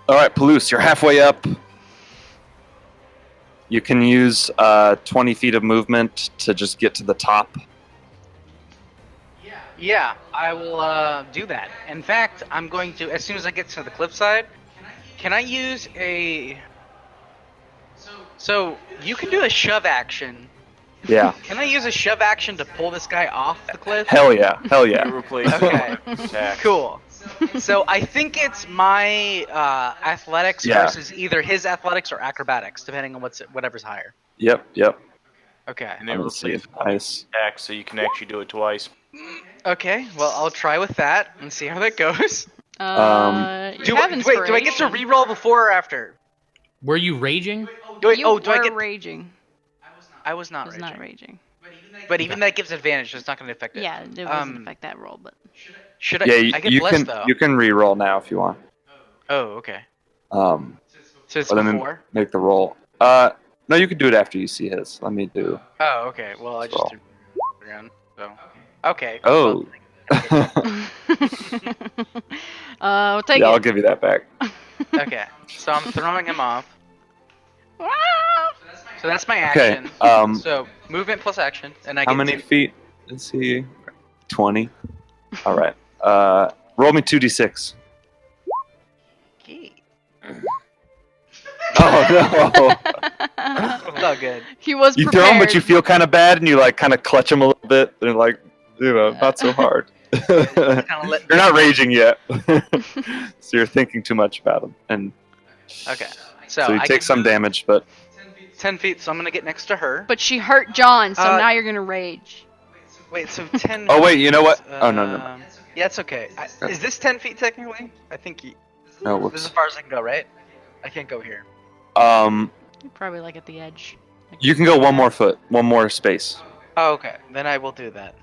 All right, Palouse, you're halfway up. You can use 20 feet of movement to just get to the top. Yeah, I will do that. In fact, I'm going to, as soon as I get to the cliffside, can I use a... So, you can do a shove action. Yeah. Can I use a shove action to pull this guy off the cliff? Hell yeah. Hell yeah. Okay, cool. So I think it's my athletics Yeah. versus either his athletics or acrobatics, depending on whatever's higher. Yep, yep. Okay. And then Let's see. replace Nice. attack so you can actually do it twice. Okay, well, I'll try with that and see how that goes. You Do have I get to inspiration. reroll before or after? Were you raging? Do I You get? were raging. I was not was raging. not raging. But even that gives advantage, so it's not going to affect it. Yeah, it doesn't affect that roll, but Should I? Yeah, I get you blessed can though. you can re-roll now if you want. Oh, okay. Um, So it's but let me before. make the roll. No, you can do it after you see his. Let me do. Oh, okay. Well, I just roll. threw around. So. Okay. Oh. we'll take Yeah, I'll it. give you that back. Okay. So I'm throwing him off. So that's my Okay. action. So movement plus action, and I How get many 2. feet is he? 20. All right. Roll me 2d6. Okay. Oh no! It's all good. He was You prepared. throw him, but you feel kind of bad, and you like kind of clutch him a little bit. And like, not so hard. Kinda let- You're not raging yet, so you're thinking too much about him, and Okay. so you I take get some damage. But 10 feet, so I'm gonna get next to her. But she hurt John, so Uh, now you're gonna rage. Wait, so 10. oh wait, you know what? feet, Oh no, no, no. Yeah, it's okay. Is this 10 feet technically? I think No, this is whoops. as far as I can go, right? I can't go here. You're probably like at the edge. Like, You can go one more foot, one more space. Oh, okay. Then I will do that.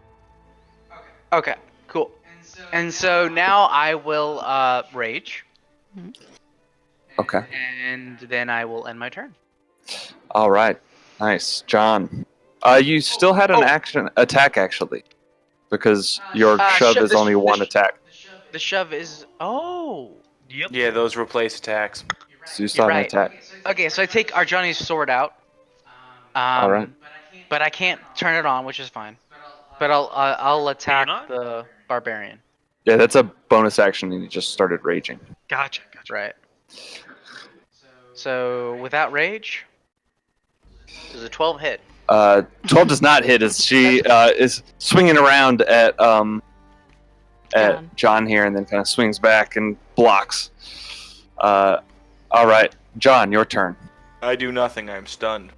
Okay, cool. And so now I will rage, Okay. and then I will end my turn. All right. Nice, John. You still had an attack actually, because your shove is only one attack. The shove is. Oh. Yep. Yeah, those replace attacks. So you still have an right. attack. Okay, so I take Arjani's sword out. Alright. But I can't turn it on, which is fine. But I'll attack not? the barbarian. Yeah, that's a bonus action, and you just started raging. Gotcha. Right. So without rage, does a 12 hit? 12 does not hit as she is swinging around at John here, and then kind of swings back and blocks. All right, John, your turn. I do nothing. I'm stunned.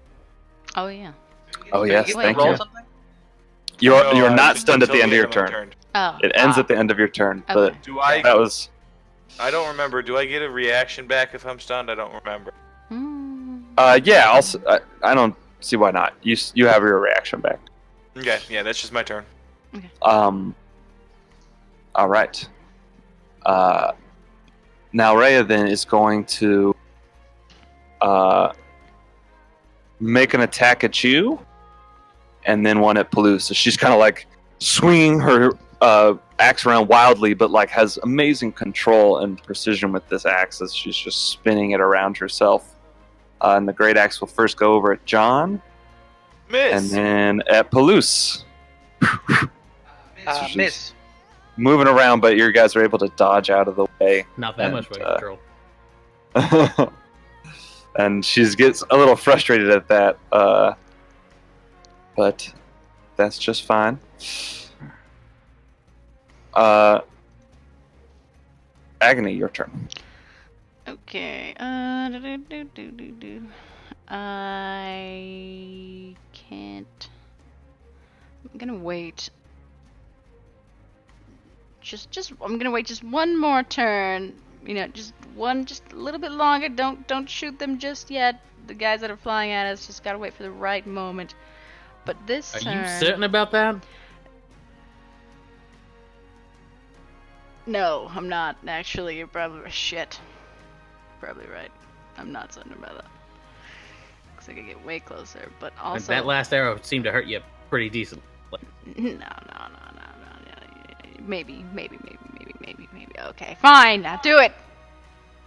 Oh yeah. Oh Do yes, get to thank roll you. something? You're No, you're I not just stunned at the until end of your of my turn. Oh. It ends at the end of your turn, but Okay. Do I? that was I don't remember. Do I get a reaction back if I'm stunned? I don't remember. yeah. I don't see why not. You have your reaction back. Okay, yeah, that's just my turn. All right. Now Rhea then is going to make an attack at you, and then one at Palouse. So she's kind of like swinging her axe around wildly, but like has amazing control and precision with this axe as she's just spinning it around herself. And the great axe will first go over at John, Miss. and then at Palouse. she's Miss. moving around, but you guys are able to dodge out of the way. Not that And, much by control. And she gets a little frustrated at that, but that's just fine. Agony, your turn. Okay. I can't. I'm gonna wait. I'm gonna wait just one more turn. You know, just a little bit longer. Don't shoot them just yet. The guys that are flying at us just gotta wait for the right moment. But this Are turn. you certain about that? No, I'm not. Actually, you're probably shit. Probably right. I'm not certain about that. Looks like I get way closer, but also That last arrow seemed to hurt you pretty decent. No. Maybe. Okay, fine. Now do it.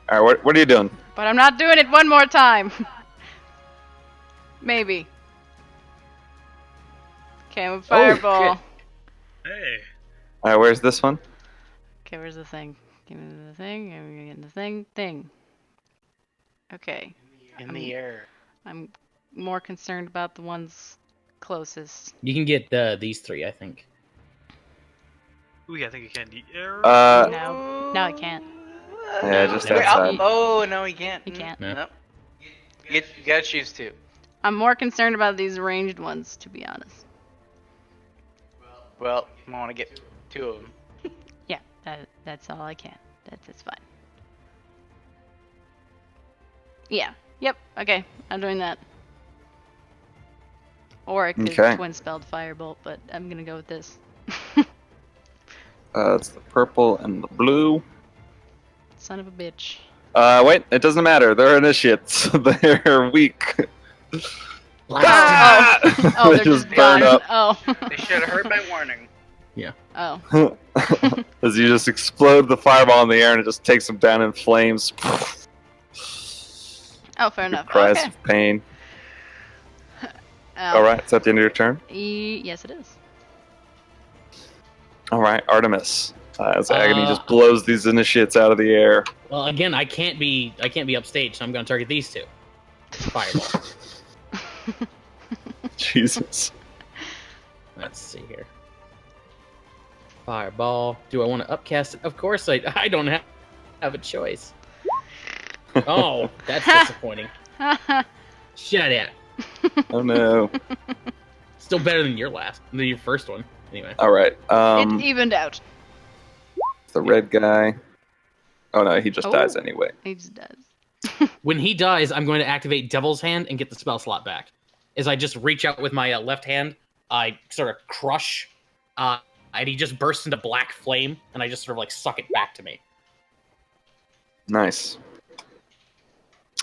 All right, what are you doing? But I'm not doing it one more time. Maybe. Okay, I'm a fireball. shit. Hey. All right, where's this one? Okay, where's the thing? Give me the thing. I'm gonna get the thing. Okay. In the air. I'm more concerned about the ones closest. You can get these three, I think. Ooh, yeah, I think you can. No, I can't. Yeah, just Wait, outside. oh, no, he can't. You can't. No. Nope. You gotta choose two. I'm more concerned about these ranged ones, to be honest. Well, I want to get two of them. Yeah, that's all I can. That's fine. Yeah. Yep. Okay. I'm doing that. Or I could Okay. twin spelled firebolt, but I'm gonna go with this. It's the purple and the blue. Son of a bitch. Wait, it doesn't matter. They're initiates. They're weak. Oh, oh, They they're just just burn gone. up. Oh. They should have heard my warning. Oh. As you just explode the fireball in the air and it just takes them down in flames. Oh, fair enough. Cries Okay. of pain. Ow. All right, is that the end of your turn? Yes, it is. All right, Artemis. As Agony Uh, just blows these initiates out of the air. Well, again, I can't be upstage, so I'm going to target these two. Fireball. Jesus. Let's see here. Fireball. Do I want to upcast it? Of course I don't have a choice. Oh, that's disappointing. Shut it. Oh no. Still better than your first one. Anyway. All right. It evened out. The red guy. Oh no, he just Oh. dies anyway. He just does. When he dies, I'm going to activate Devil's Hand and get the spell slot back. As I just reach out with my left hand, I sort of crush, and he just bursts into black flame, and I just sort of like suck it back to me. Nice.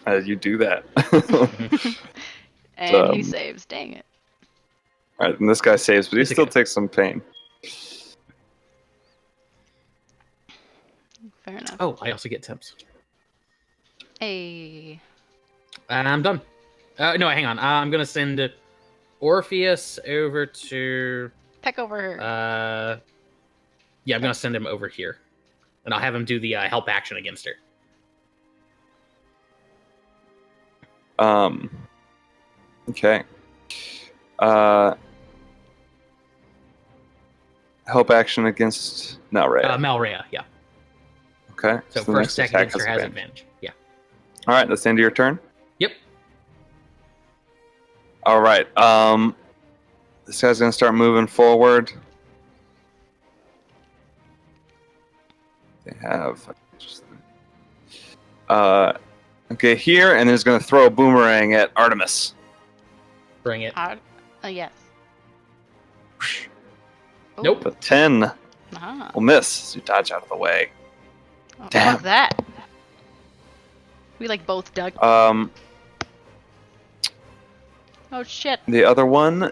You do that. And he Um, saves. Dang it. All right, and this guy saves, but he He's still okay. takes some pain. Fair enough. Oh, I also get temps. Hey. And I'm done. No, hang on. I'm going to send Orpheus over to... Peck over her. Yeah, I'm going to send him over here. And I'll have him do the help action against her. Okay. Help action against Nalrea. Malrea, yeah. Okay. So the first next attack against her has advantage. Yeah. All right, that's the end of your turn. Yep. All right. This guy's gonna start moving forward. They have. Okay, here, and then he's gonna throw a boomerang at Artemis. Bring it. Yes. Nope. A 10 Ah. will miss as you dodge out of the way. Oh, Damn. fuck that. We like both duck. Um, Oh shit. the other one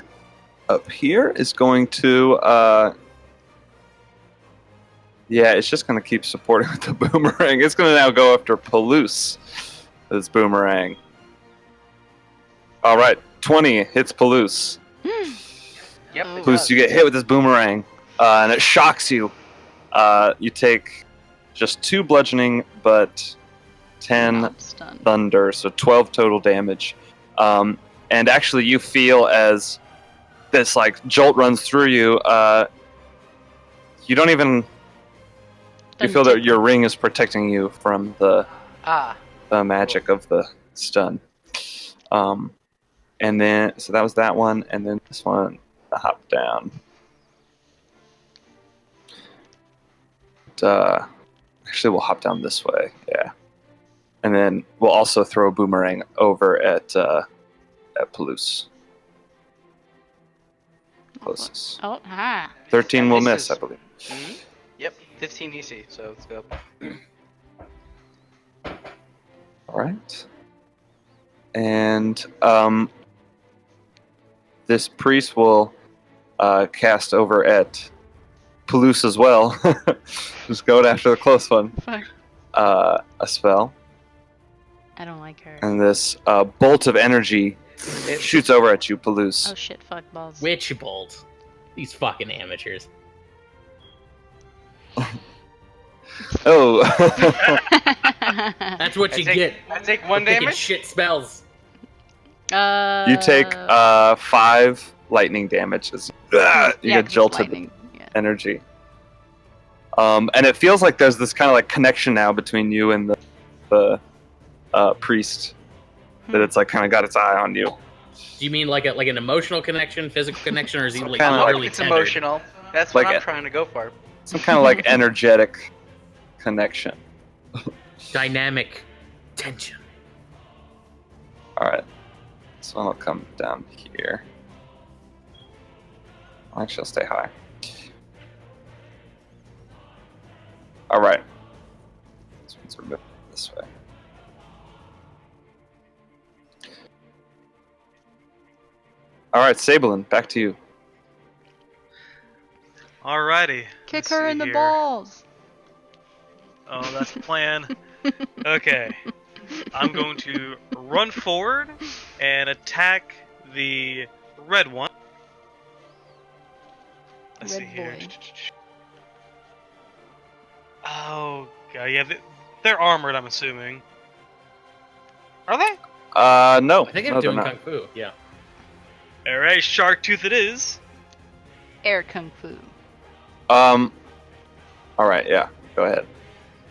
up here is going to. Yeah, it's just going to keep supporting with the boomerang. It's going to now go after Palouse. This boomerang. All right, 20 hits Palouse. Yep. Oh. it Palouse, does. you get hit with this boomerang, and it shocks you. You take just 2 bludgeoning, but 10 I'm stunned. thunder, so 12 total damage. And actually, you feel as this like jolt runs through you. You don't even. You feel that your ring is protecting you from the magic of the stun. And then, so that was that one, and then this one, the hop down. Actually, we'll hop down this way, yeah. And then we'll also throw a boomerang over at Palouse. Closest. Oh, ha. 13 will This miss, is- I believe. Mhm. Yep. 15 EC. So let's go. All right. And this priest will cast over at Palouse as well. Just going after the close one. Fuck. A spell. I don't like her. And this bolt of energy shoots over at you, Palouse. Oh shit, fuck balls. Witch bolt. These fucking amateurs. Oh. That's what you get. I take for 1 picking damage. shit spells. You take 5 lightning damage. As you yeah, get 'cause it's jolted lightning. Yeah. energy. And it feels like there's this kind of like connection now between you and the priest. That it's like kind of got its eye on you. Do you mean like an emotional connection, physical connection, or is he Some like kinda like- literally It's tethered? emotional. That's what Like I'm it- trying to go for. Some kind of like energetic connection. Dynamic tension. All right. So I'll come down here. Actually, I'll stay high. All right. This one's a bit this way. All right, Sablin, back to you. Alrighty. Kick let's her see in the here. balls. Oh, that's the plan. Okay. I'm going to run forward and attack the red one. Let's see Red here. boy. Oh, God, yeah, they're armored, I'm assuming. Are they? No. I think no, I'm they're doing not. kung fu. Yeah. Alright, Shark Tooth it is. Air kung fu. All right, yeah. Go ahead.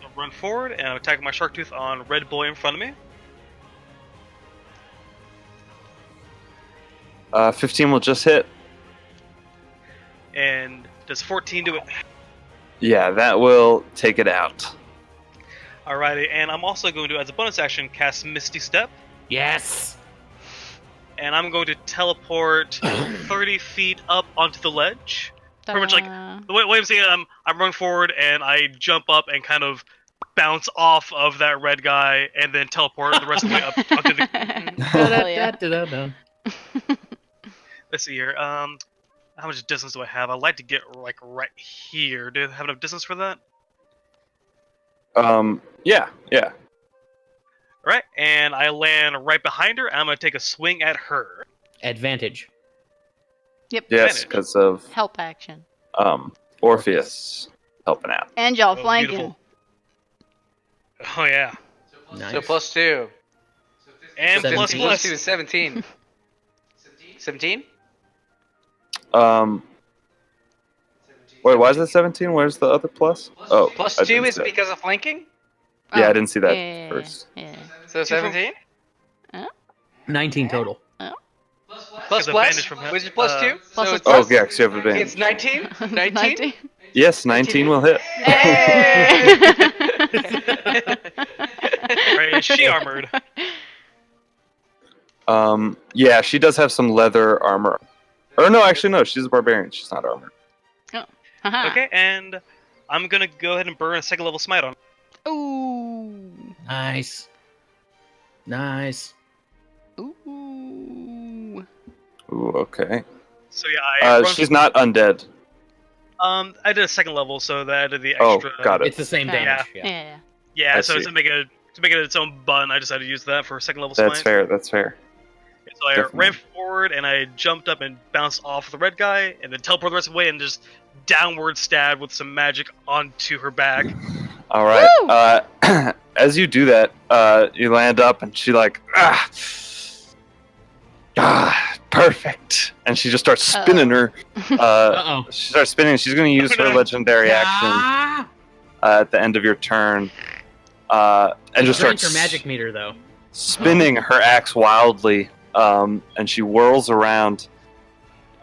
I'll run forward and I'm attacking my Shark Tooth on red boy in front of me. 15 will just hit. And does 14 do it? Yeah, that will take it out. Alrighty, and I'm also going to, as a bonus action, cast Misty Step. Yes. And I'm going to teleport 30 feet up onto the ledge. Pretty much like the way I'm saying it, I'm running forward and I jump up and kind of bounce off of that red guy and then teleport the rest of the way up onto the. Hell yeah. Da-da-da-da-da. Let's see here. How much distance do I have? I'd like to get like right here. Do I have enough distance for that? Yeah. Right, and I land right behind her. And I'm gonna take a swing at her. Advantage. Yep. Yes, Advantage. because of Help action. Orpheus helping out. And y'all Oh, flanking. beautiful. Oh yeah, Nice. So +2. and plus 17. plus. 2 is 17. 17? Wait, why is it 17? Where's the other plus? Oh, Plus I 2 didn't is see that. because of flanking? Yeah, I Oh, didn't see that yeah, first. Yeah. So 17? 19 total. Plus advantage from which is plus 2? Plus so a it's, Oh, yeah, because you have it's advantage. 19? 19? Yes, 19 will hit. Hey! Right, is she armored? Yeah, she does have some leather armor. Or no, actually, no, she's a barbarian. She's not armored. Haha. Okay, and I'm gonna go ahead and burn a second level smite on. Ooh. Nice. Nice. Ooh. Ooh, okay. So yeah, I run. She's not undead. I did a second level, so that I did the Oh, extra. got it. It's the same Okay. damage. Yeah. Yeah. Yeah, I so see. to make it its own button, I decided to use that for a second level That's smite. fair. That's fair. So I Definitely. ran forward and I jumped up and bounced off the red guy, and then teleported the rest of the way and just downward stab with some magic onto her back. All right. Woo! As you do that, you land up, and she like, perfect, and she just starts spinning her. Uh-oh. She starts spinning. She's going to use her legendary action Ah! at the end of your turn, and just Drains starts her magic meter, though. spinning her axe wildly, and she whirls around,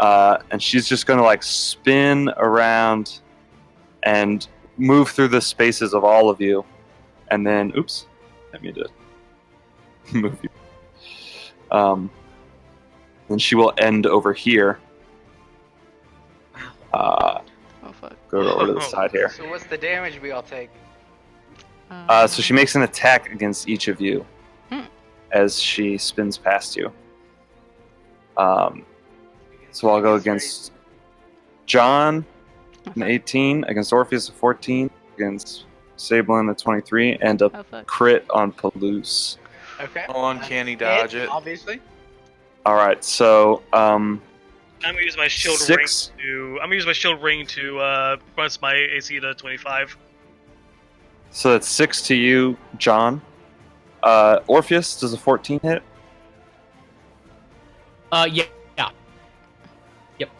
and she's just going to like spin around and move through the spaces of all of you, and then oops, I need to move you. Then she will end over here. Oh fuck. Go over to the side here. So what's the damage we all take? So she makes an attack against each of you as she spins past you. So I'll go against John, an 18, against Orpheus, a 14, against Sablin, a 23, and a Oh fuck. crit on Palouse. Okay. Oh, uncanny dodge it. Obviously. All right, so I'm gonna use my shield 6. ring to. I'm gonna use my shield ring to bonus my AC to 25. So that's 6 to you, John. Orpheus, does a 14 hit? Yeah.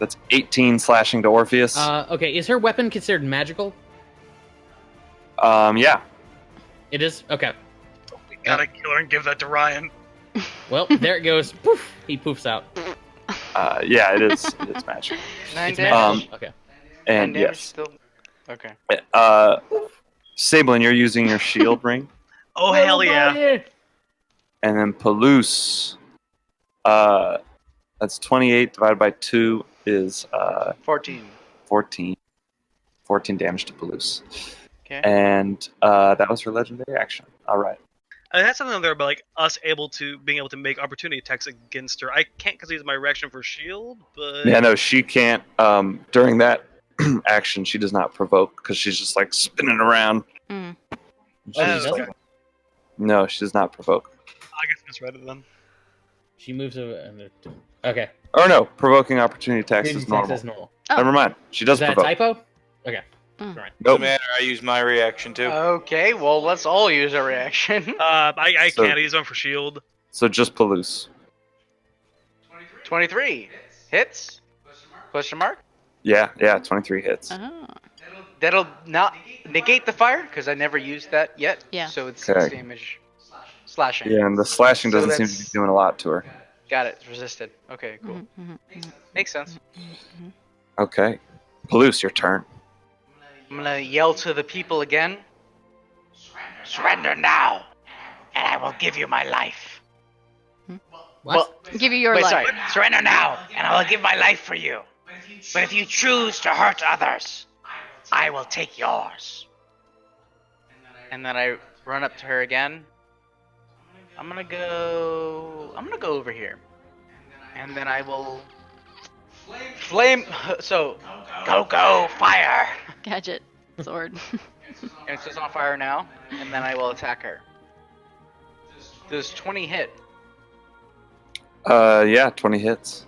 That's 18 slashing to Orpheus. Okay, is her weapon considered magical? Yeah. It is? Okay. We gotta kill her and give that to Ryan. Well, there it goes. Poof! He poofs out. Yeah, it is. It's magic. 9 It's damage. magical. Okay. 9 And damage yes, still. Okay. Sablin, you're using your shield ring, Oh hell yeah! and then Palouse. That's 28 divided by 2 is 14. 14. 14 damage to Palouse. Okay. And that was her legendary action. All right. I had something there about like us being able to make opportunity attacks against her. I can't because use my reaction for shield, but Yeah, no, she can't. During that action, she does not provoke because she's just like spinning around. Mm. She's she just doesn't? like- no, she does not provoke. I guess I misread it then. She moves over. Okay. Or no, provoking opportunity attacks is normal. Is normal. Oh. Never mind. She does Is that a provoke. typo? Okay. Mm. Right. Nope. Doesn't matter. I use my reaction too. Okay, well, let's all use a reaction. I So- can't use one for shield. So just Palouse. 23. Hits? Question mark? Yeah, 23 hits. Oh. That'll not negate the fire, because I never used that yet. Yeah. So it's Okay. 6 damage slashing. Yeah, and the slashing So doesn't seem to that's- be doing a lot to her. Got it. It's resisted. Okay, cool. Mhm. Makes sense. Okay. Palouse, your turn. I'm gonna yell to the people again. Surrender now, and I will give you my life. What? Well, Give you your wait, life. sorry. Surrender now, and I will give my life for you. But if you choose to hurt others, I will take yours. And then I run up to her again. I'm gonna go over here. And then I will flame so Go, fire! Gadget. Sword. and it's just on fire now, and then I will attack her. Does 20 hit? Yeah, 20 hits.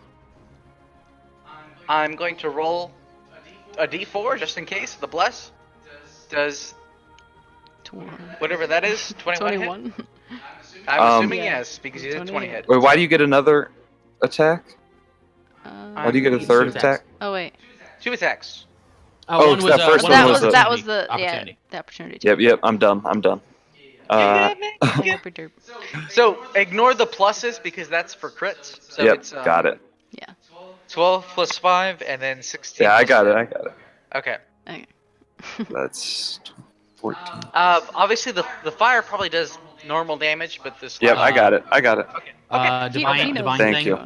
I'm going to roll a d4 just in case. The bless does whatever that is. 21 hit? 21. I'm assuming Yeah. yes because you did 20 hit. Wait, why do you get another attack? Why do you get a Um, third Two attack? Oh wait. 2 attacks. Oh, one was, that first one one That was was a- that was the opportunity. the opportunity. too. Yep, I'm done. Derp derp. So ignore the pluses because that's for crits. So Yep, it's got it. 12 plus 5 and then 16. Yeah, I plus got it. 5. I got it. Okay. Okay. That's 14. Obviously the fire probably does normal damage, but this. Yep, I got it. Divine knows. Thank thing. you.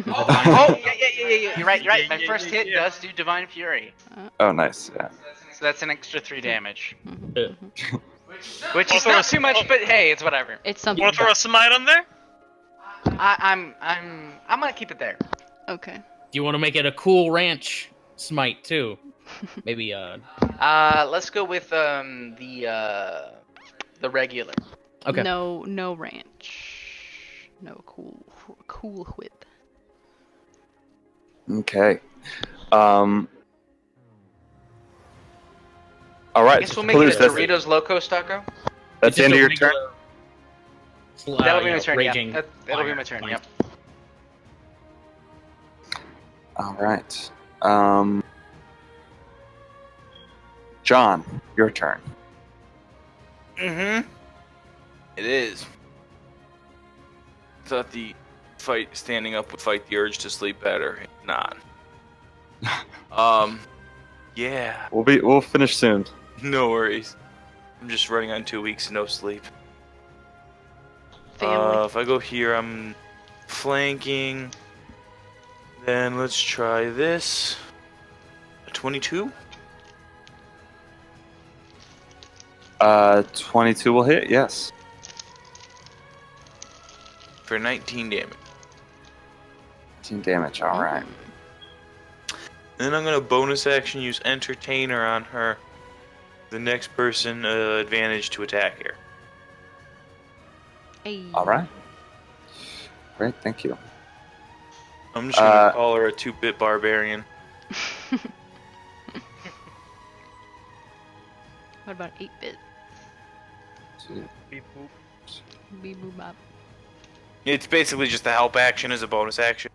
Oh yeah. You're right. My first hit does do divine fury, Oh, nice. Yeah. so that's an extra 3 damage, Mhm. which is not too much, but hey, it's whatever. It's something. Want to throw a smite on there? I'm gonna keep it there. Okay. Do you want to make it a cool ranch smite too? Maybe Let's go with the regular. okay. No ranch. No cool whip. Okay. All I right. guess so we'll make it Palouse, a that's, Doritos Locos taco. that's the end of your turn. That'll be my turn. Raging. Yeah. That'll be fire my turn. smite. Yep. All right. John, your turn. Mm-hmm. It is. Thought the fight standing up would fight the urge to sleep better. It's not. Yeah. We'll finish soon. No worries. I'm just running on 2 weeks of no sleep. Family. If I go here, I'm flanking. Then let's try this. A 22? 22 will hit. Yes. For 19 damage. 18 damage. All right. Then I'm gonna bonus action use Entertainer on her. The next person advantage to attack her. Hey. All right. Great. Thank you. I'm just gonna call her a 2-bit barbarian. What about 8-bit? Beep boop bop. It's basically just a help action as a bonus action.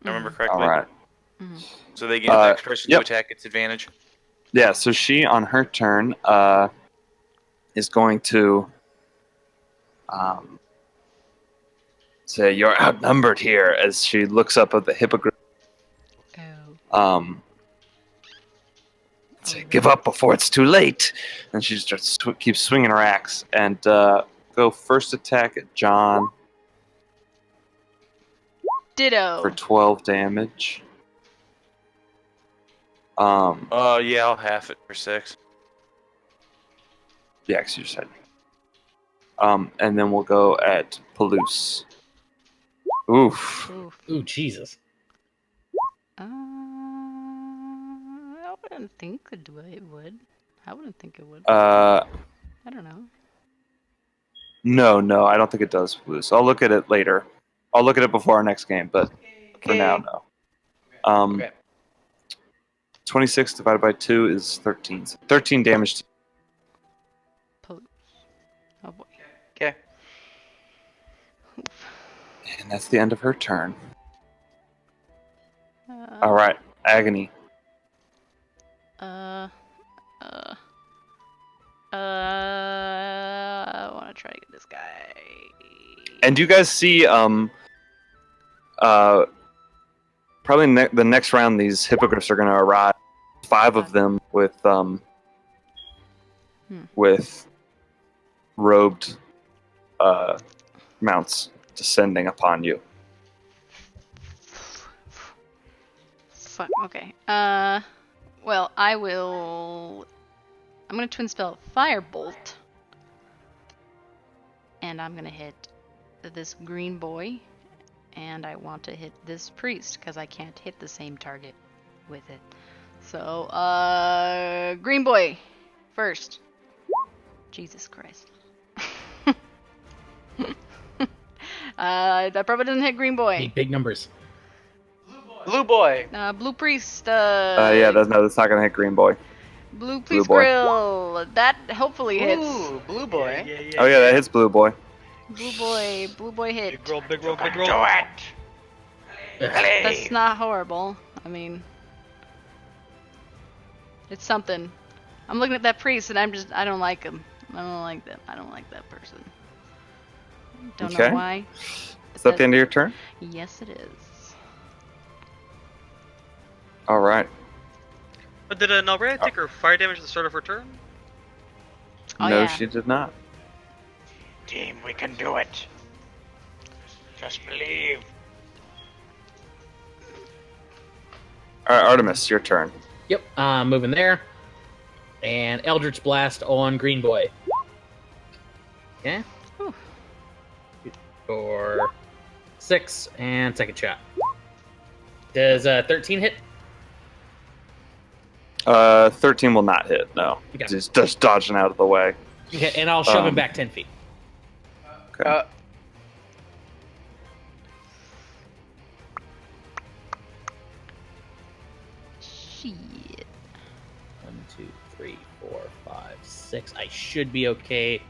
If I remember correctly. All right. So they get the next person yep. to attack its advantage. Yeah. So she, on her turn, is going to say, "You're outnumbered here," as she looks up at the hippogriff. Oh. Say, "Give up before it's too late," and she just keeps swinging her axe and go first attack at John Ditto. for 12 damage. Yeah, I'll half it for 6. Yeah, 'cause you just had. And then we'll go at Palouse. Oof. Oof. Ooh, Jesus. I wouldn't think it would. I wouldn't think it would. Uh, I don't know. no, I don't think it does, Palouse. I'll look at it later. I'll look at it before our next game, but for now, no. Okay. 26 divided by 2 is 13. So 13 damage. Oh boy. Okay. And that's the end of her turn. Uh, All right, Agony. I want to try to get this guy. And you guys see, probably the next round, these hippogriffs are going to arrive. 5 of them with robed mounts descending upon you. Fuck. Okay. Well, I'm gonna twin spell Firebolt, and I'm gonna hit this green boy, and I want to hit this priest because I can't hit the same target with it. So, green boy first. Jesus Christ. That probably doesn't hit green boy. Need big numbers. Blue boy. Blue priest. Yeah, that's not going to hit Green Boy. Blue priest boy. grill. That hopefully hits. Ooh, blue boy. Oh yeah, that hits Blue Boy. Blue boy hit. Big roll, big roll, big Do roll. it. That's not horrible. I mean, it's something. I'm looking at that priest and I don't like him. I don't like that person. Don't Okay. know why. Is that the end of your turn? Yes, it is. All right. But did Nalbrand take her fire damage at the start of her turn? Oh, No, yeah. she did not. Team, we can do it. Just believe. All right, Artemis, your turn. Yep, moving there. And Eldritch Blast on Green Boy. Okay. Whew. For 6, and second shot. Does 13 hit? 13 will not hit. No, Okay. he's just dodging out of the way. Okay, and I'll shove him back 10 feet. Okay. Shit. 1, 2, 3, 4, 5, 6. I should be okay.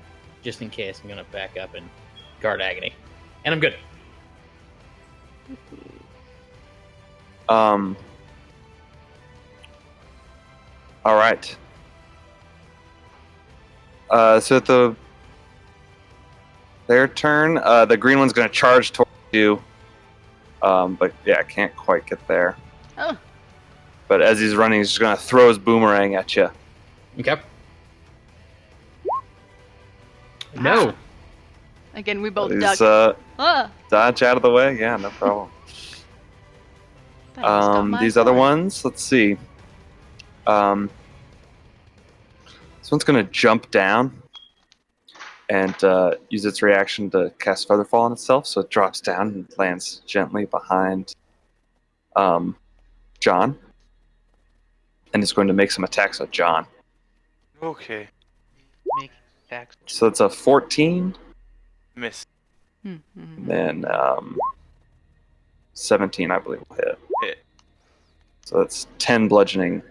Just in case, I'm gonna back up and guard Agony. And I'm good. All right. So at their turn, the green one's going to charge towards you. But yeah, can't quite get there. Oh. But as he's running, he's just going to throw his boomerang at you. Okay. No. Again, we both He's ducked. Ah, dodge out of the way. Yeah, no problem. that almost got my These other sword. ones, let's see. This one's going to jump down and use its reaction to cast Featherfall on itself, so it drops down and lands gently behind John. And it's going to make some attacks at John. Okay. Make attacks. So it's a 14, Miss. Mm-hmm. then 17, I believe, will hit. Hit. So that's 10 bludgeoning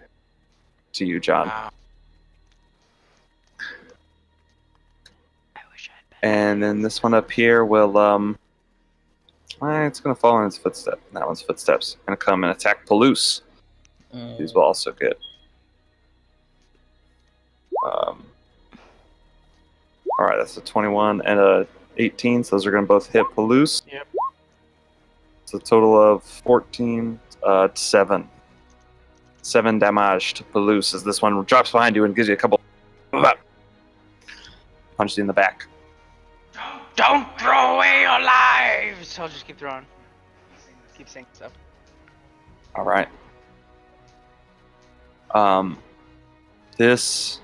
to you, John. Wow. I wish I had And then this one up here will, it's going to follow in its footsteps. That one's footsteps. Going to come and attack Palouse. These will also get. All right, that's a 21 and a 18. So those are going to both hit Palouse. Yep. It's a total of 14, 7. 7 damage to Palouse as this one drops behind you and gives you a couple. Punches you in the back. Don't throw away your lives. I'll just keep throwing. Keep saying stuff. All right. This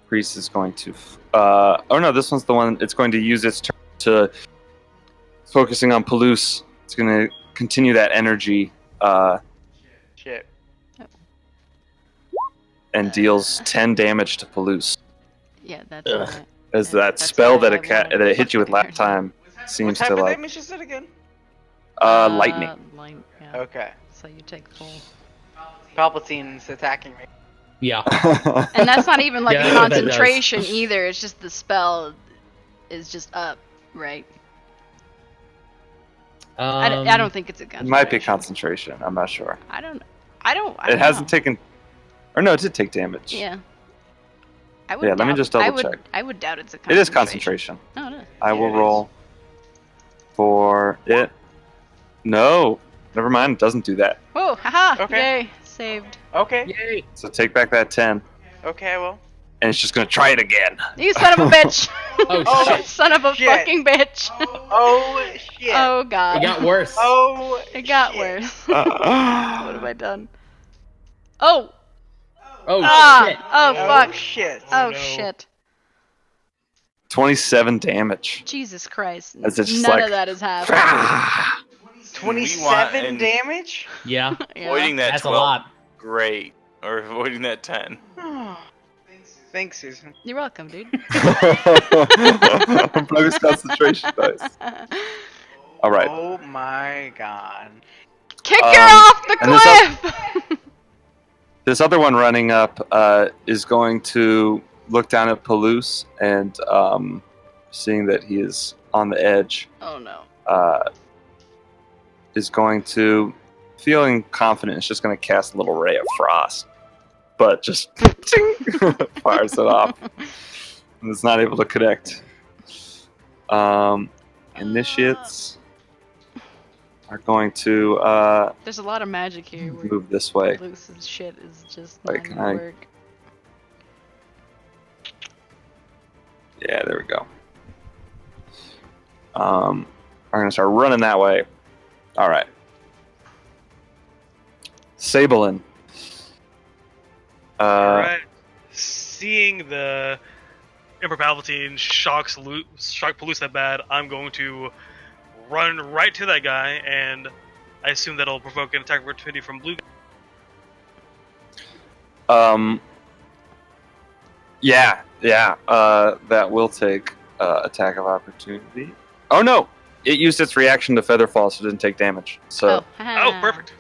priest is going to. Oh no, this one's the one. It's going to use its turn to focusing on Palouse. It's going to continue that energy. Shit. And deals 10 damage to Palouse. Yeah, that's Ugh. alright. As Yeah, that that's spell why that I it wanted hit you with fucking last time What seems type to of like damage is it again? lightning. Yeah. Okay. So you take full. Palpatine's attacking me. Yeah. And that's not even like Yeah, a I know what that does. concentration either. It's just the spell is just up, right? I don't think it's a It concentration. might be concentration. I'm not sure. I don't It hasn't know. taken, or no, it did take damage. Yeah. I would Yeah, let me doubt- just double I would, check. I would doubt it's a It concentration. is concentration. Oh, it is. I will it is. roll for it. No, never mind. It doesn't do that. Whoa, haha! Okay. Yay, saved. Okay. Yay. So take back that 10, Okay, well. and it's just gonna try it again. You son of a bitch! Oh, Oh, shit. Son of a shit. fucking bitch! Oh shit. Oh god. It got worse. Oh. It got shit. worse. What have I done? Oh! Oh, Ah! shit. Oh Oh fuck! shit. Oh no. shit! 27 damage. Jesus Christ! As it's just None like- of that has happened. Ah! 27 and- damage? Yeah. Yeah. Avoiding that That's 12. a lot. Great. Or avoiding that 10. Thanks, Susan. You're welcome, dude. Bonus concentration dice. All right. Oh my god. Kick Um, her off the and this cliff! This other one running up is going to look down at Palouse and seeing that he is on the edge, Oh no. is going to, feeling confident, is just going to cast a little ray of frost, but just ting, fires it off, and is not able to connect. Initiates are going to There's a lot of magic here. Where move this way. Luce's shit is just Like, not gonna work. Yeah, there we go. I'm gonna start running that way. All right. Sabelin. Alright. Seeing the Emperor Palpatine shock Palouse that bad, I'm going to run right to that guy, and I assume that'll provoke an attack of opportunity from Blue. Yeah. That will take attack of opportunity. Oh no! It used its reaction to Featherfall, so it didn't take damage. So Oh, perfect.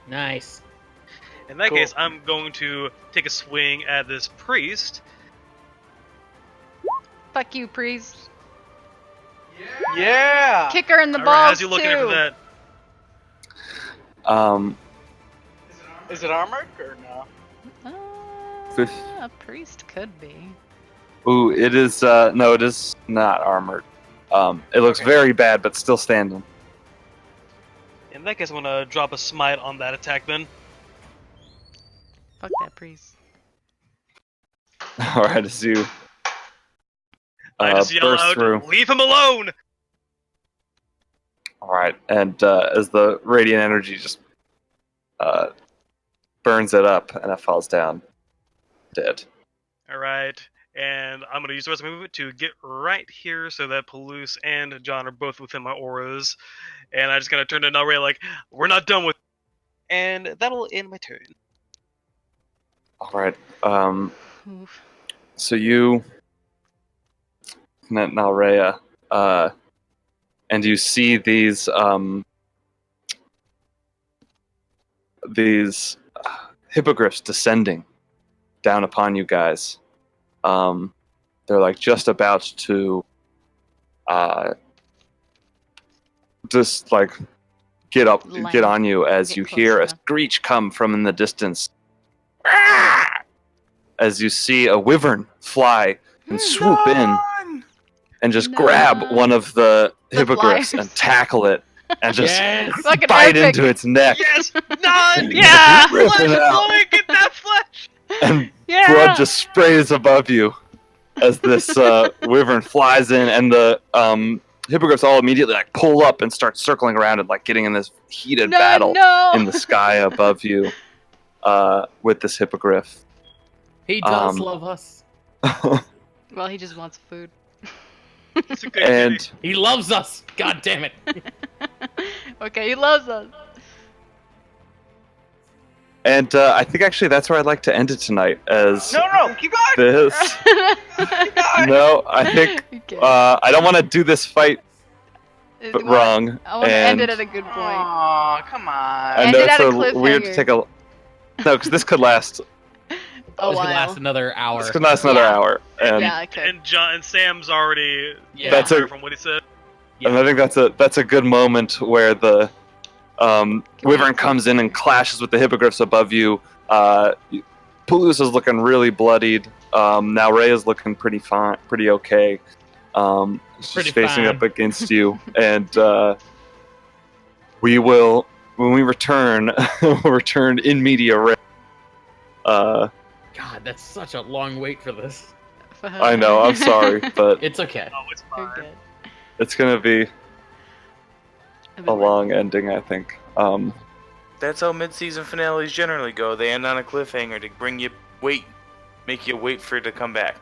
Nice. In that Cool. case, I'm going to take a swing at this priest. Fuck you, priest. Yeah. Kick her in the Alright, balls how's you looking too. after that? Is it armored or no? Fif- A priest could be. ooh, it is no, it is not armored. It looks Okay. very bad, but still standing. In that case, I'm going to drop a smite on that attack then. Fuck that priest. All right, as you I just yell burst out, through. "Leave him alone!" All right, and as the radiant energy just burns it up, and it falls down, dead. Alright, and I'm going to use the rest of my movement to get right here so that Palouse and John are both within my auras. And I'm just going to turn to Nalray like, we're not done with. And that'll end my turn. All right. Oof. So you, Nalrea, and you see these hippogriffs descending down upon you guys. They're like just about to just like get Land. on you as Get you close hear a enough. screech come from in the distance. As you see a wyvern fly and swoop in and just No. grab one of the The hippogriffs flyers. and tackle it and just Yes! Fucking bite epic. into its neck. Yes! None! Yeah! Rip Flesh, it out. Floyd, get that flesh! And Yeah. blood just sprays above you as this wyvern flies in, and the hippogriffs all immediately like pull up and start circling around and like getting in this heated battle No. in the sky above you. with this hippogriff. He does Um, love us. Well, he just wants food. It's a good And kitty. He loves us. God damn it. Okay, he loves us. I think actually that's where I'd like to end it tonight. As No, keep going. this. No, I think Okay. I don't want to do this fight but You wanna- wrong. I want to end it and at a good point. Aw, come on. I End know it at it's a weird to cliffhanger. take a. No, because this could last. A This could while. last another hour. This could last another Yeah. hour, and Yeah, I could. And John and Sam's already Yeah. That's a- from what he said. and I think that's a good moment where the wyvern comes in and clashes with the hippogriffs above you. Palouse is looking really bloodied. Now Ray is looking pretty fine, pretty okay. She's Pretty facing fine. up against you, and we will when we return. We'll return in media res. God, that's such a long wait for this. I know. I'm sorry, but It's okay. Oh, it's You're fine. good. it's gonna be I've a been long ending, I think. That's how mid-season finales generally go. They end on a cliffhanger to make you wait for it to come back.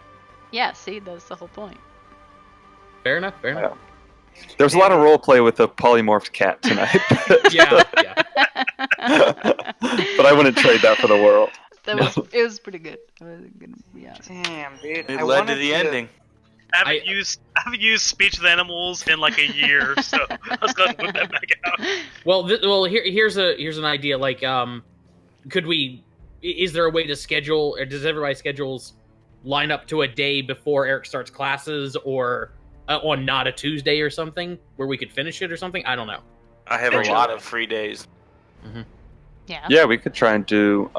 Yeah, see, that's the whole point. Fair enough. Fair enough. There's a lot of role play with the polymorphed cat tonight. Yeah. Yeah. But I wouldn't trade that for the world. That was it was pretty good. It was good. Yeah. Damn, dude. It I led to wanted the ending. I haven't used speech with animals in like a year, so I was gonna put that back out. Well, here's an idea. Like, could we? Is there a way to schedule, or does everybody's schedules line up to a day before Eric starts classes, or on not a Tuesday or something, where we could finish it or something? I don't know. I have a lot of free days. Yeah. Yeah, we could try and do,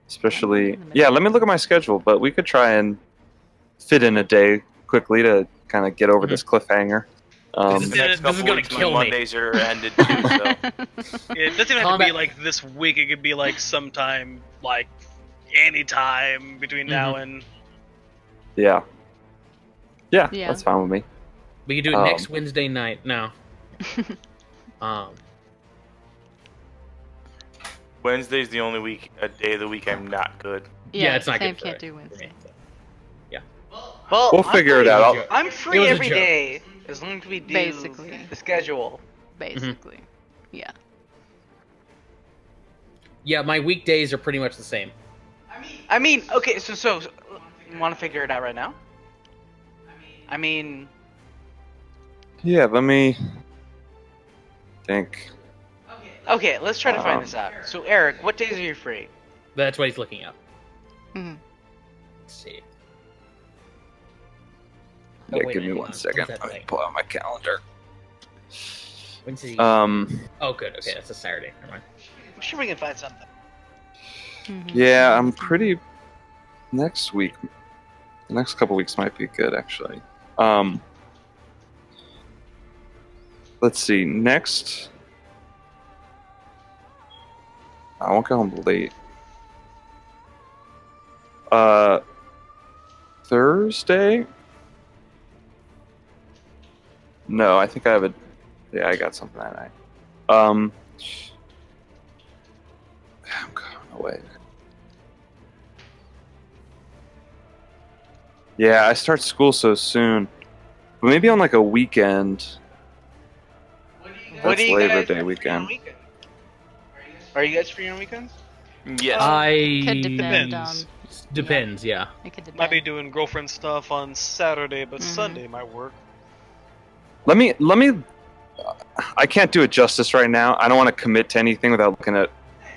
especially. Yeah, let me look at my schedule. But we could try and fit in a day quickly to kind of get over this cliffhanger. The This next is couple gonna weeks, my kill me. Mondays are ended too. So Yeah, it doesn't even have to Combat- be like this week. It could be like sometime, like anytime between now and. Yeah. Yeah, Yeah. that's fine with me. We could do it next Wednesday night. No. Wednesday's the only day of the week I'm not good. Yeah, it's not Sam good. can't do Wednesday. Well, We'll figure it out. I'm It free was a every joke. day as long as we do Basically. the schedule. Basically. Yeah. Yeah, my weekdays are pretty much the same. I mean, okay, so you want to figure it out right now? I mean, Yeah, let me think. okay, let's try to find this out. So, Eric, what days are you free? That's what he's looking at. Mhm. Let's see. Yeah, wait, give me hang one on. second. What's that Let me say? pull out my calendar. Wednesday. Oh, good. Okay, that's a Saturday. Never mind. I'm sure we can find something. Mhm. Yeah, I'm pretty. Next week, the next couple weeks might be good actually. Let's see. Next, I won't go home late. Thursday. No, I think I have a. Yeah, I got something that night. I'm going away. Yeah, I start school so soon. But maybe on like a weekend. What That's do you Labor guys Day have free weekend. on weekends? Are you guys free on weekends? Yes. Could depend on. Depends. Depends. Yeah. It could depend. Might be doing girlfriend stuff on Saturday, but Mhm. Sunday might work. Let me. I can't do it justice right now. I don't want to commit to anything without looking at.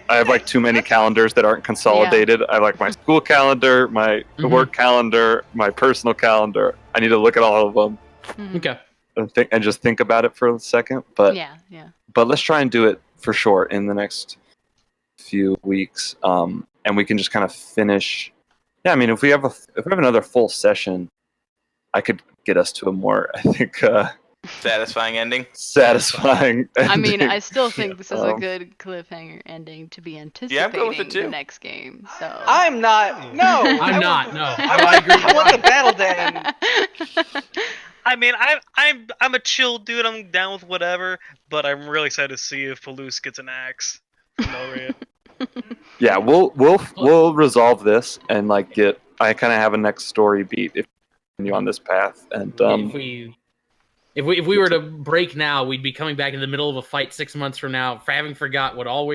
I have like too many calendars that aren't consolidated. I have like my school calendar, my Mhm. work calendar, my personal calendar. I need to look at all of them Mhm. Okay. and just think about it for a second. But Yeah, yeah. but let's try and do it for sure in the next few weeks, and we can just kind of finish. Yeah, I mean, if we have another full session, I could get us to a more, I think, Satisfying ending. satisfying. I mean, ending. I still think this is a Um, good cliffhanger ending to be anticipating Yeah, I'm good with it the too. next game. So I'm not. No. I'm not. No. I want the battle to end. I mean, I'm a chill dude. I'm down with whatever, but I'm really excited to see if Palouse gets an axe Melria. Yeah, we'll resolve this and like get. I kind of have a next story beat if you continue on this path, and if we were to break now, we'd be coming back in the middle of a fight 6 months from now, for having forgot what all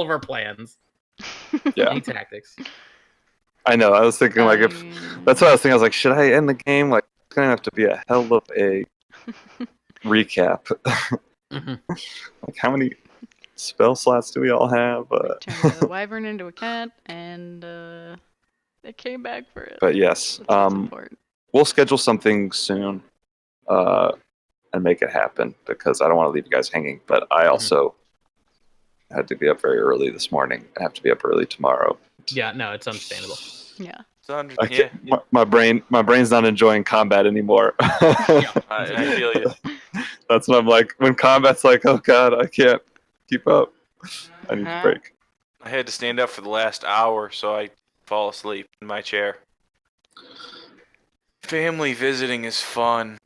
of our plans, yeah, any tactics. I know. I was thinking like if that's what I was thinking. I was like, should I end the game? Like, it's gonna have to be a hell of a recap. Like, how many spell slots do we all have? Turned the wyvern into a cat, and they came back for it. But yes, That's what's important. we'll schedule something soon, and make it happen because I don't want to leave you guys hanging. But I also had to be up very early this morning. I have to be up early tomorrow. Yeah, no, it's understandable. Yeah. My brain's not enjoying combat anymore. I feel you. That's what I'm like. When combat's like, oh god, I can't keep up. I need a break. I had to stand up for the last hour, so I fall asleep in my chair. Family visiting is fun.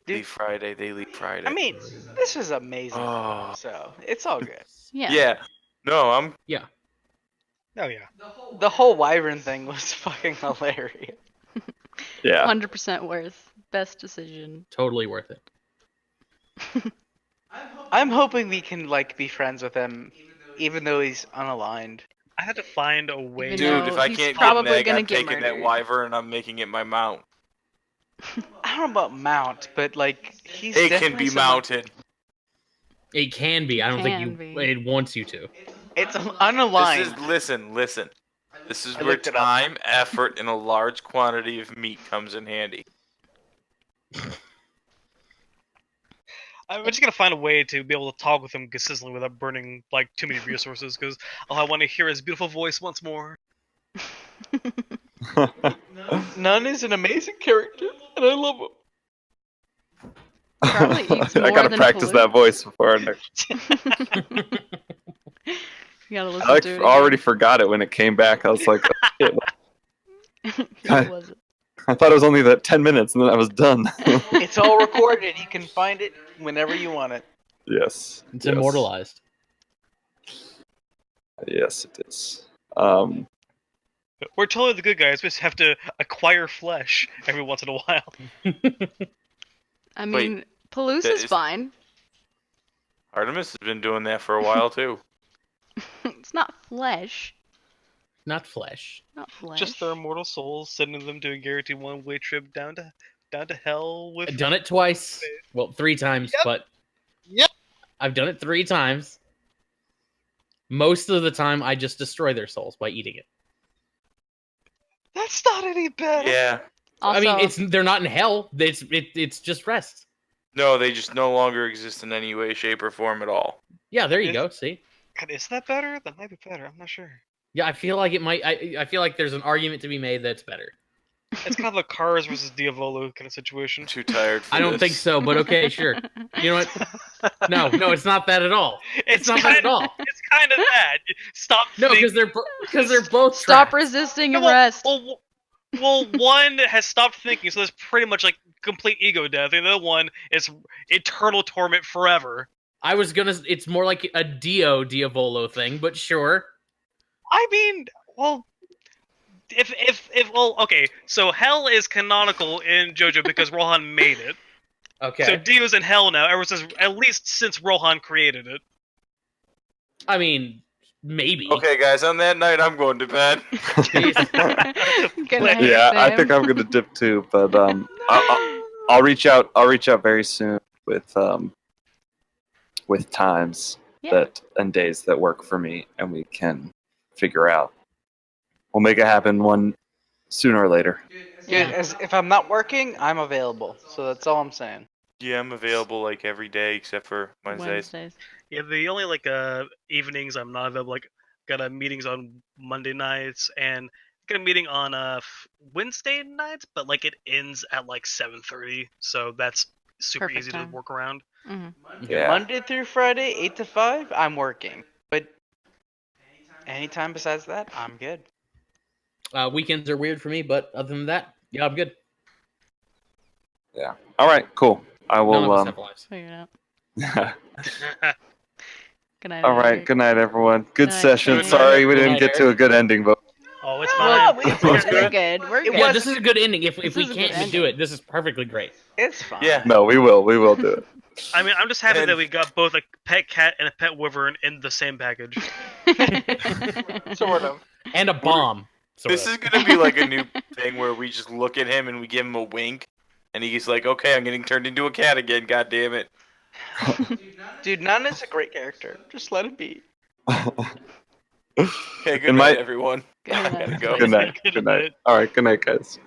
Leave Friday, they leave Friday. I mean, this is amazing. Oh. So it's all good. Yeah. No, I'm. Yeah. Oh yeah. The whole wyvern thing was fucking hilarious. Yeah. 100% worth. Best decision. Totally worth it. I'm hoping we can like be friends with him, even though he's unaligned. I had to find a way. Even Dude, though if I he's can't get probably an egg, gonna I'm get taking that murdered. wyvern and I'm making it my mount. I don't know about mount, but like he's It can definitely be someone- mounted. It can be. I don't think Can be. it wants you to. It's unaligned. Listen. This is I where looked it up. time, effort, and a large quantity of meat comes in handy. I'm just gonna find a way to be able to talk with him consistently without burning like too many resources, because I want to hear his beautiful voice once more. None is an amazing character, and I love him. Probably eats more I gotta than practice Palooza. that voice before our next. You gotta listen I like to it. already forgot it when it came back. I was like, oh, shit. What was it? I thought it was only that 10 minutes and then I was done. It's all recorded. You can find it whenever you want it. Yes. It's yes. immortalized. Yes, it is. We're totally the good guys. We just have to acquire flesh every once in a while. I Wait, mean, Palooza's that is- fine. Artemis has been doing that for a while too. It's not flesh. Not flesh. Not flesh. Just their immortal souls, sending them to a guaranteed one-way trip down to hell with. I've done it twice. Well, 3 times, Yep. but Yep. I've done it 3 times. Most of the time, I just destroy their souls by eating it. That's not any better. Yeah. Also, I mean, they're not in hell. It's just rest. No, they just no longer exist in any way, shape, or form at all. Yeah, there you go. See. God, is that better? That might be better. I'm not sure. Yeah, I feel like it might. I feel like there's an argument to be made that's better. It's kind of a Cars versus Diavolo kind of situation. I'm too tired for I don't this. think so, but okay, sure. You know what? No, it's not that at all. It's not that at all. It's kind of that. Stop. No, thinking- because they're both stop trapped. resisting No, and rest. Well, one has stopped thinking, so there's pretty much like complete ego death, and the other one is eternal torment forever. I was gonna. It's more like a Diavolo thing, but sure. I mean, well, if well, okay, so hell is canonical in JoJo because Rohan made it. Okay. So Dio's in hell now, ever since at least since Rohan created it. I mean, maybe. Okay, guys, on that night, I'm going to bed. Good night, Yeah, I Sam. think I'm gonna dip too, but I'll reach out. I'll reach out very soon with times Yeah. and days that work for me, and we can figure out. We'll make it happen one sooner or later. Dude, if I'm not working, I'm available. So that's all I'm saying. Yeah, I'm available like every day except for Wednesdays. Yeah, the only like evenings I'm not available. Like, got meetings on Monday nights and got a meeting on Wednesday nights, but like it ends at like 7:30, so that's super Perfect easy time. to work around. Yeah. Monday through Friday, 8 to 5, I'm working. But anytime besides that, I'm good. Weekends are weird for me, but other than that, yeah, I'm good. Yeah. All right. Cool. I None of us will. have lives. Figure it out. Good night. All right. Eric. Good night, everyone. Good Night, session. Eric. Sorry we Good didn't night, get to a good ending, but Oh, it's Well, fine. We're good. We're good. Yeah, this is a good ending. If we is a good can't do ending. it, this is perfectly great. It's fine. Yeah. no, we will. We will do it. I mean, I'm just happy And- that we got both a pet cat and a pet wyvern in the same package. Sort of. And a bomb. This is gonna be like a new thing where we just look at him and we give him a wink, and he's like, "Okay, I'm getting turned into a cat again. God damn it!" Dude, Nun is a great character. Just let it be. Okay, good And night, my- everyone. Good I night. gotta go. Good night. Good night. All right. Good night, guys.